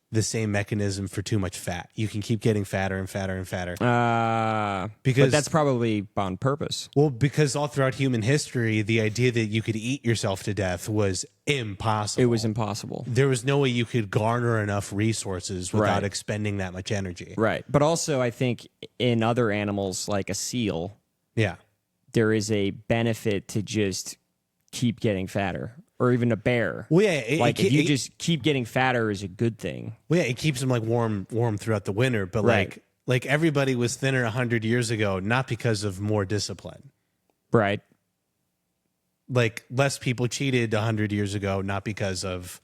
the same mechanism for too much fat. You can keep getting fatter and fatter and fatter. But that's probably on purpose. Well, because all throughout human history, the idea that you could eat yourself to death was impossible. It was impossible. There was no way you could garner enough resources without expending that much energy. Right. But also, I think in other animals, like a seal, there is a benefit to just keep getting fatter. Or even a bear. Well, yeah, if you just keep getting fatter is a good thing. Well, yeah, it keeps them like warm throughout the winter. But like everybody was thinner 100 years ago, not because of more discipline. Right. Like less people cheated 100 years ago, not because of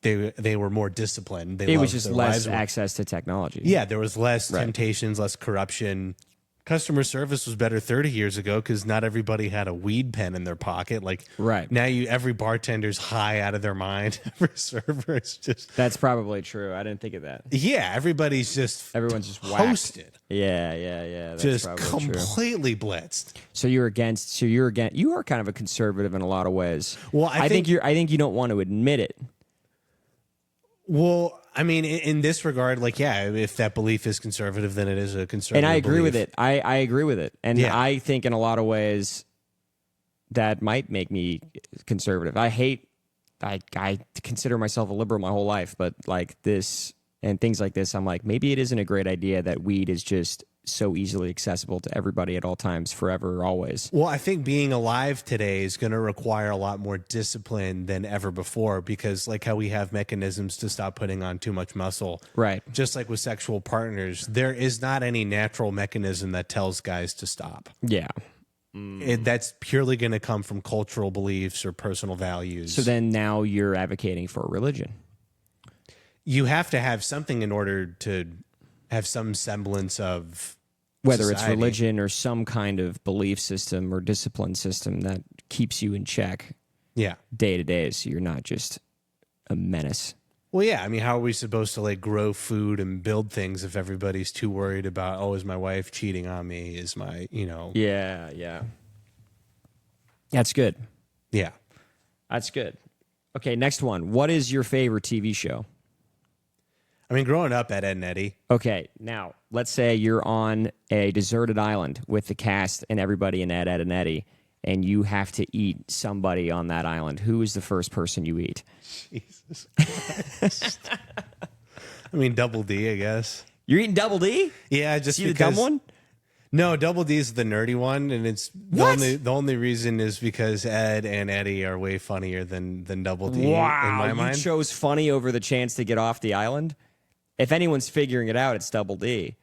they were more disciplined. It was just less access to technology. Yeah, there was less temptations, less corruption. Customer service was better 30 years ago because not everybody had a weed pen in their pocket. Like now, every bartender's high out of their mind. Every server is just. That's probably true. I didn't think of that. Yeah, everyone's just toasted. Yeah. That's just completely blitzed. So you're against. You are kind of a conservative in a lot of ways. Well, I think you don't want to admit it. Well, I mean, in this regard, like, yeah, if that belief is conservative, then it is a conservative And I agree belief. with it. I agree with it. And I think in a lot of ways that might make me conservative. I consider myself a liberal my whole life, but like this and things like this, I'm like, maybe it isn't a great idea that weed is just so easily accessible to everybody at all times, forever, always. Well, I think being alive today is going to require a lot more discipline than ever before because like how we have mechanisms to stop putting on too much muscle. Right. Just like with sexual partners, there is not any natural mechanism that tells guys to stop. Yeah. That's purely going to come from cultural beliefs or personal values. So then now you're advocating for religion. You have to have something in order to have some semblance of whether society. It's religion or some kind of belief system or discipline system that keeps you in check day to day so you're not just a menace. Well, yeah. I mean, how are we supposed to like grow food and build things if everybody's too worried about, is my wife cheating on me? Is my, Yeah. That's good. Yeah. That's good. Okay, next one. What is your favorite TV show? I mean, growing up at Ed and Eddie. Okay, now let's say you're on a deserted island with the cast and everybody in Ed, and Eddie, and you have to eat somebody on that island. Who is the first person you eat? Jesus Christ. I mean, Double D, I guess. You're eating Double D? Yeah, just See the because. dumb one? No, Double D is the nerdy one, and it's the only reason is because Ed and Eddie are way funnier than Double D in my you mind. chose funny over the chance to get off the island? If anyone's figuring it out, it's Double D.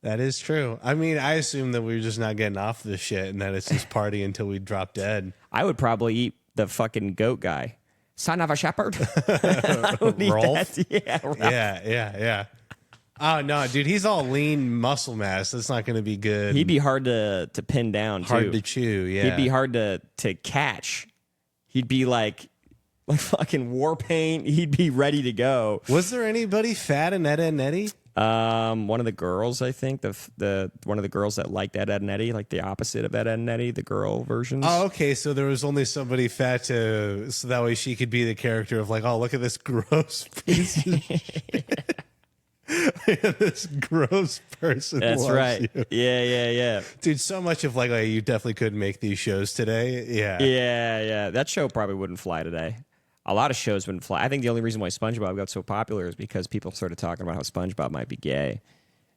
That is true. I mean, I assume that we're just not getting off this shit and that it's just party until we drop dead. I would probably eat the fucking goat guy. Son of a shepherd. I would eat Rolf? that. Yeah, Rolf. Yeah. Oh, no, dude, he's all lean muscle mass. That's not going to be good. He'd be hard to pin down, too. hard to chew, yeah. He'd be hard to catch. He'd be like fucking war paint. He'd be ready to go. Was there anybody fat in Ed and Eddie? One of the girls, I think, the one of the girls that liked Ed, and Eddie, like the opposite of Ed and Eddie, the girl versions. Oh, okay. So there was only somebody fat so that way she could be the character of like, oh, look at this gross piece of shit. This gross person. That's loves right. you. Yeah. Dude, so much of like you definitely could make these shows today. Yeah. Yeah. That show probably wouldn't fly today. A lot of shows wouldn't fly. I think the only reason why SpongeBob got so popular is because people started talking about how SpongeBob might be gay.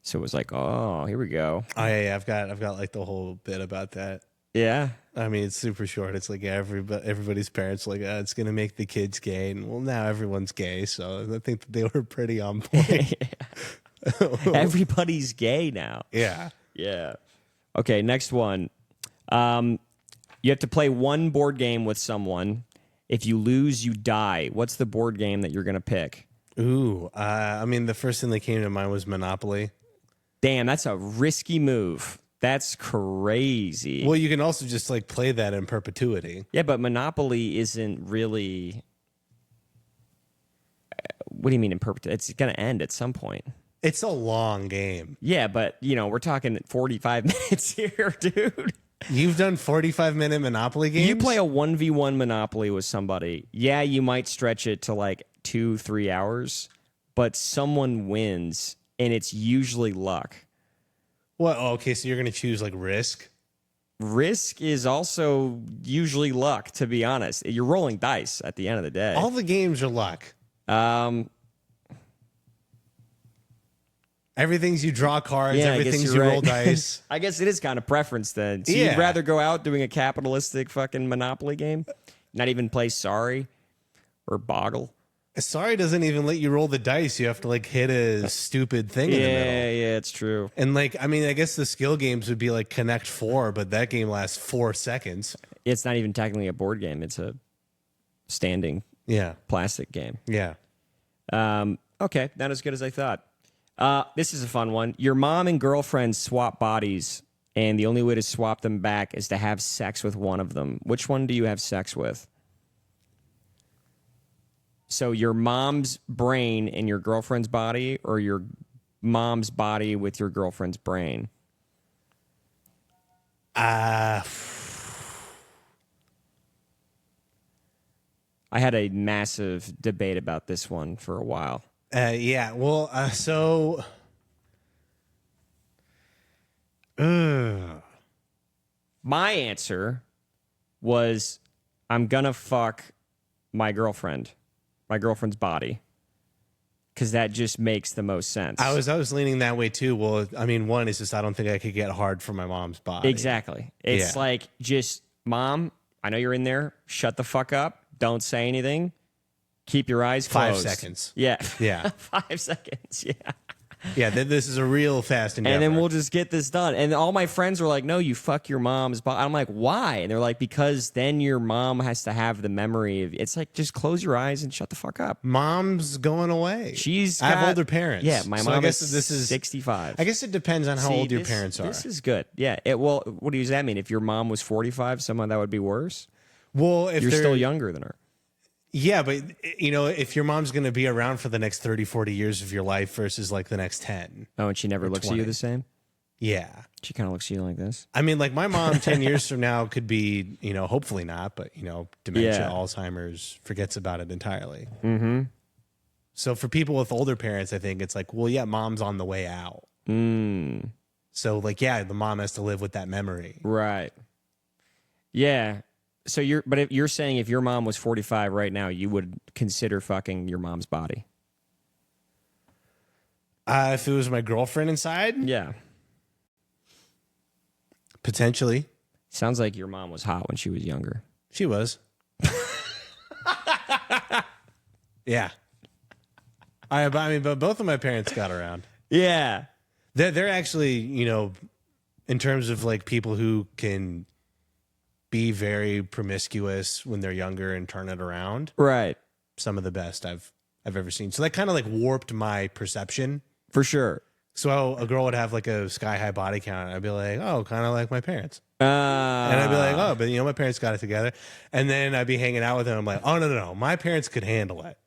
So it was like, oh, here we go. Oh yeah, I've got like the whole bit about that. Yeah. I mean, it's super short. It's like everybody's parents are like, it's gonna make the kids gay, and well, now everyone's gay. So I think that they were pretty on point. Everybody's gay now. Yeah. Yeah. Okay, next one. You have to play one board game with someone. If you lose, you die. What's the board game that you're going to pick? Ooh, I mean, the first thing that came to mind was Monopoly. Damn, that's a risky move. That's crazy. Well, you can also just like play that in perpetuity. Yeah, but Monopoly isn't really. What do you mean in perpetuity? It's going to end at some point. It's a long game. Yeah, but we're talking 45 minutes here, dude. You've done 45-minute Monopoly games? You play a 1v1 Monopoly with somebody. Yeah, you might stretch it to like 2-3 hours, but someone wins, and it's usually luck. What? Oh, okay, so you're going to choose like Risk? Risk is also usually luck, to be honest. You're rolling dice at the end of the day. All the games are luck. Everything's you draw cards, Yeah, everything's you roll dice. I guess it is kind of preference then. So Yeah. you'd rather go out doing a capitalistic fucking Monopoly game? Not even play Sorry or Boggle? Sorry doesn't even let you roll the dice. You have to like hit a stupid thing in the middle. Yeah, it's true. And like, I mean, I guess the skill games would be like Connect 4, but that game lasts 4 seconds. It's not even technically a board game. It's a standing Yeah. plastic game. Yeah. Okay, not as good as I thought. This is a fun one. Your mom and girlfriend swap bodies, and the only way to swap them back is to have sex with one of them. Which one do you have sex with? So your mom's brain in your girlfriend's body, or your mom's body with your girlfriend's brain? I had a massive debate about this one for a while. Yeah. Well, so. My answer was I'm gonna fuck my girlfriend's body, because that just makes the most sense. I was leaning that way too. Well, I mean, one is just I don't think I could get hard for my mom's body. Exactly. It's Yeah. like, just, Mom, I know you're in there. Shut the fuck up. Don't say anything. Keep your eyes 5 closed. seconds. Yeah. Yeah. 5 seconds. Yeah. Yeah. This is a real fast endeavor. And then we'll just get this done. And all my friends were like, no, you fuck your mom's body. I'm like, why? And they're like, because then your mom has to have the memory of, it's like, just close your eyes and shut the fuck up. Mom's going away. I have older parents. Yeah, my So mom I guess is this is 65. I guess it depends on how old your parents are. This is good. Yeah. Well, what does that mean? If your mom was 45, someone that would be worse? Well, if You're they're still younger than her. Yeah, but if your mom's going to be around for the next 30, 40 years of your life versus like the next 10. Oh, and she never looks at you 20. the same? Yeah. She kind of looks to you like this. I mean, like my mom 10 years from now could be, hopefully not, but, dementia, Yeah. Alzheimer's, forgets about it entirely. Mm-hmm. So for people with older parents, I think it's like, well, yeah, mom's on the way out. Mm. So like, yeah, the mom has to live with that memory. Right. Yeah. So if you're saying if your mom was 45 right now, you would consider fucking your mom's body. If it was my girlfriend inside, Yeah. potentially. Sounds like your mom was hot when she was younger. She was. Yeah. But both of my parents got around. Yeah. They're actually, in terms of like people who can be very promiscuous when they're younger and turn it around. Right. Some of the best I've ever seen. So that kind of like warped my perception. For sure. So a girl would have like a sky high body count. And I'd be like, oh, kind of like my parents. And And I'd be like, oh, but my parents got it together. And then I'd be hanging out with them. I'm like, oh, no. My parents could handle it.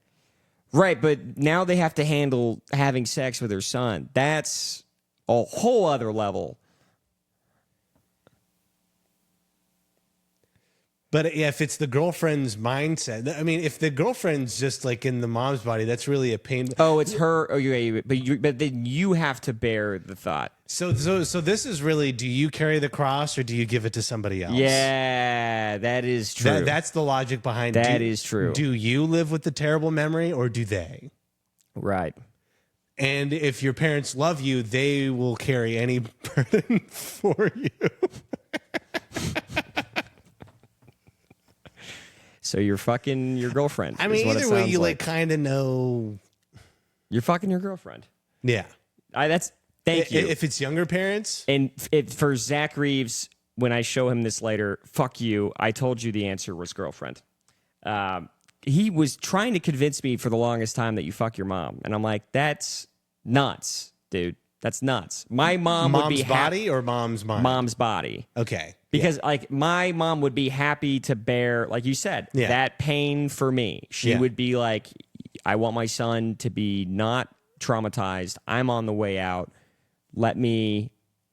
right, but now they have to handle having sex with their son. That's a whole other level. But yeah, if it's the girlfriend's mindset, I mean, if the girlfriend's just like in the mom's body, that's really a pain. Oh, it's her. Oh, but then you have to bear the thought. So this is really, do you carry the cross or do you give it to somebody else? Yeah, that is true. That's the logic behind That do, is true. Do you live with the terrible memory or do they? Right. And if your parents love you, they will carry any burden for you. So you're fucking your girlfriend. I mean, is what it either way, sounds you like kind of know. You're fucking your girlfriend. Yeah. Thank you. If it's younger parents. And for Zach Reeves, when I show him this later, fuck you. I told you the answer was girlfriend. He was trying to convince me for the longest time that you fuck your mom. And I'm like, that's nuts, dude. That's nuts. My mom would be Mom's body or mom's mind? Mom's body. Okay. Because like my mom would be happy to bear, like you said, that pain for me. She would be like, I want my son to be not traumatized. I'm on the way out. Let me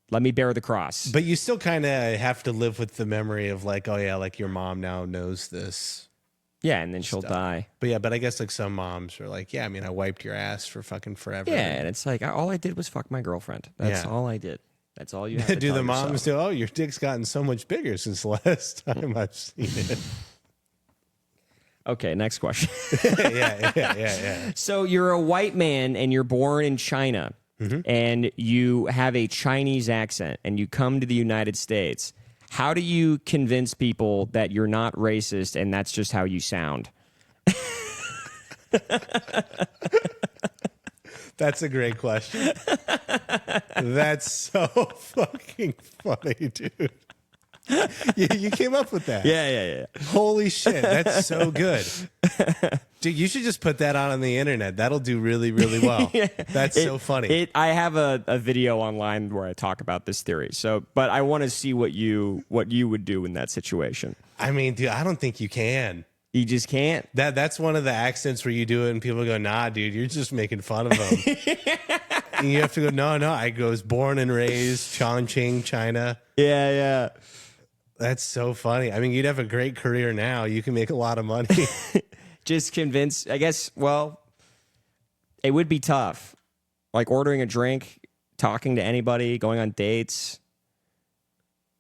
bear the cross. But you still kind of have to live with the memory of like, oh yeah, like your mom now knows this. Yeah, and then she'll die. But I guess like some moms are like, yeah, I mean, I wiped your ass for fucking forever. Yeah, and it's like all I did was fuck my girlfriend. That's all I did. That's all you have to do tell the yourself. moms do? Oh, your dick's gotten so much bigger since the last time I've seen it. Okay, next question. Yeah. So you're a white man and you're born in China, and you have a Chinese accent, and you come to the United States. How do you convince people that you're not racist and that's just how you sound? That's a great question. That's so fucking funny, dude. You came up with that. Yeah. Holy shit, that's so good. Dude, you should just put that on the internet. That'll do really, really well. That's so funny. I have a video online where I talk about this theory. But I want to see what you would do in that situation. I mean, dude, I don't think you can. You just can't. That's one of the accents where you do it and people go, nah, dude, you're just making fun of them. And you have to go, no, I was born and raised Chongqing, China. Yeah. That's so funny. I mean, you'd have a great career now. You can make a lot of money. Just convince, I guess, well, it would be tough. Like ordering a drink, talking to anybody, going on dates.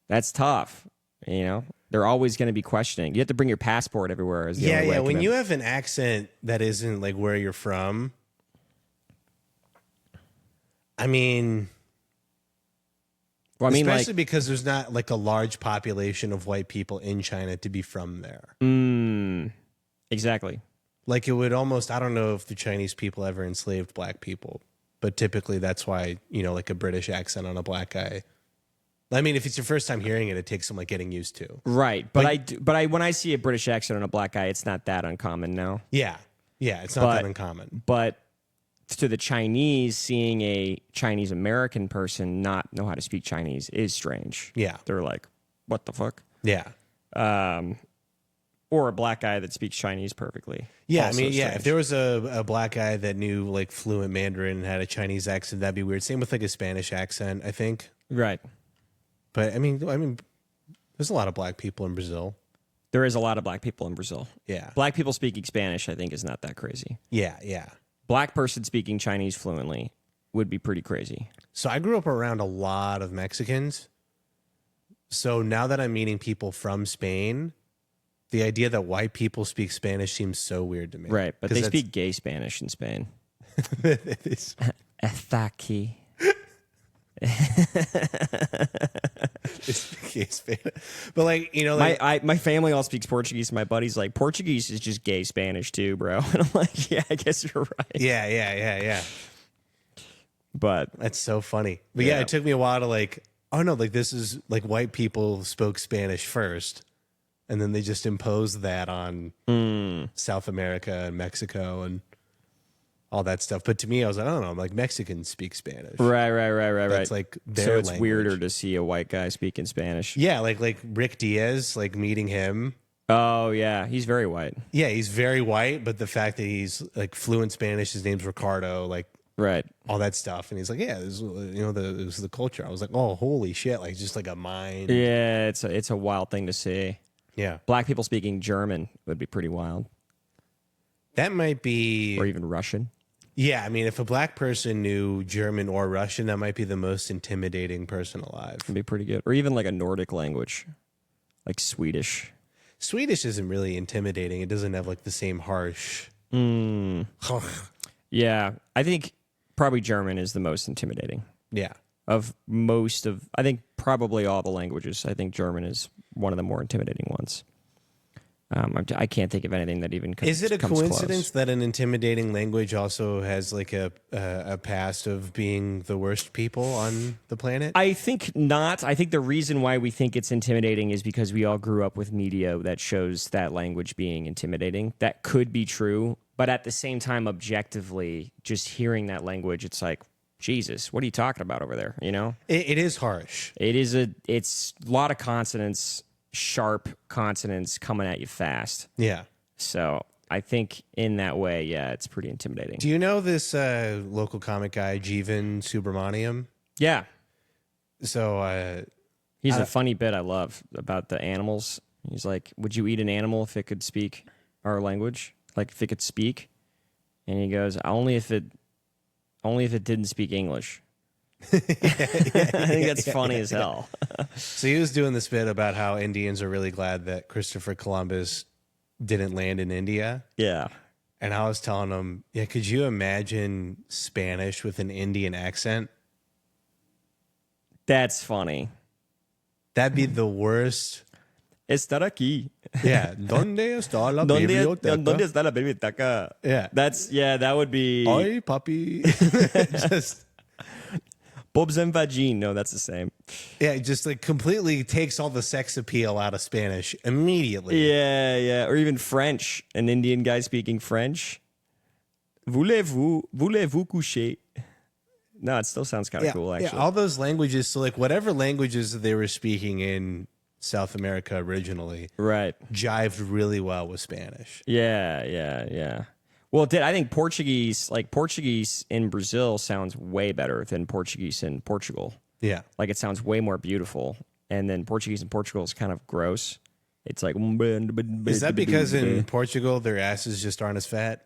That's tough. You know, they're always going to be questioning. You have to bring your passport everywhere. As the only way to When come you in. have an accent that isn't like where you're from, I mean, well, especially because there's not like a large population of white people in China to be from there. Exactly. Like it would almost, I don't know if the Chinese people ever enslaved black people, but typically that's why, like a British accent on a black guy. I mean, if it's your first time hearing it, it takes some like getting used to. Right. But when I see a British accent on a black guy, it's not that uncommon now. Yeah, it's not that uncommon. But to the Chinese, seeing a Chinese American person not know how to speak Chinese is strange. Yeah. They're like, what the fuck? Yeah. Or a black guy that speaks Chinese perfectly. Yeah, I Also mean, yeah, strange. if there was a black guy that knew like fluent Mandarin and had a Chinese accent, that'd be weird. Same with like a Spanish accent, I think. Right. But I mean, there's a lot of black people in Brazil. There is a lot of black people in Brazil. Yeah. Black people speaking Spanish, I think, is not that crazy. Yeah, yeah. Black person speaking Chinese fluently would be pretty crazy. So I grew up around a lot of Mexicans. So now that I'm meeting people from Spain, the idea that white people speak Spanish seems so weird to me. Right, but 'Cause they that's- speak gay Spanish in Spain. it's- Está aquí. it's gay Spanish. But like, you know, like, My family all speaks Portuguese. My buddy's like, Portuguese is just gay Spanish too, bro. And I'm like, yeah, I guess you're right. yeah. But That's so funny. But yeah, Yeah. it took me a while to like, oh no, like this is like white people spoke Spanish first. And then they just imposed that on South America and Mexico and all that stuff. But to me, I was like, I don't know, I'm like Mexicans speak Spanish. right. That's like their so it's language. weirder to see a white guy speaking Spanish. Yeah, like Rick Diaz, like meeting him. Oh yeah, he's very white. Yeah, he's very white, but the fact that he's like fluent Spanish, his name's Ricardo, like Right. all that stuff, and he's like, yeah, this is, it was the culture. I was like, oh, holy shit, like just like a mind. Yeah, it's a wild thing to see. Yeah, Black people speaking German would be pretty wild, that might be. or even Russian. Yeah, I mean, if a black person knew German or Russian, that might be the most intimidating person alive. Would be pretty good, or even like a Nordic language, like Swedish. Swedish isn't really intimidating. It doesn't have like the same harsh. Yeah, I think probably German is the most intimidating Yeah. of most of. I think probably all the languages. I think German is one of the more intimidating ones. I can't think of anything that even comes. Is it a comes coincidence close. that an intimidating language also has like a past of being the worst people on the planet? I think not. I think the reason why we think it's intimidating is because we all grew up with media that shows that language being intimidating. That could be true, but at the same time, objectively, just hearing that language, it's like, Jesus, what are you talking about over there? You know, It is harsh. it's a lot of consonants, sharp consonants coming at you fast. Yeah. So I think in that way, yeah, it's pretty intimidating. Do you know this local comic guy, Jeevan Subramaniam? Yeah, So he's a funny bit I love about the animals. He's like, would you eat an animal if it could speak our language? Like if it could speak? And he goes, only if it didn't speak English. I think that's funny as hell. So he was doing this bit about how Indians are really glad that Christopher Columbus didn't land in India. Yeah. And I was telling him, yeah, could you imagine Spanish with an Indian accent? That's funny. That'd be the worst. Estar aquí. Yeah. ¿Dónde está la ¿Dónde biblioteca? está la biblioteca? Yeah. That would be Oi, puppy. Just, Bob's and Vagine. No, that's the same. yeah, it just like completely takes all the sex appeal out of Spanish immediately. Yeah. Or even French. An Indian guy speaking French. Voulez-vous coucher? No, it still sounds kind of cool, actually. Yeah, all those languages. So, like, whatever languages they were speaking in South America originally Right. jived really well with Spanish. Yeah. Well, I think Portuguese in Brazil sounds way better than Portuguese in Portugal. Yeah. Like it sounds way more beautiful. And then Portuguese in Portugal is kind of gross. It's like. Is that because in Portugal their asses just aren't as fat?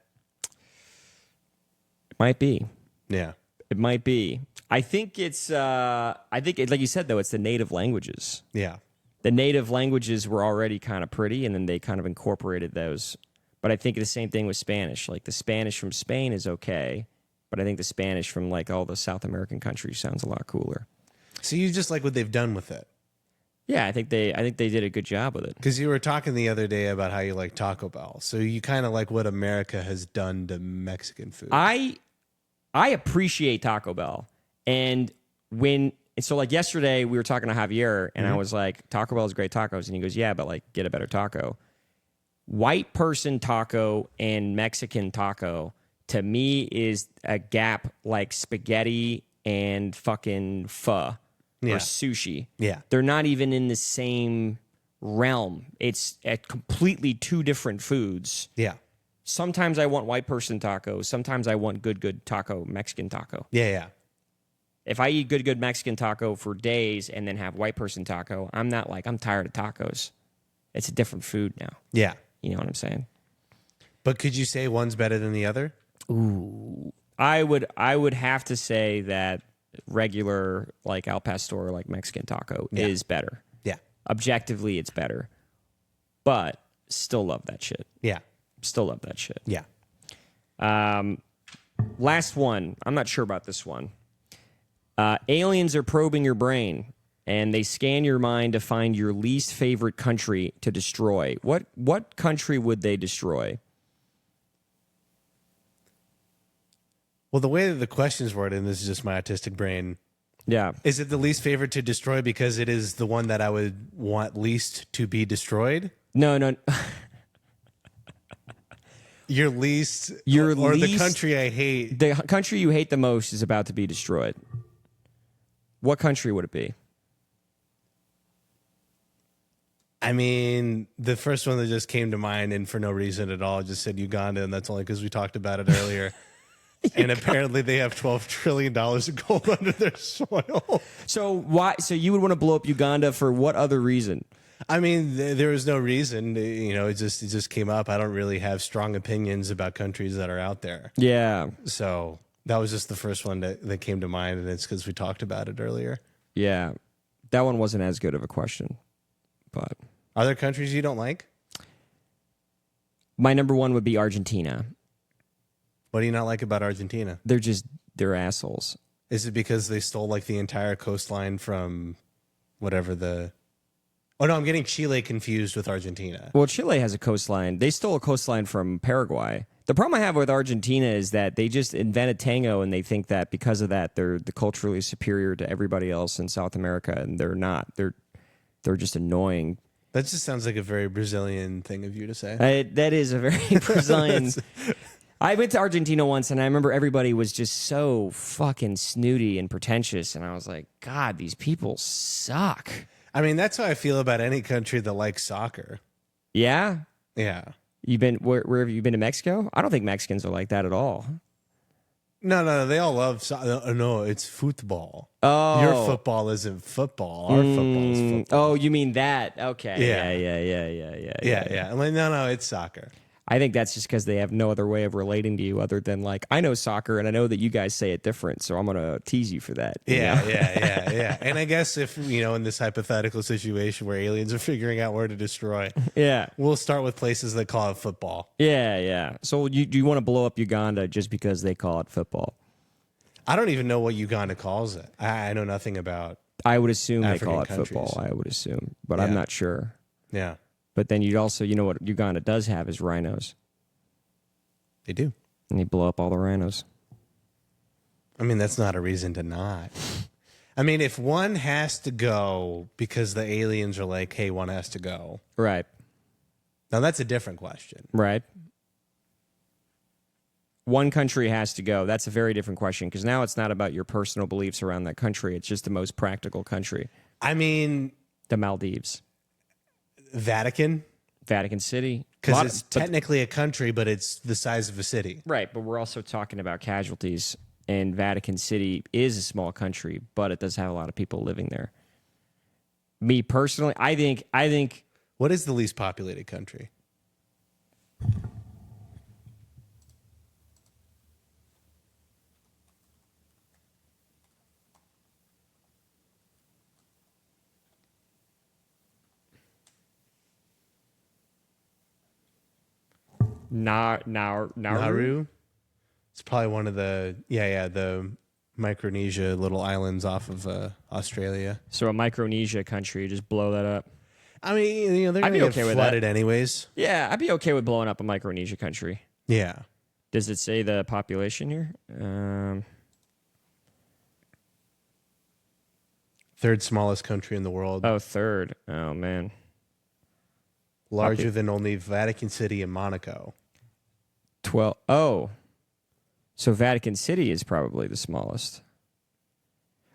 It might be. Yeah. It might be. I think like you said, though, it's the native languages. Yeah. The native languages were already kind of pretty, and then they kind of incorporated those. But I think the same thing with Spanish. Like the Spanish from Spain is okay, but I think the Spanish from like all the South American countries sounds a lot cooler. So you just like what they've done with it. Yeah, I think they did a good job with it. Because you were talking the other day about how you like Taco Bell. So you kind of like what America has done to Mexican food. I appreciate Taco Bell, and so like yesterday we were talking to Javier, and I was like, Taco Bell is great tacos, and he goes, yeah, but like get a better taco. White person taco and Mexican taco to me is a gap like spaghetti and fucking pho Yeah. or sushi. Yeah. They're not even in the same realm. It's at completely two different foods. Yeah. Sometimes I want white person tacos. Sometimes I want good taco, Mexican taco. Yeah. If I eat good Mexican taco for days and then have white person taco, I'm not like, I'm tired of tacos. It's a different food now. Yeah. You know what I'm saying? But could you say one's better than the other? Ooh. I would have to say that regular, like al pastor, like Mexican taco is better. Yeah. Objectively, it's better. But still love that shit. Yeah. Still love that shit. Yeah. Last one. I'm not sure about this one. Aliens are probing your brain, and they scan your mind to find your least favorite country to destroy. What country would they destroy? Well, the way that the question's worded, and this is just my autistic brain, Yeah. is it the least favorite to destroy because it is the one that I would want least to be destroyed? No. Your least, Your or the least- country I hate. The country you hate the most is about to be destroyed. What country would it be? I mean, the first one that just came to mind, and for no reason at all, just said Uganda, and that's only because we talked about it earlier. And apparently they have $12 trillion of gold under their soil. So why? So you would want to blow up Uganda for what other reason? I mean, there was no reason. You know, it just came up. I don't really have strong opinions about countries that are out there. Yeah. So that was just the first one that came to mind, and it's because we talked about it earlier. Yeah. That one wasn't as good of a question. But Are there countries you don't like? my number one would be Argentina. What do you not like about Argentina? They're assholes. Is it because they stole like the entire coastline from whatever the... Oh, no, I'm getting Chile confused with Argentina. Well, Chile has a coastline. They stole a coastline from Paraguay. The problem I have with Argentina is that they just invented tango, and they think that because of that, they're the culturally superior to everybody else in South America, and they're not. They're just annoying. That just sounds like a very Brazilian thing of you to say. That is a very Brazilian... I went to Argentina once, and I remember everybody was just so fucking snooty and pretentious, and I was like, God, these people suck. I mean, that's how I feel about any country that likes soccer. Yeah? Yeah. You've been where have you been to Mexico? I don't think Mexicans are like that at all. No, they all love soccer. No, it's football. Oh. Your football isn't football. Our football is football. Oh, you mean that? Okay. Yeah. I'm like, no, it's soccer. I think that's just because they have no other way of relating to you other than like, I know soccer and I know that you guys say it different, so I'm gonna tease you for that. Yeah. And I guess if, in this hypothetical situation where aliens are figuring out where to destroy, Yeah. we'll start with places that call it football. Yeah. So do you want to blow up Uganda just because they call it football? I don't even know what Uganda calls it. I know nothing about. I would assume African they call it countries. football. I would assume, but I'm Yeah. not sure. Yeah, But then you'd also, what Uganda does have is rhinos, they do. and you blow up all the rhinos. I mean, that's not a reason to not. I mean, if one has to go because the aliens are like, hey, one has to go. Right. Now, that's a different question. Right. One country has to go. That's a very different question because now it's not about your personal beliefs around that country. It's just the most practical country. I mean, The Maldives, Vatican, Vatican City. because it's technically a country, but it's the size of a city. Right, but we're also talking about casualties. And Vatican City is a small country, but it does have a lot of people living there. Me personally, I think What is the least populated country? Nauru. It's probably one of the the Micronesia little islands off of Australia. So a Micronesia country, just blow that up. I mean, they're I'd going be to okay get with flooded anyways. Yeah, I'd be okay with blowing up a Micronesia country. Yeah. Does it say the population here? Third smallest country in the world. Oh, third. Oh, man. Larger than only Vatican City and Monaco. 12. Oh. So Vatican City is probably the smallest.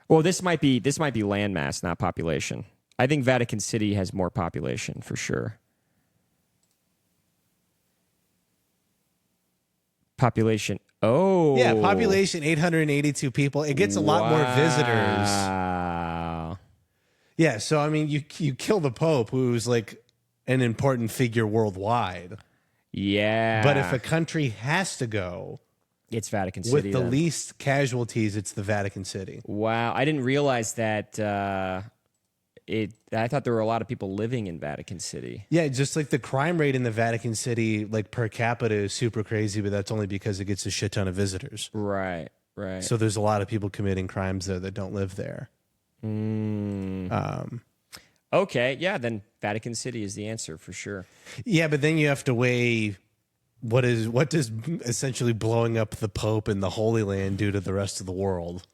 Well, this might be landmass, not population. I think Vatican City has more population for sure. Population. Oh. Yeah, population 882 people. It gets a lot more visitors. Wow. Yeah, so I mean, you kill the Pope, who's like an important figure worldwide. Yeah. But if a country has to go it's Vatican City with the then. least casualties, it's the Vatican City. Wow. I didn't realize that I thought there were a lot of people living in Vatican City. Yeah, just like the crime rate in the Vatican City, like per capita, is super crazy, but that's only because it gets a shit ton of visitors. Right. So there's a lot of people committing crimes there that don't live there. Okay, yeah, then Vatican City is the answer for sure. Yeah, but then you have to weigh what does essentially blowing up the Pope and the Holy Land do to the rest of the world?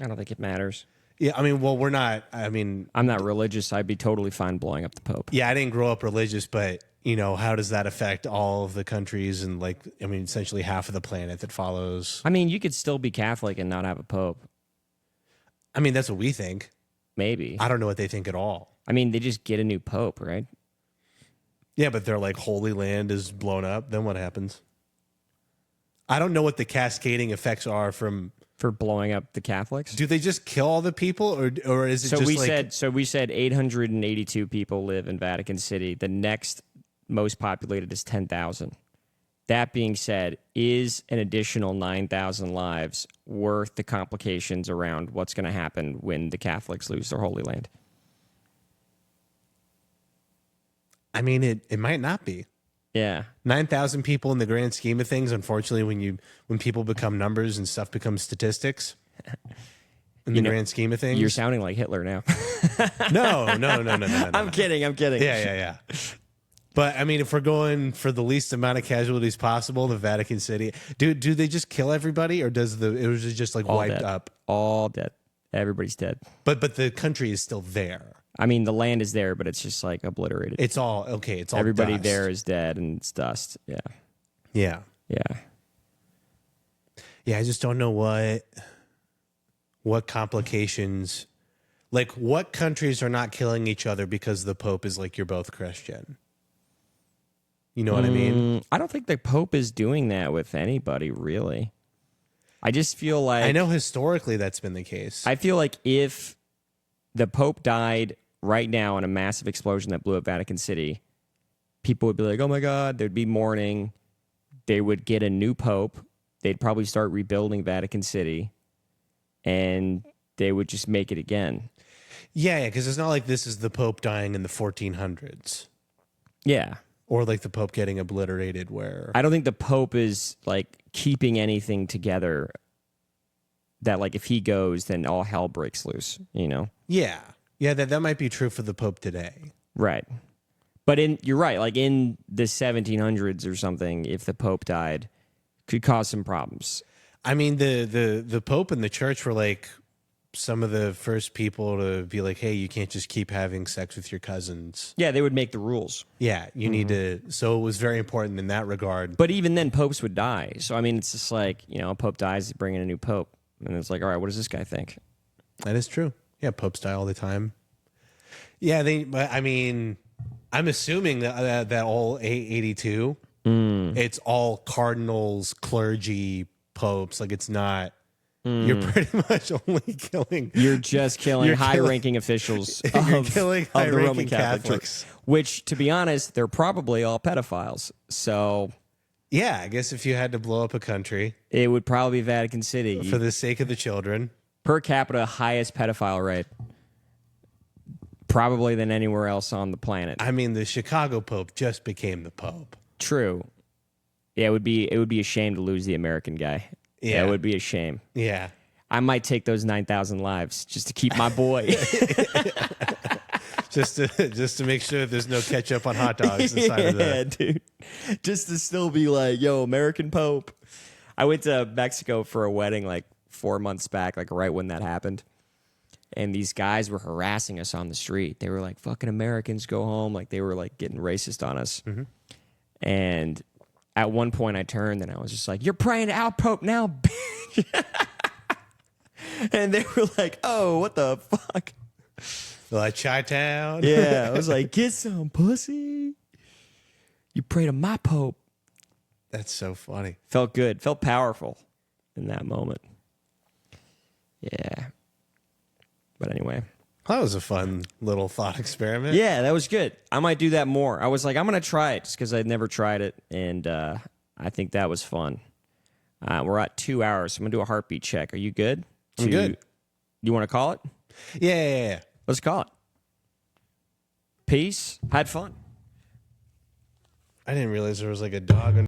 I don't think it matters. Yeah, I mean, well, we're not. I mean, I'm not religious. I'd be totally fine blowing up the Pope. yeah, I didn't grow up religious, but you know, how does that affect all of the countries and like, I mean, essentially half of the planet that follows? I mean, you could still be Catholic and not have a Pope. I mean, that's what we think. Maybe. I don't know what they think at all. I mean, they just get a new Pope, right? Yeah, but they're like, Holy Land is blown up. Then what happens? I don't know what the cascading effects are from. For blowing up the Catholics? Do they just kill all the people, or is it So just we like? we said 882 people live in Vatican City. The next most populated is 10,000. That being said, is an additional 9,000 lives worth the complications around what's going to happen when the Catholics lose their Holy Land? I mean, it might not be. Yeah. 9,000 people in the grand scheme of things. Unfortunately, when people become numbers and stuff becomes statistics, in the grand scheme of things, You're sounding like Hitler now. no. I'm kidding. Yeah. But I mean, if we're going for the least amount of casualties possible, the Vatican City, do they just kill everybody, or it was just like All wiped dead. up? All dead. Everybody's dead. But the country is still there. I mean, the land is there, but it's just like obliterated. It's all okay. It's all Everybody dust. there is dead and it's dust. Yeah. Yeah. I just don't know what complications, like what countries are not killing each other because the Pope is like, you're both Christian. You know what I mean? I don't think the Pope is doing that with anybody, really. I just feel like... I know historically that's been the case. I feel like if the Pope died right now in a massive explosion that blew up Vatican City, people would be like, oh my God, there'd be mourning. They would get a new Pope. They'd probably start rebuilding Vatican City. And they would just make it again. Yeah, because it's not like this is the Pope dying in the 1400s. Yeah. Or like the Pope getting obliterated where... I don't think the Pope is like keeping anything together that like if he goes, then all hell breaks loose, you know? Yeah. Yeah, that might be true for the Pope today. Right. But you're right, like in the 1700s or something, if the Pope died, could cause some problems. I mean, the Pope and the church were like some of the first people to be like, hey, you can't just keep having sex with your cousins. Yeah, they would make the rules. Yeah, you need to. So it was very important in that regard. But even then, popes would die. So, I mean, it's just like, you know, a pope dies, you bring in a new pope. And it's like, all right, what does this guy think? That is true. Yeah, popes die all the time. Yeah, I mean, I'm assuming that all 82, it's all cardinals, clergy, popes. Like, it's not... You're pretty much only killing... You're just killing high-ranking officials of the Roman Catholic Church. Which, to be honest, they're probably all pedophiles. So... Yeah, I guess if you had to blow up a country... It would probably be Vatican City. For the sake of the children. Per capita, highest pedophile rate. Probably than anywhere else on the planet. I mean, the Chicago Pope just became the Pope. True. Yeah, it would be a shame to lose the American guy. Yeah, it would be a shame. Yeah. I might take those 9,000 lives just to keep my boy. just to make sure there's no ketchup on hot dogs inside of that. Yeah, dude. Just to still be like, yo, American Pope. I went to Mexico for a wedding like 4 months back, like right when that happened. And these guys were harassing us on the street. They were like, fucking Americans, go home. Like they were like getting racist on us. Mm-hmm. And at one point I turned and I was just like, you're praying to our Pope now, bitch. And they were like, oh, what the fuck? Like Chi-Town. Yeah, I was like, get some pussy. You pray to my Pope. That's so funny. Felt good. Felt powerful in that moment. Yeah. But anyway. That was a fun little thought experiment. Yeah, that was good. I might do that more. I was like, I'm going to try it just because I'd never tried it. And I think that was fun. We're at 2 hours. So I'm going to do a heartbeat check. Are you good? I'm good. You want to call it? Yeah. Let's call it. Peace. Had fun. I didn't realize there was like a dog